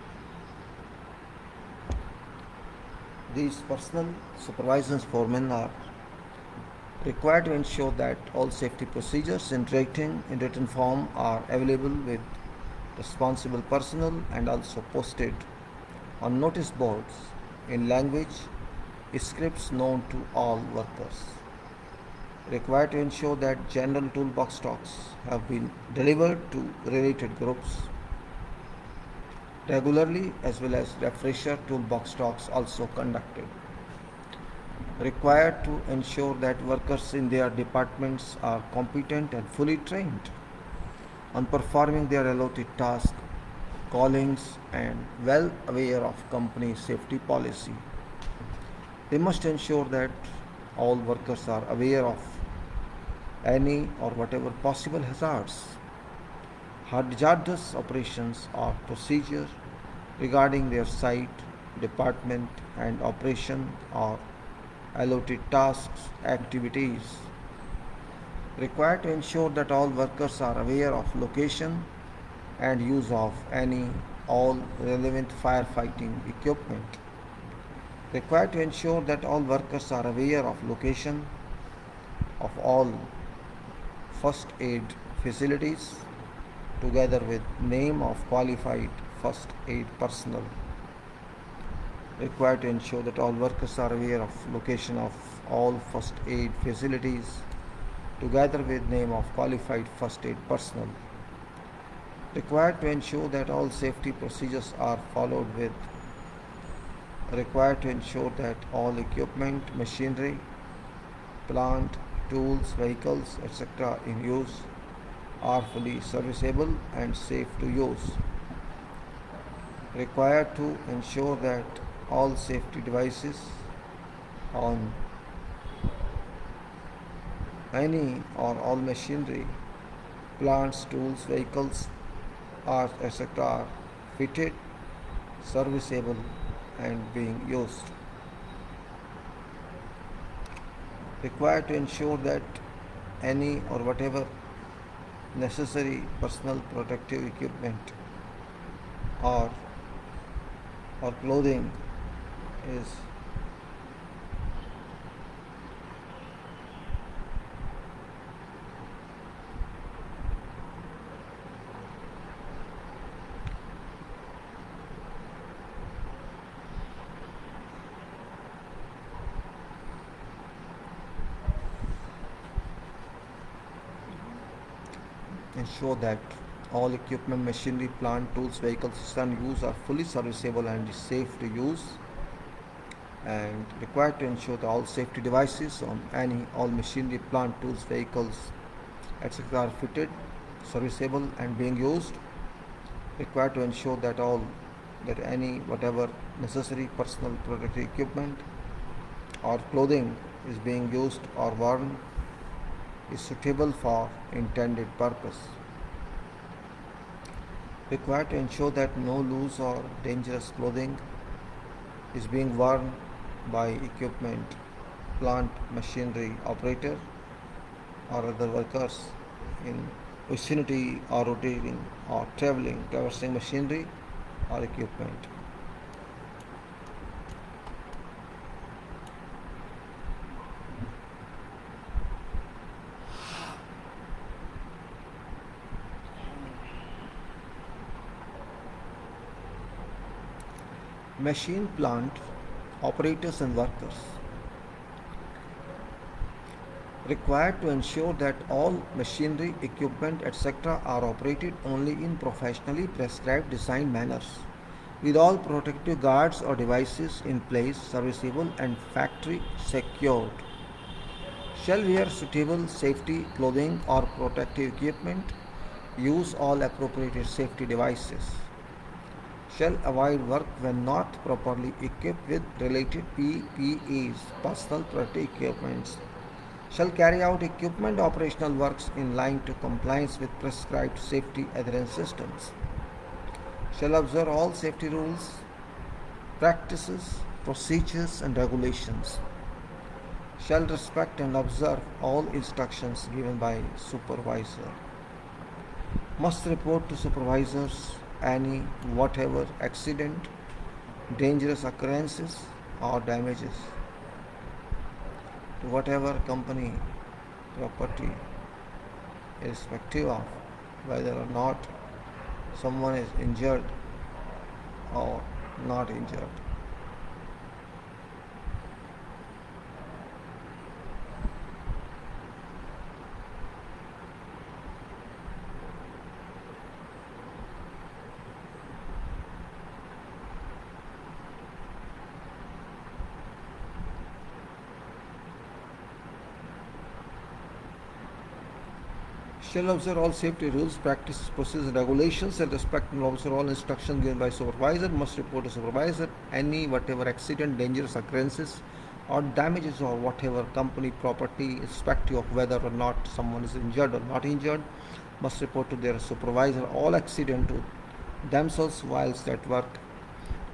These personnel, supervisors and foremen are required to ensure that all safety procedures in written form are available with responsible personnel and also posted on notice boards in language scripts known to all workers. Required to ensure that general toolbox stocks have been delivered to related groups regularly, as well as refresher toolbox stocks also conducted. Required to ensure that workers in their departments are competent and fully trained on performing their allotted tasks, callings, and well aware of company safety policy. They must ensure that all workers are aware of any or whatever possible hazardous operations or procedure regarding their site, department, and operation or allotted tasks, activities. Required to ensure that all workers are aware of location and use of any all relevant firefighting equipment. Required to ensure that all workers are aware of location of all first aid facilities together with name of qualified first aid personnel. Required to ensure that all workers are aware of location of all first aid facilities together with name of qualified first aid personnel. Required to ensure that all safety procedures are followed with. Required to ensure that all equipment, machinery, plant, tools, vehicles, etc. in use are fully serviceable and safe to use. Required to ensure that all safety devices on any or all machinery, plants, tools, vehicles are etc. are fitted, serviceable and being used. Required to ensure that any or whatever necessary personal protective equipment or clothing is ensure that all equipment, machinery, plant, tools, vehicles and use are fully serviceable and safe to use, and required to ensure that all safety devices on all machinery, plant, tools, vehicles, etc. are fitted, serviceable and being used. Required to ensure that any whatever necessary personal protective equipment or clothing is being used or worn is suitable for intended purpose. Required to ensure that no loose or dangerous clothing is being worn by equipment, plant, machinery operator or other workers in vicinity or rotating or traversing machinery or equipment. Machine plant operators and workers required to ensure that all machinery, equipment, etc. are operated only in professionally prescribed design manners, with all protective guards or devices in place, serviceable and factory secured. Shall wear suitable safety clothing or protective equipment, use all appropriate safety devices. Shall avoid work when not properly equipped with related PPEs, personal protective equipments. Shall carry out equipment operational works in line to compliance with prescribed safety adherence systems. Shall observe all safety rules, practices, procedures and regulations. Shall respect and observe all instructions given by supervisor. Must report to supervisors any whatever accident, dangerous occurrences or damages to whatever company property, irrespective of whether or not someone is injured or not injured. Shall observe all safety rules, practices, procedures, and regulations, and respect and observe all instructions given by supervisor. Must report to supervisor any whatever accident, dangerous occurrences, or damages or whatever company property, irrespective of whether or not someone is injured or not injured. Must report to their supervisor all accident to themselves whilst at work.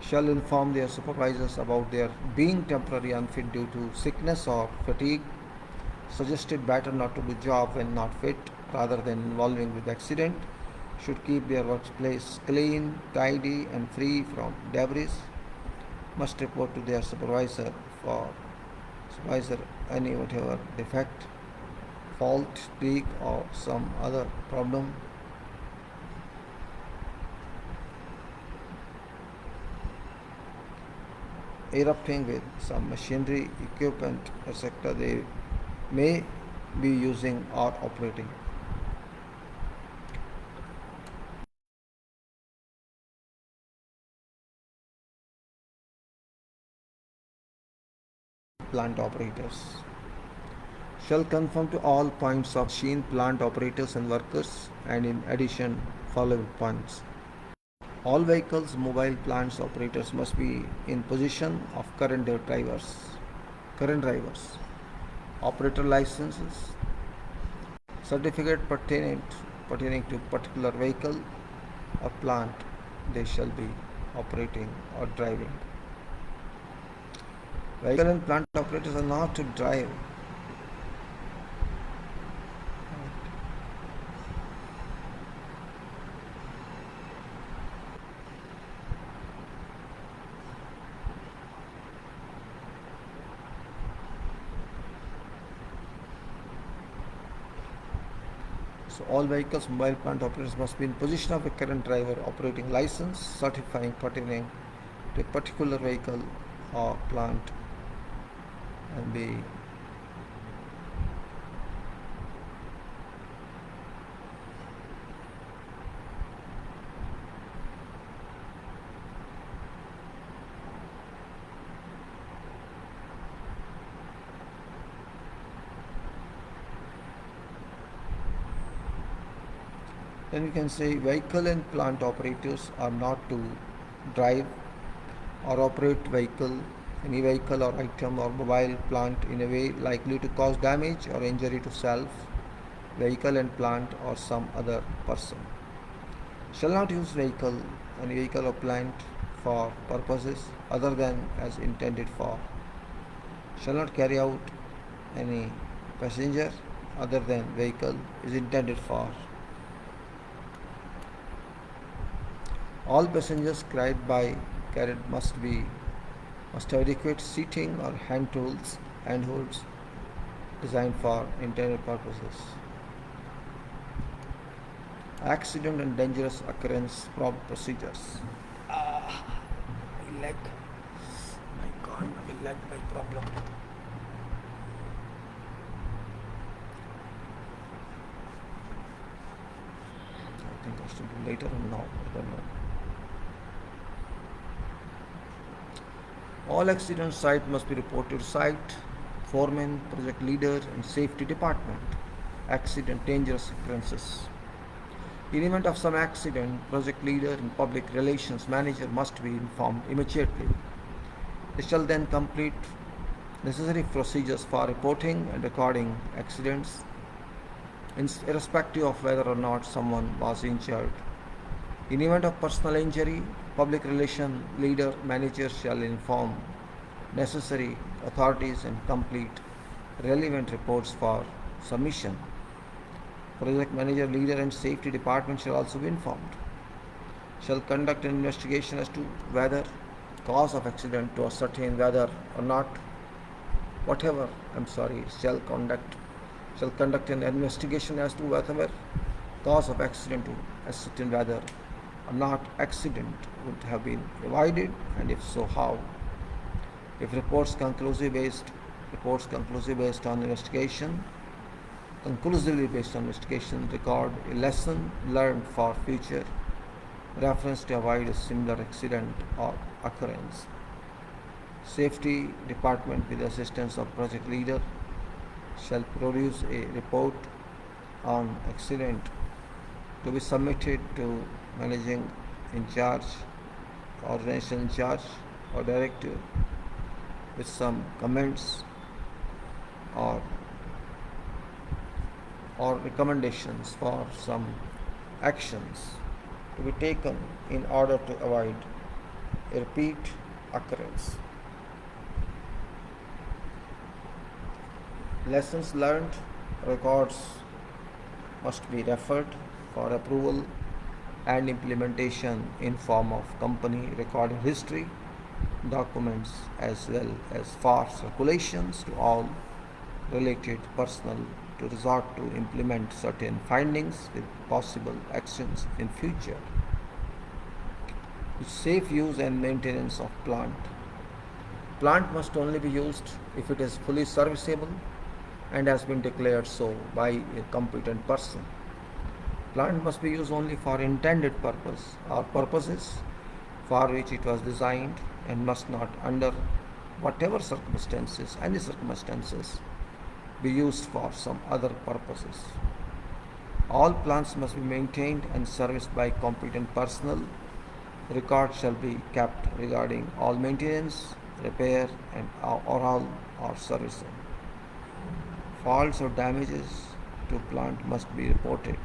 Shall inform their supervisors about their being temporarily unfit due to sickness or fatigue. Suggested better not to do job when not fit rather than involving with accident. Should keep their workplace clean, tidy and free from debris. Must report to their supervisor for any whatever defect, fault, leak or some other problem. Erupting with some machinery, equipment, etc. they may be using or operating. Plant operators shall conform to all points of machine, plant operators and workers, and in addition following points. All vehicles, mobile plants operators must be in possession of current drivers, operator licenses, certificate pertaining to particular vehicle or plant they shall be operating or driving. Vehicle and plant operators are not to drive So all vehicles, mobile plant operators must be in possession of a current driver operating license certifying pertaining to a particular vehicle or plant and be then we can say vehicle and plant operators are not to drive or operate any vehicle or item or mobile plant in a way likely to cause damage or injury to self, vehicle and plant or some other person. Shall not use any vehicle or plant for purposes other than as intended for. Shall not carry out any passenger other than vehicle is intended for. All passengers carried must have adequate seating or handholds designed for intended purposes. Accident and dangerous occurrence prompt procedures. My leg. My God, my leg, my problem. I think I should do later or now. I don't know. All accident site must be reported to site, foreman, project leader, and safety department. Accident dangerous occurrences. In event of some accident, project leader and public relations manager must be informed immediately. They shall then complete necessary procedures for reporting and recording accidents, irrespective of whether or not someone was injured. In event of personal injury, public relation leader manager shall inform necessary authorities and complete relevant reports for submission. Project manager, leader and safety department shall also be informed. Shall conduct an investigation as to whether cause of accident to ascertain whether or not shall conduct an investigation as to whether cause of accident to ascertain whether or not accident would have been avoided, and if so, how. If reports conclusively based on investigation, record a lesson learned for future reference to avoid a similar accident or occurrence. Safety department, with the assistance of project leader, shall produce a report on accident to be submitted to managing in charge, organization in charge, or director with some comments or recommendations for some actions to be taken in order to avoid a repeat occurrence. Lessons learned records must be referred for approval and implementation in form of company recording history documents, as well as for circulations to all related personnel to resort to implement certain findings with possible actions in future. Safe use and maintenance of plant. Plant must only be used if it is fully serviceable and has been declared so by a competent person. Plant must be used only for intended purpose or purposes for which it was designed, and must not, under whatever circumstances, be used for some other purposes. All plants must be maintained and serviced by competent personnel. Records shall be kept regarding all maintenance, repair, and overhaul or servicing. Faults or damages to plant must be reported.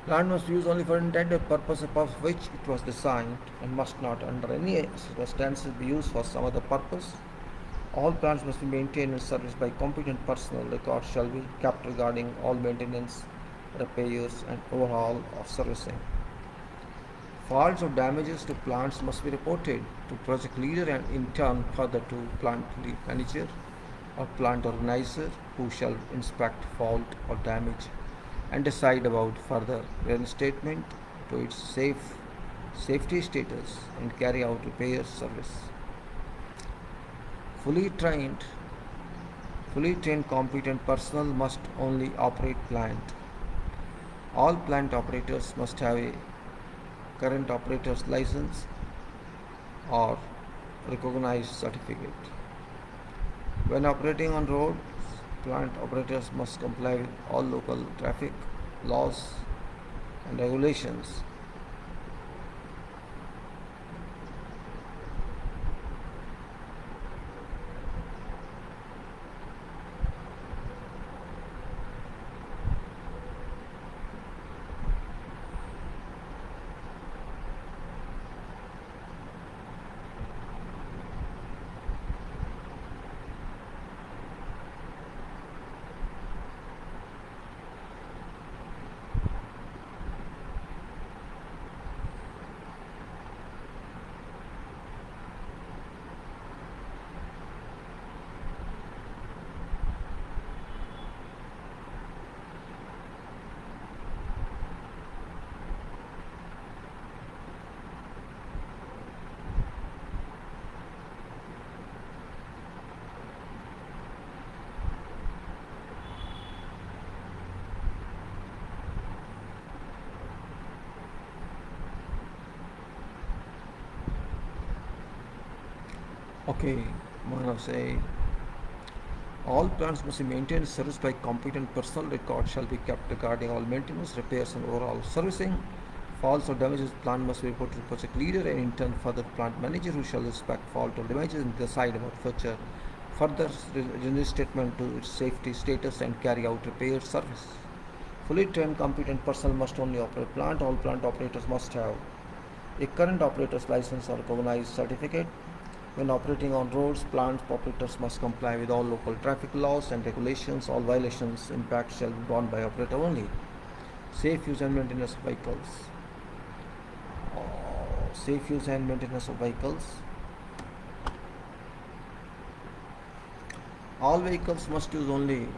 Plant must be used only for intended purpose of which it was designed, and must not under any circumstances be used for some other purpose. All plants must be maintained and serviced by competent personnel. Records shall be kept regarding all maintenance, repairs, and overhaul of servicing. Faults or damages to plants must be reported to project leader and in turn further to plant lead manager or plant organizer, who shall inspect fault or damage and decide about further reinstatement to its safety status and carry out repair service. Fully trained Fully trained competent personnel must only operate plant. All plant operators must have a current operator's license or recognized certificate. When operating on roads, plant operators must comply with all local traffic laws and regulations. Okay, Manav say all plants must be maintained and serviced by competent personnel. Records shall be kept regarding all maintenance, repairs, and overall servicing. Faults or damages plant must be reported to project leader and in turn further plant manager, who shall inspect fault or damages and decide about further reinstatement to its safety status and carry out repair service. Fully trained competent personnel must only operate plant. All plant operators must have a current operator's license or recognized certificate. When operating on roads, plant operators must comply with all local traffic laws and regulations. All violations impact shall be borne by operator only. Safe use and maintenance of vehicles. Safe use and maintenance of vehicles. All vehicles must only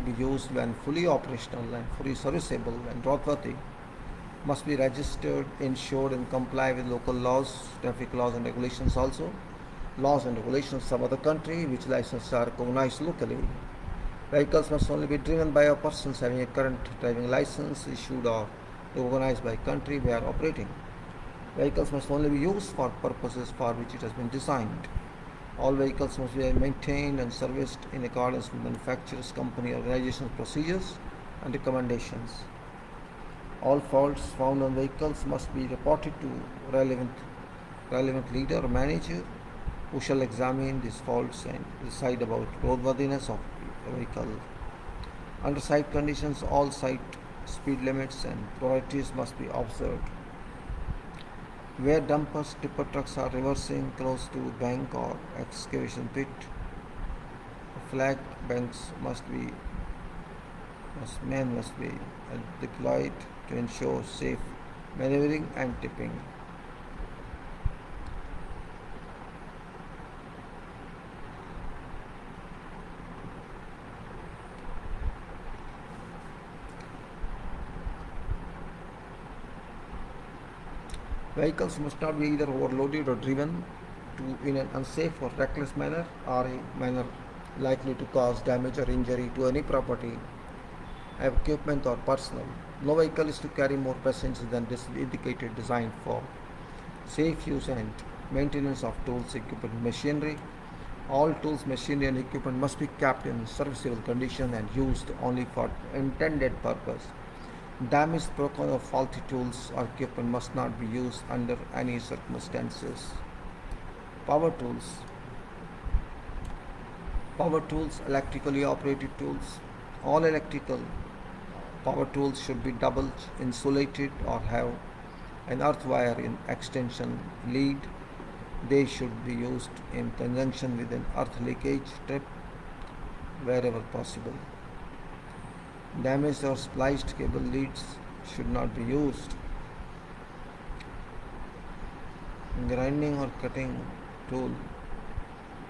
be used when fully operational and fully serviceable and roadworthy. Must be registered, insured, and comply with local laws, traffic laws and regulations also. Laws and regulations of other country which licenses are recognized locally. Vehicles must only be driven by persons having a current driving license issued or recognized by country they are operating. Vehicles must only be used for purposes for which it has been designed. All vehicles must be maintained and serviced in accordance with manufacturers, company, organizations, procedures, and recommendations. All faults found on vehicles must be reported to relevant leader or manager, who shall examine these faults and decide about roadworthiness of the vehicle. Under site conditions, all site speed limits and priorities must be observed. Where dumpers, tipper trucks are reversing close to bank or excavation pit, flag banks must be deployed to ensure safe maneuvering and tipping. Vehicles must not be either overloaded or driven in an unsafe or reckless manner, or a manner likely to cause damage or injury to any property, equipment, or personnel. No vehicle is to carry more passengers than this indicated, designed for safe use and maintenance of tools, equipment, machinery. All tools, machinery, and equipment must be kept in serviceable condition and used only for intended purpose. Damaged, broken, or faulty tools or equipment must not be used under any circumstances. Power tools. Power tools, electrically operated tools. All electrical power tools should be double insulated or have an earth wire in extension lead. They should be used in conjunction with an earth leakage strip wherever possible. Damaged or spliced cable leads should not be used. Grinding or cutting tool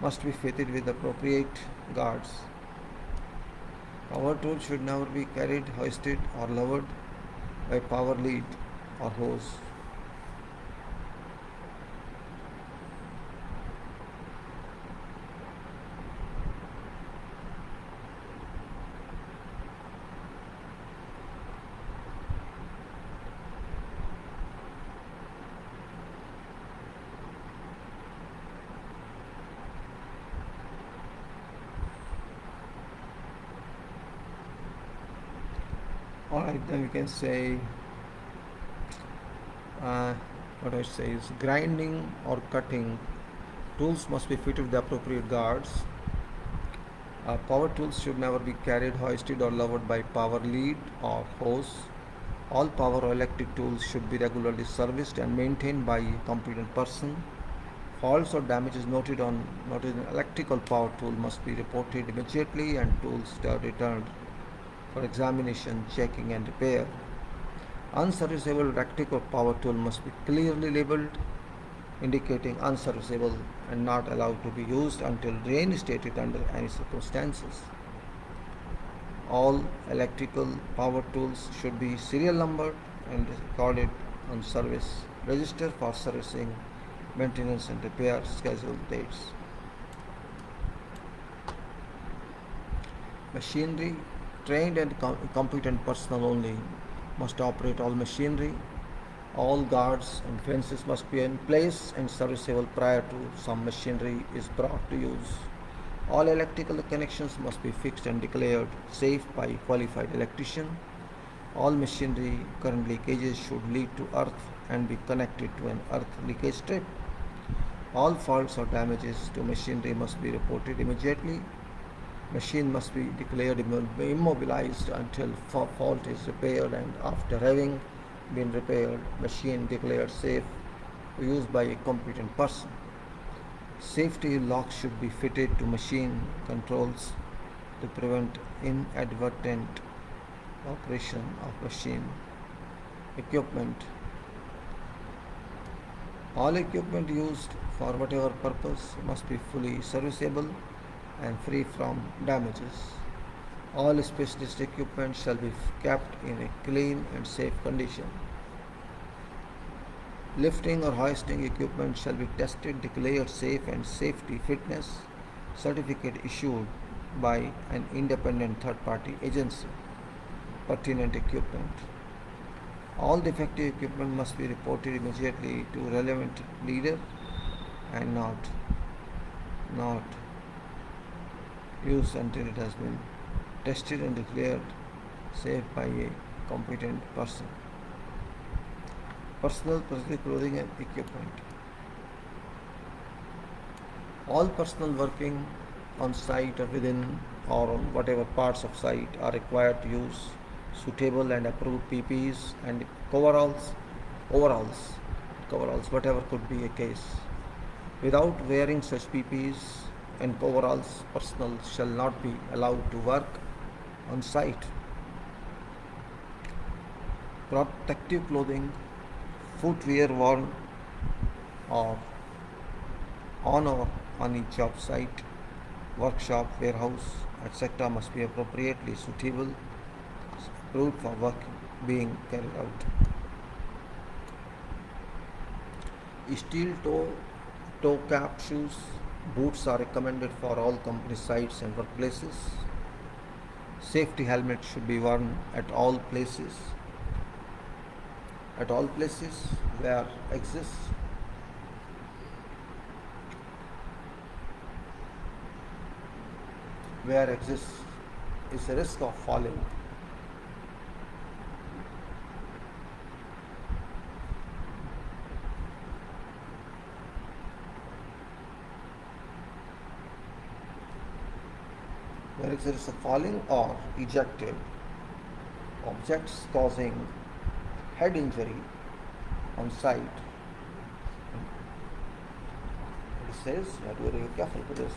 must be fitted with appropriate guards. Power tool should never be carried, hoisted or lowered by power lead or hose. Alright, then we can say what I say is grinding or cutting tools must be fitted with the appropriate guards. Power tools should never be carried, hoisted or lowered by power lead or hose. All power or electric tools should be regularly serviced and maintained by a competent person. Faults or damages noted in electrical power tool must be reported immediately and tools are returned for examination, checking and repair. Unserviceable electric or power tool must be clearly labeled, indicating unserviceable and not allowed to be used until reinstated under any circumstances. All electrical power tools should be serial numbered and recorded on service register for servicing, maintenance and repair schedule dates. Machinery. Trained and competent personnel only must operate all machinery. All guards and fences must be in place and serviceable prior to some machinery is brought to use. All electrical connections must be fixed and declared safe by a qualified electrician. All machinery current leakages should lead to earth and be connected to an earth leakage strip. All faults or damages to machinery must be reported immediately. Machine must be declared immobilized until fault is repaired, and after having been repaired, machine declared safe to use by a competent person. Safety locks should be fitted to machine controls to prevent inadvertent operation of machine. Equipment. All equipment used for whatever purpose must be fully serviceable and free from damages. All specialist equipment shall be kept in a clean and safe condition. Lifting or hoisting equipment shall be tested, declared safe and safety fitness certificate issued by an independent third-party agency. Pertinent equipment. All defective equipment must be reported immediately to relevant leader and not used until it has been tested and declared safe by a competent person. Personal clothing and equipment. All personnel working on site or within or on whatever parts of site are required to use suitable and approved PPEs and overalls, whatever could be a case. Without wearing such PPEs and overalls, personnel shall not be allowed to work on site. Protective clothing, footwear worn or on each job site, workshop, warehouse, etc. must be appropriately suitable, approved for work being carried out. Steel toe cap shoes, boots are recommended for all company sites and workplaces. Safety helmet should be worn at all places. Where exists is a risk of falling. Where there is a falling or ejected objects causing head injury on site. It says you have to be very careful with this.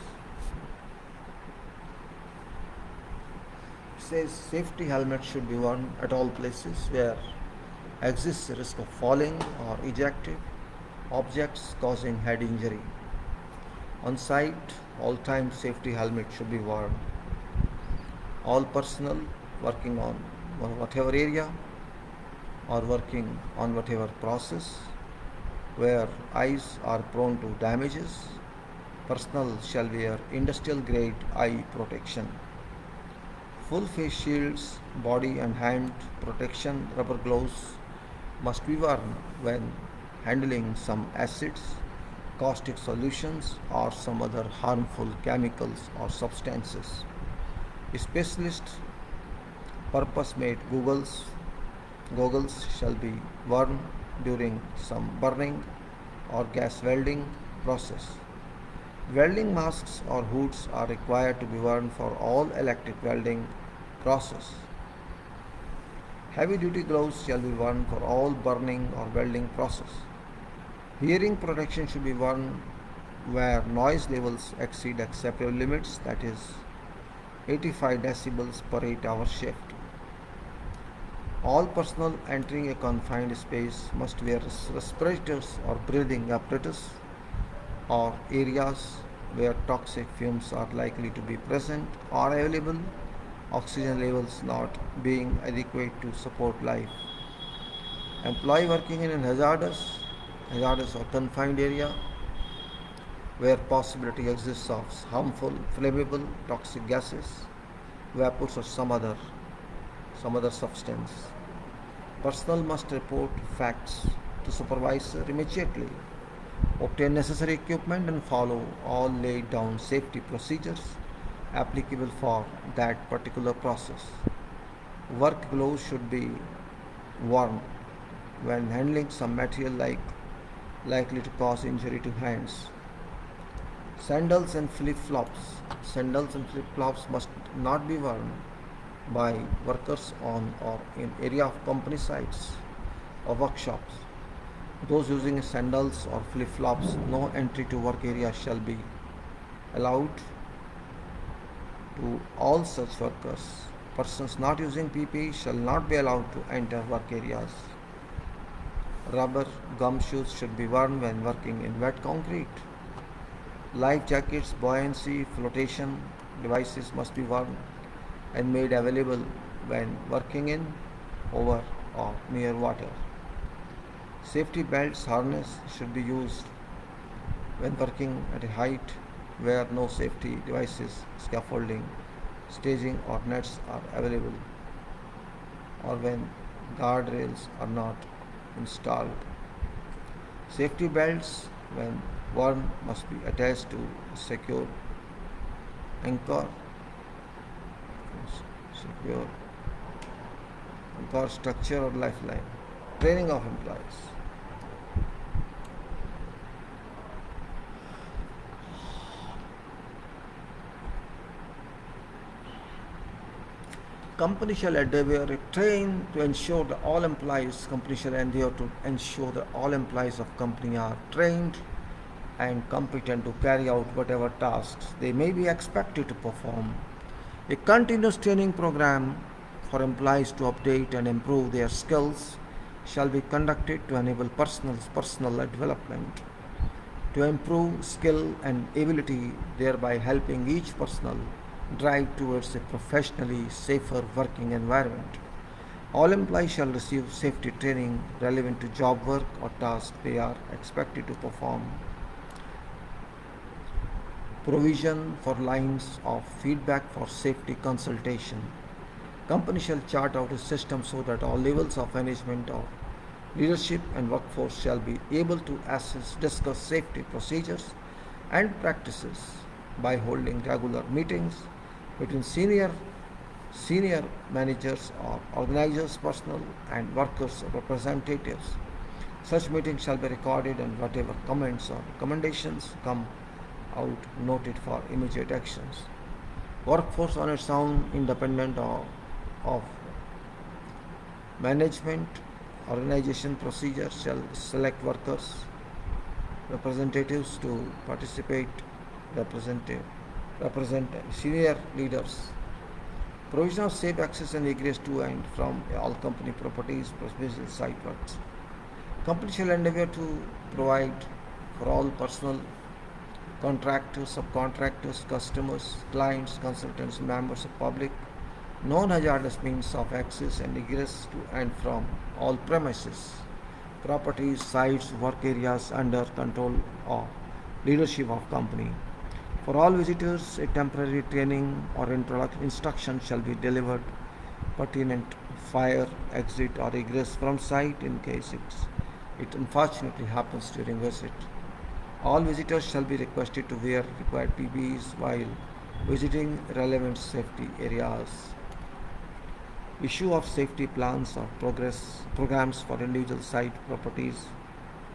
says safety helmets should be worn at all places where exists the risk of falling or ejecting objects causing head injury. On site, all time safety helmets should be worn. All personnel working on whatever area or working on whatever process where eyes are prone to damages, personnel shall wear industrial grade eye protection. Full face shields, body and hand protection, rubber gloves must be worn when handling some acids, caustic solutions, or some other harmful chemicals or substances. Specialist purpose made goggles shall be worn during some burning or gas welding process. Welding masks or hoods are required to be worn for all electric welding process. Heavy duty gloves shall be worn for all burning or welding process. Hearing protection should be worn where noise levels exceed acceptable limits, that is 85 decibels per 8-hour shift. All personnel entering a confined space must wear respirators or breathing apparatus or areas where toxic fumes are likely to be present or available, oxygen levels not being adequate to support life. Employee working in a hazardous or confined area where possibility exists of harmful, flammable, toxic gases, vapors or some other substance. Personnel must report facts to supervisor immediately, obtain necessary equipment and follow all laid down safety procedures applicable for that particular process. Work gloves should be worn when handling some material likely to cause injury to hands. Sandals and flip-flops must not be worn by workers on or in area of company sites or workshops. Those using sandals or flip-flops, no entry to work area shall be allowed to all such workers. Persons not using PPE shall not be allowed to enter work areas. Rubber gum shoes should be worn when working in wet concrete. Life jackets, buoyancy, flotation devices must be worn and made available when working in, over or near water. Safety belts, harness should be used when working at a height where no safety devices, scaffolding, staging or nets are available, or when guardrails are not installed. Safety belts, when worn, must be attached to a secure anchor structure or lifeline. Training of employees. Company shall endeavor train to ensure that all employees, company shall endeavor to ensure that all employees of company are trained and competent to carry out whatever tasks they may be expected to perform. A continuous training program for employees to update and improve their skills shall be conducted to enable personal development, to improve skill and ability, thereby helping each personnel drive towards a professionally safer working environment. All employees shall receive safety training relevant to job work or tasks they are expected to perform. Provision for lines of feedback for safety consultation. Company shall chart out a system so that all levels of management or leadership and workforce shall be able to discuss safety procedures and practices by holding regular meetings between senior managers or organizers, personnel and workers representatives. Such meetings shall be recorded and whatever comments or recommendations come out noted for immediate actions. Workforce on its own, independent of management organization procedures, shall select workers representatives to represent senior leaders Provision of safe access and egress to and from all company properties, special site works. Company shall endeavour to provide for all personnel, contractors, subcontractors, customers, clients, consultants, members of public, non-hazardous means of access and egress to and from all premises, properties, sites, work areas under control or leadership of company. For all visitors, a temporary training or instruction shall be delivered pertinent fire, exit or egress from site in case it unfortunately happens during visit. All visitors shall be requested to wear required PPEs while visiting relevant safety areas. Issue of safety plans or programs for individual site properties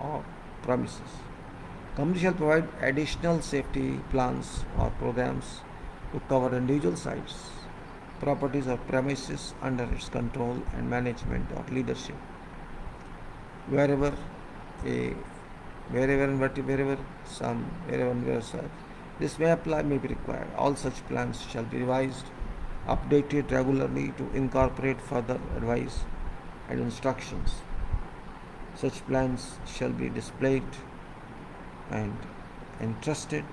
or premises. Company shall provide additional safety plans or programs to cover individual sites, properties or premises under its control and management or leadership. Wherever a this may apply, may be required. All such plans shall be revised, updated regularly to incorporate further advice and instructions. Such plans shall be displayed and entrusted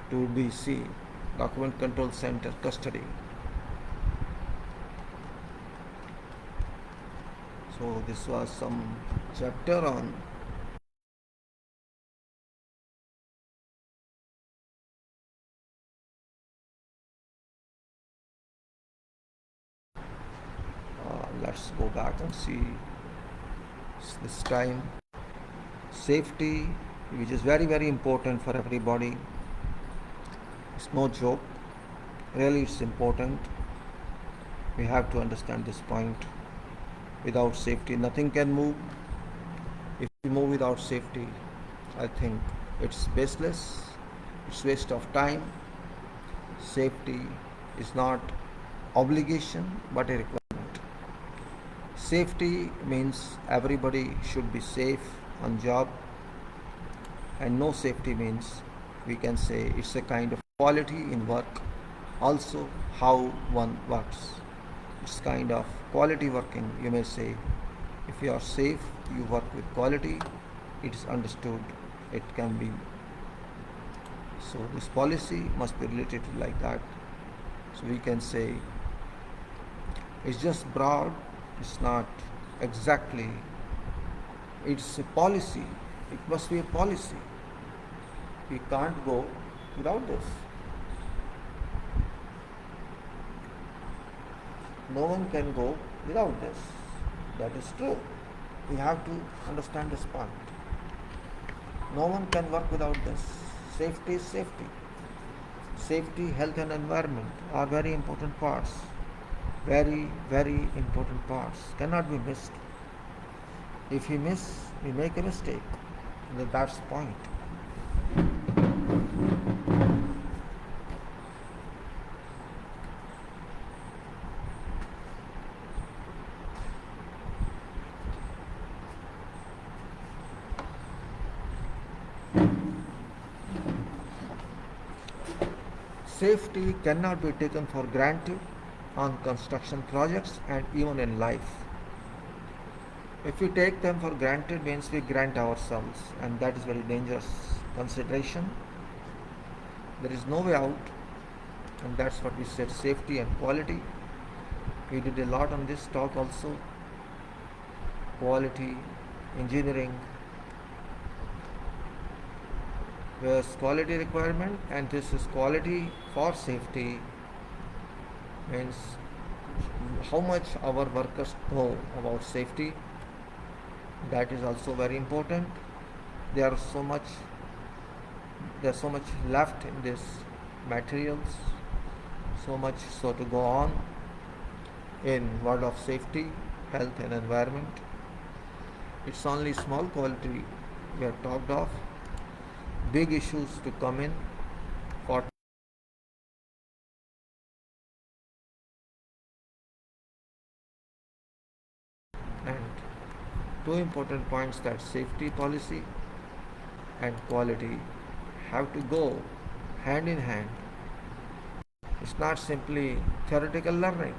to DC, Document Control Center custody. So this was some chapter on let's go back and see this time. Safety, which is very very important for everybody. It's no joke. Really, it's important. We have to understand this point. Without safety, nothing can move. If we move without safety, I think it's baseless. It's waste of time. Safety is not obligation but a requirement. Safety means everybody should be safe on job, and no safety means we can say it's a kind of quality in work, also how one works. It's kind of quality working, you may say. If you are safe, you work with quality, it is understood, it can be. So this policy must be related to like that. So we can say it's just broad, it's not exactly, it's a policy, it must be a policy. We can't go without this. No one can go without this. That is true. We have to understand this part. No one can work without this. Safety is safety. Safety, health and environment are very important parts. Very, very important parts. Cannot be missed. If we miss, we make a mistake. That's the point. Safety cannot be taken for granted on construction projects and even in life. If we take them for granted means we grant ourselves, and that is very dangerous consideration. There is no way out, and that's what we said, safety and quality. We did a lot on this talk also. Quality, engineering, where's quality requirement, and this is quality for safety, means how much our workers know about safety. That is also very important. There's so much left in this materials, so much so to go on in world of safety, health and environment. It's only small quality we have talked of. Big issues to come in for and two important points, that safety policy and quality have to go hand in hand. It's not simply theoretical learning.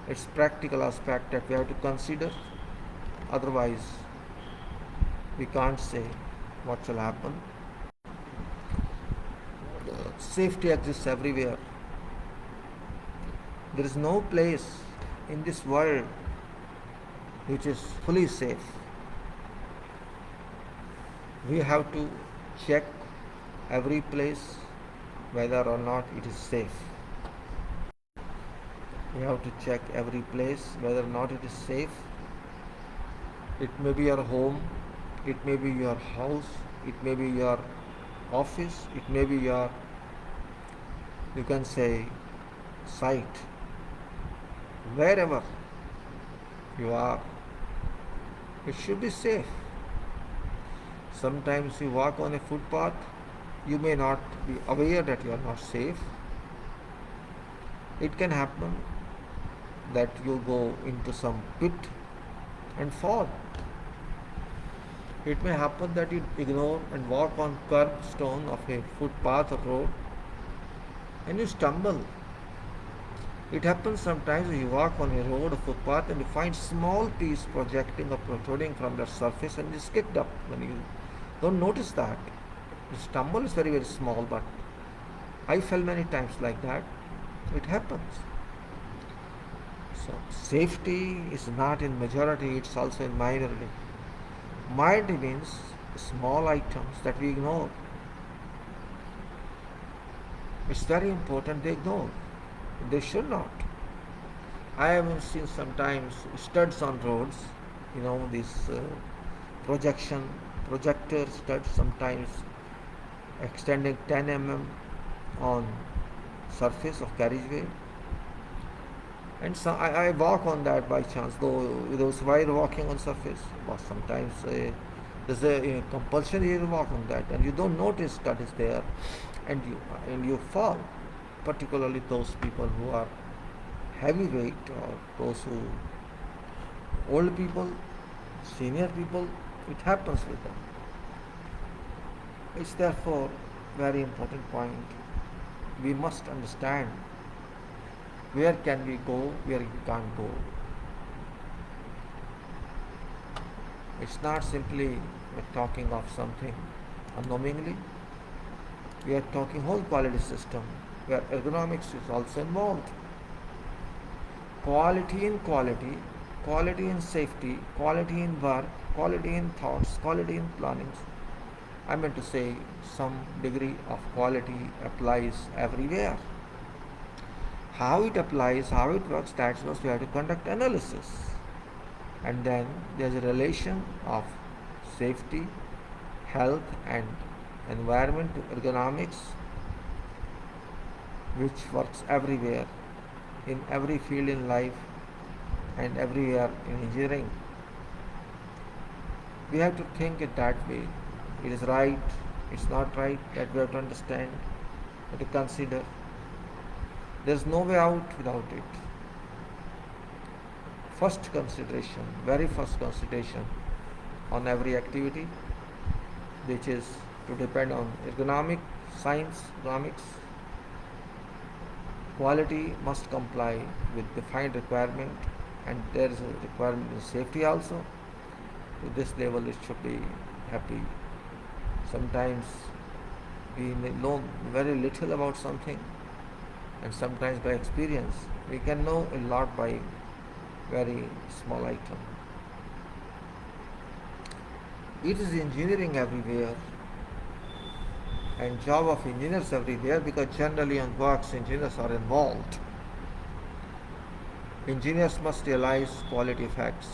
It's practical aspect that we have to consider. Otherwise, we can't say what shall happen. Safety exists everywhere. There is no place in this world which is fully safe. We have to check every place whether or not it is safe. We have to check every place whether or not it is safe. It may be your home, it may be your house, it may be your office, it may be your, you can say, site. Wherever you are, it should be safe. Sometimes you walk on a footpath, you may not be aware that you are not safe. It can happen that you go into some pit and fall. It may happen that you ignore and walk on curbstone of a footpath or road and you stumble. It happens sometimes you walk on a road or footpath and you find small piece projecting or protruding from the surface and it's kicked up. When you don't notice that, the stumble is very, very small, but I fell many times like that. It happens. So safety is not in majority, it's also in minority. Minority means small items that we ignore. It's very important they ignore. They should not. I have seen sometimes studs on roads, these projector studs, sometimes extending 10 on surface of carriageway. And so I walk on that by chance, though those while walking on surface, but sometimes there's a compulsion here to walk on that, and you don't notice that is there, and you fall. Particularly those people who are heavyweight, or those who old people, senior people, it happens with them. It's therefore very important point. We must understand where can we go, where we can't go. It's not simply we're talking of something unknowingly. We are talking whole quality system where ergonomics is also involved. Quality in quality, quality in safety, quality in work, quality in thoughts, quality in planning. I meant to say some degree of quality applies everywhere. How it applies, how it works, that's what we have to conduct analysis. And then there's a relation of safety, health and environment to ergonomics, which works everywhere, in every field in life and everywhere in engineering. We have to think it that way. It is right, it's not right, that we have to understand, we have to consider. There's no way out without it. First consideration, very first consideration on every activity, which is to depend on ergonomic, science, ergonomics. Quality must comply with defined requirement, and there is a requirement in safety also. To this level it should be happy. Sometimes we know very little about something, and sometimes by experience we can know a lot by very small item. It is engineering everywhere and job of engineers everywhere, because generally on works engineers are involved. Engineers must realize quality effects,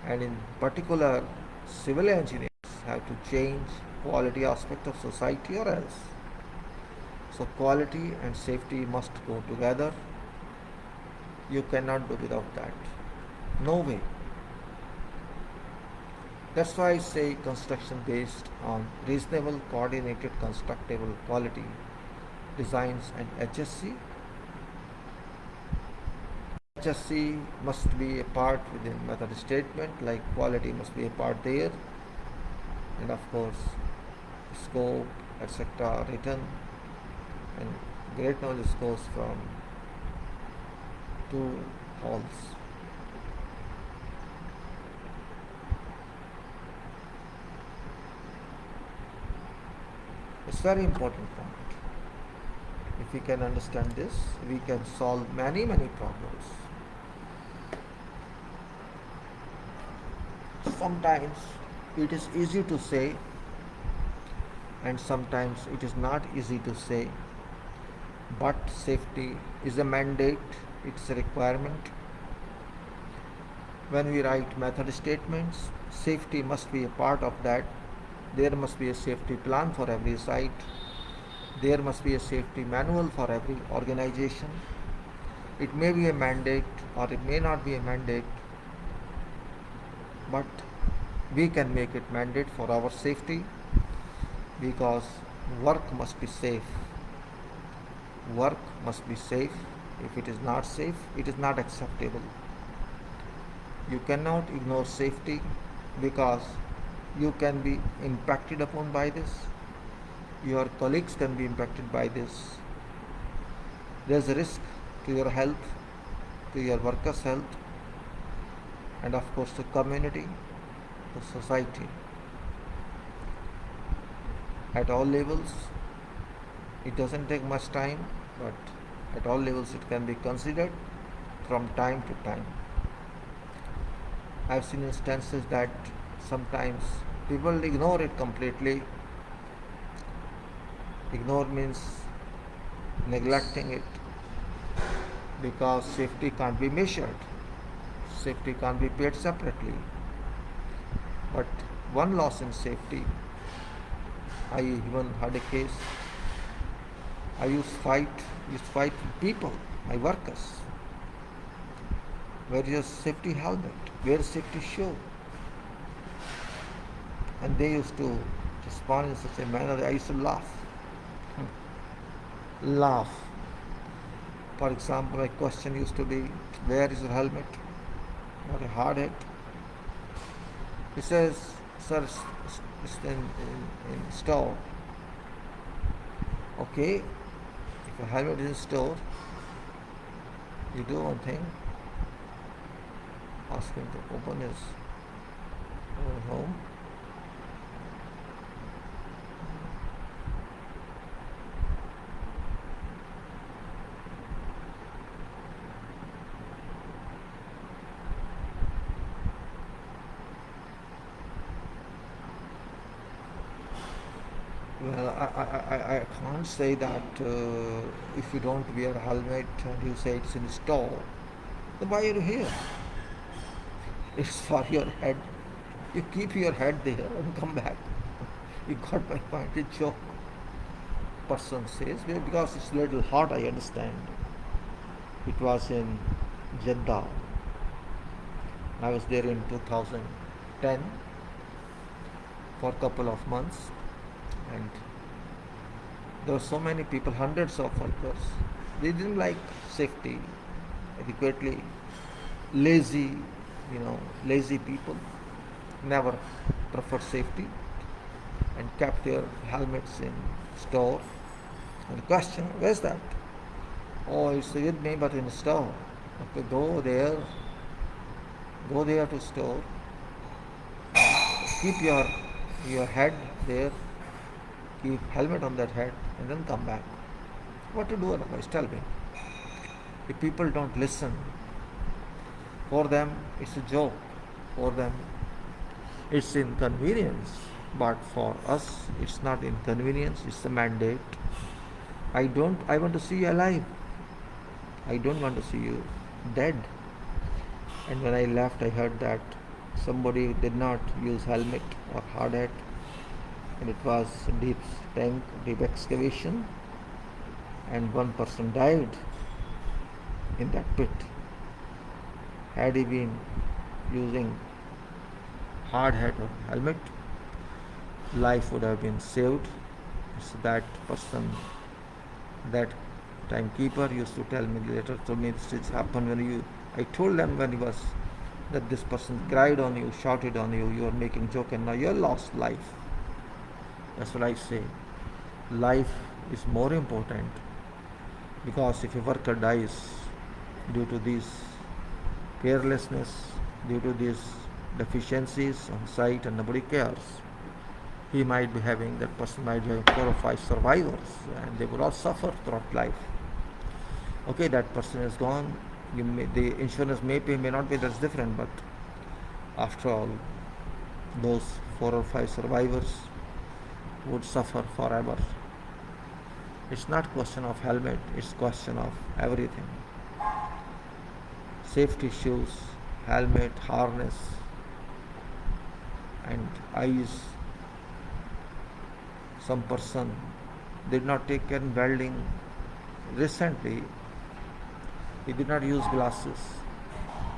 and in particular civil engineers have to change quality aspect of society or else. So quality and safety must go together. You cannot do without that. No way. That's why I say construction based on reasonable, coordinated, constructible quality designs and HSC. HSC must be a part within method statement, like quality must be a part there, and of course scope, etc. written, and great knowledge goes from two halls. It's very important point. If we can understand this, we can solve many problems. Sometimes it is easy to say, and sometimes it is not easy to say, but safety is a mandate, it's a requirement. When we write method statements, safety must be a part of that. There must be a safety plan for every site. There must be a safety manual for every organization. It may be a mandate or it may not be a mandate, but we can make it mandate for our safety, because work must be safe. Work must be safe. If it is not safe, it is not acceptable. You cannot ignore safety, because you can be impacted upon by this. Your colleagues can be impacted by this. There's a risk to your health, to your workers' health, and of course to community, to society. At all levels, it doesn't take much time, but at all levels it can be considered from time to time. I've seen instances that sometimes people ignore it completely. Ignore means neglecting it, because safety can't be measured. Safety can't be paid separately. But one loss in safety, I even had a case. I used to fight with people, my workers. Where is your safety helmet? Where is safety shoe? And they used to respond in such a manner that I used to laugh. Laugh. For example, my question used to be, where is your helmet? Or a hard hat? He says, sir, it's in store. Okay, if your helmet is in store, you do one thing. Ask him to open his home. Well, I can't say that if you don't wear a helmet and you say it's in store, then why are you here? It's for your head. You keep your head there and come back. You got my point. It's a joke. Person says, well, because it's a little hot, I understand. It was in Jeddah. I was there in 2010 for a couple of months. And there were so many people, hundreds of workers. They didn't like safety adequately. Lazy people never preferred safety and kept their helmets in store. And the question, where's that? Oh, it's with me, but in store. Okay, go there to store. Keep your head there. Keep helmet on that head and then come back. What to do otherwise? Tell me. If people don't listen, for them it's a joke. For them it's inconvenience. But for us it's not inconvenience, it's a mandate. I want to see you alive. I don't want to see you dead. And when I left, I heard that somebody did not use helmet or hard hat, and it was deep excavation, and one person died in that pit. Had he been using hard hat or helmet, life would have been saved. So that person, that timekeeper, used to tell me later, told me this happened when I told them when he was, that this person cried on you, shouted on you, you are making joke, and now you lost life. That's what I say. Life is more important Because if a worker dies due to this carelessness, due to these deficiencies on site and nobody cares, he might be having, that person might be having 4 or 5 survivors and they would all suffer throughout life. Okay, that person is gone. The insurance may pay, may not pay, that's different, but after all, those 4 or 5 survivors would suffer forever. It's not question of helmet, it's question of everything. Safety shoes, helmet, harness, and eyes. Some person did not take care in welding. Recently, he did not use glasses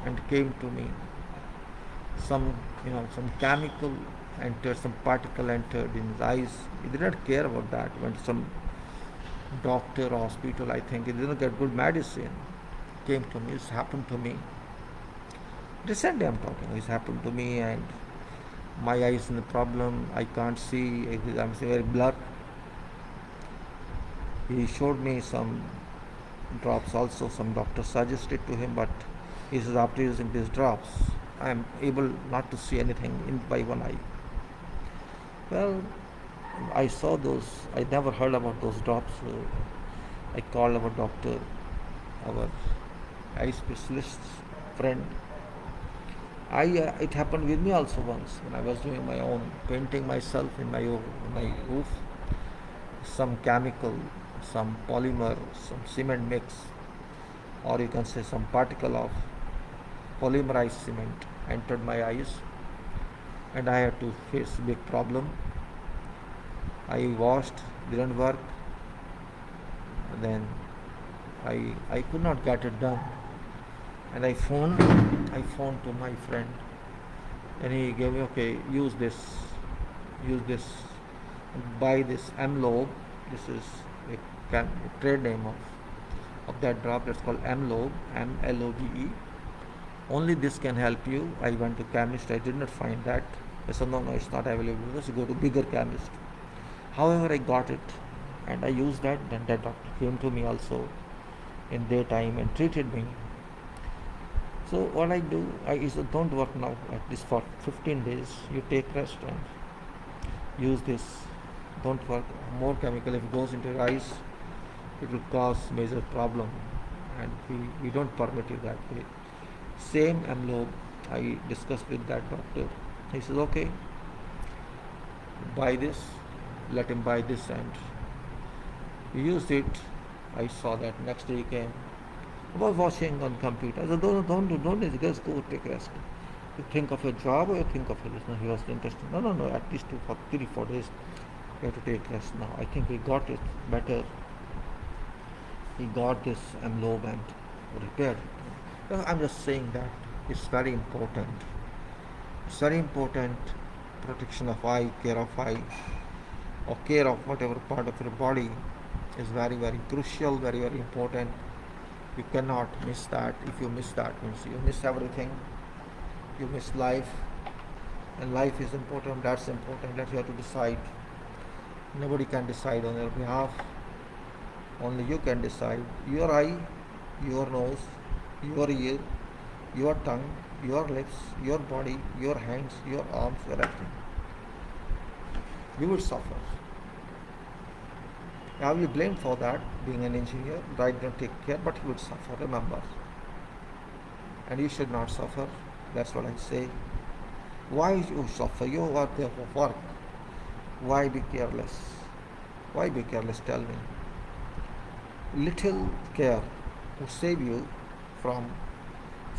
and came to me. Some chemical entered, some particle entered in his eyes. He did not care about that. Went to some doctor or hospital, I think. He didn't get good medicine. Came to me. This happened to me. Recently I'm talking. This happened to me and my eyes in the problem. I can't see. I'm very blurred. He showed me some drops also. Some doctor suggested to him, but he says after using these drops, I am able not to see anything by one eye. Well, I saw those. I never heard about those drops. I called our doctor, our eye specialist friend. It happened with me also once when I was doing my own painting myself in my roof. Some chemical, some polymer, some cement mix, or you can say some particle of polymerized cement entered my eyes, and I had to face big problem. I washed, didn't work. Then I could not get it done, and I phoned to my friend, and he gave me, okay, use this, buy this M-Lobe. This is a trade name of that drop. That's called M-Lobe, M-L-O-B-E. Only this can help you. I went to chemist. I did not find that. I said, no, it's not available. Let's go to bigger chemist. However, I got it, and I used that. Then that doctor came to me also in daytime and treated me. So what I do, I said, don't work now at least for 15 days. You take rest and use this. Don't work. More chemical, if it goes into your eyes, it will cause major problem, and we don't permit it that way. Same M-Lobe, I discussed with that doctor. He says, okay, buy this. Let him buy this, and we used it. I saw that next day he came. I was watching on computer. I said, don't just go take rest. You think of your job or you think of your business. He was interested. No, at least 3-4 days you have to take rest now. I think he got it better. He got this M-Lobe and repaired it. I'm just saying that it's very important. It's very important. Protection of eye, care of eye, or care of whatever part of your body is very, very crucial, very, very important. You cannot miss that. If you miss that, means you miss everything. You miss life, and life is important. That's important. That you have to decide. Nobody can decide on your behalf. Only you can decide. Your eye, your nose, your ear, your tongue, your lips, your body, your hands, your arms, your everything. You will suffer. I will be blamed for that, being an engineer. I don't take care, but you will suffer, remember. And you should not suffer. That's what I say. Why you suffer? You are there for work. Why be careless? Why be careless? Tell me. Little care to save you from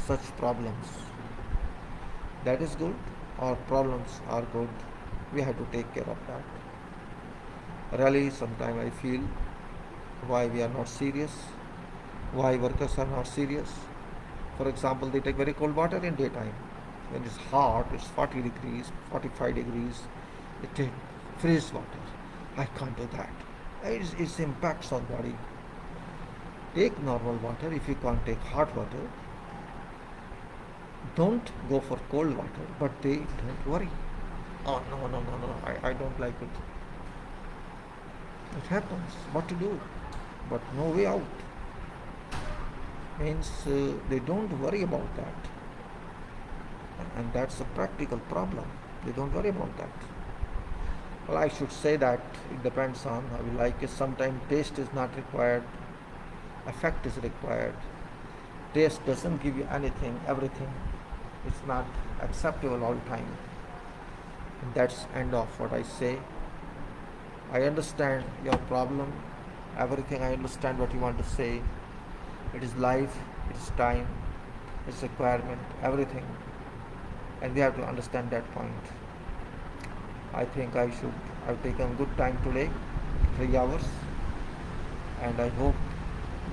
such problems. That is good, or problems are good. We have to take care of that. Really, sometimes I feel why we are not serious, why workers are not serious. For example, they take very cold water in daytime. When it's hot, it's 40 degrees, 45 degrees, they take freeze water. I can't do that. It impacts on body. Take normal water if you can't take hot water. Don't go for cold water, but they don't worry. Oh, no, I don't like it. It happens. What to do? But no way out. means they don't worry about that, and that's a practical problem. They don't worry about that. Well, I should say that it depends on how you like it. Sometimes taste is not required, effect is required. Taste doesn't give you anything, everything. It's not acceptable all the time. And that's end of what I say. I understand your problem, everything. I understand what you want to say. It is life, it is time, it's requirement, everything. And we have to understand that point. I think I've taken good time today, 3 hours, and I hope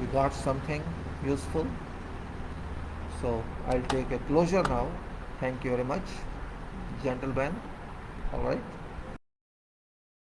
we got something useful. So I'll take a closure now. Thank you very much, gentlemen. All right.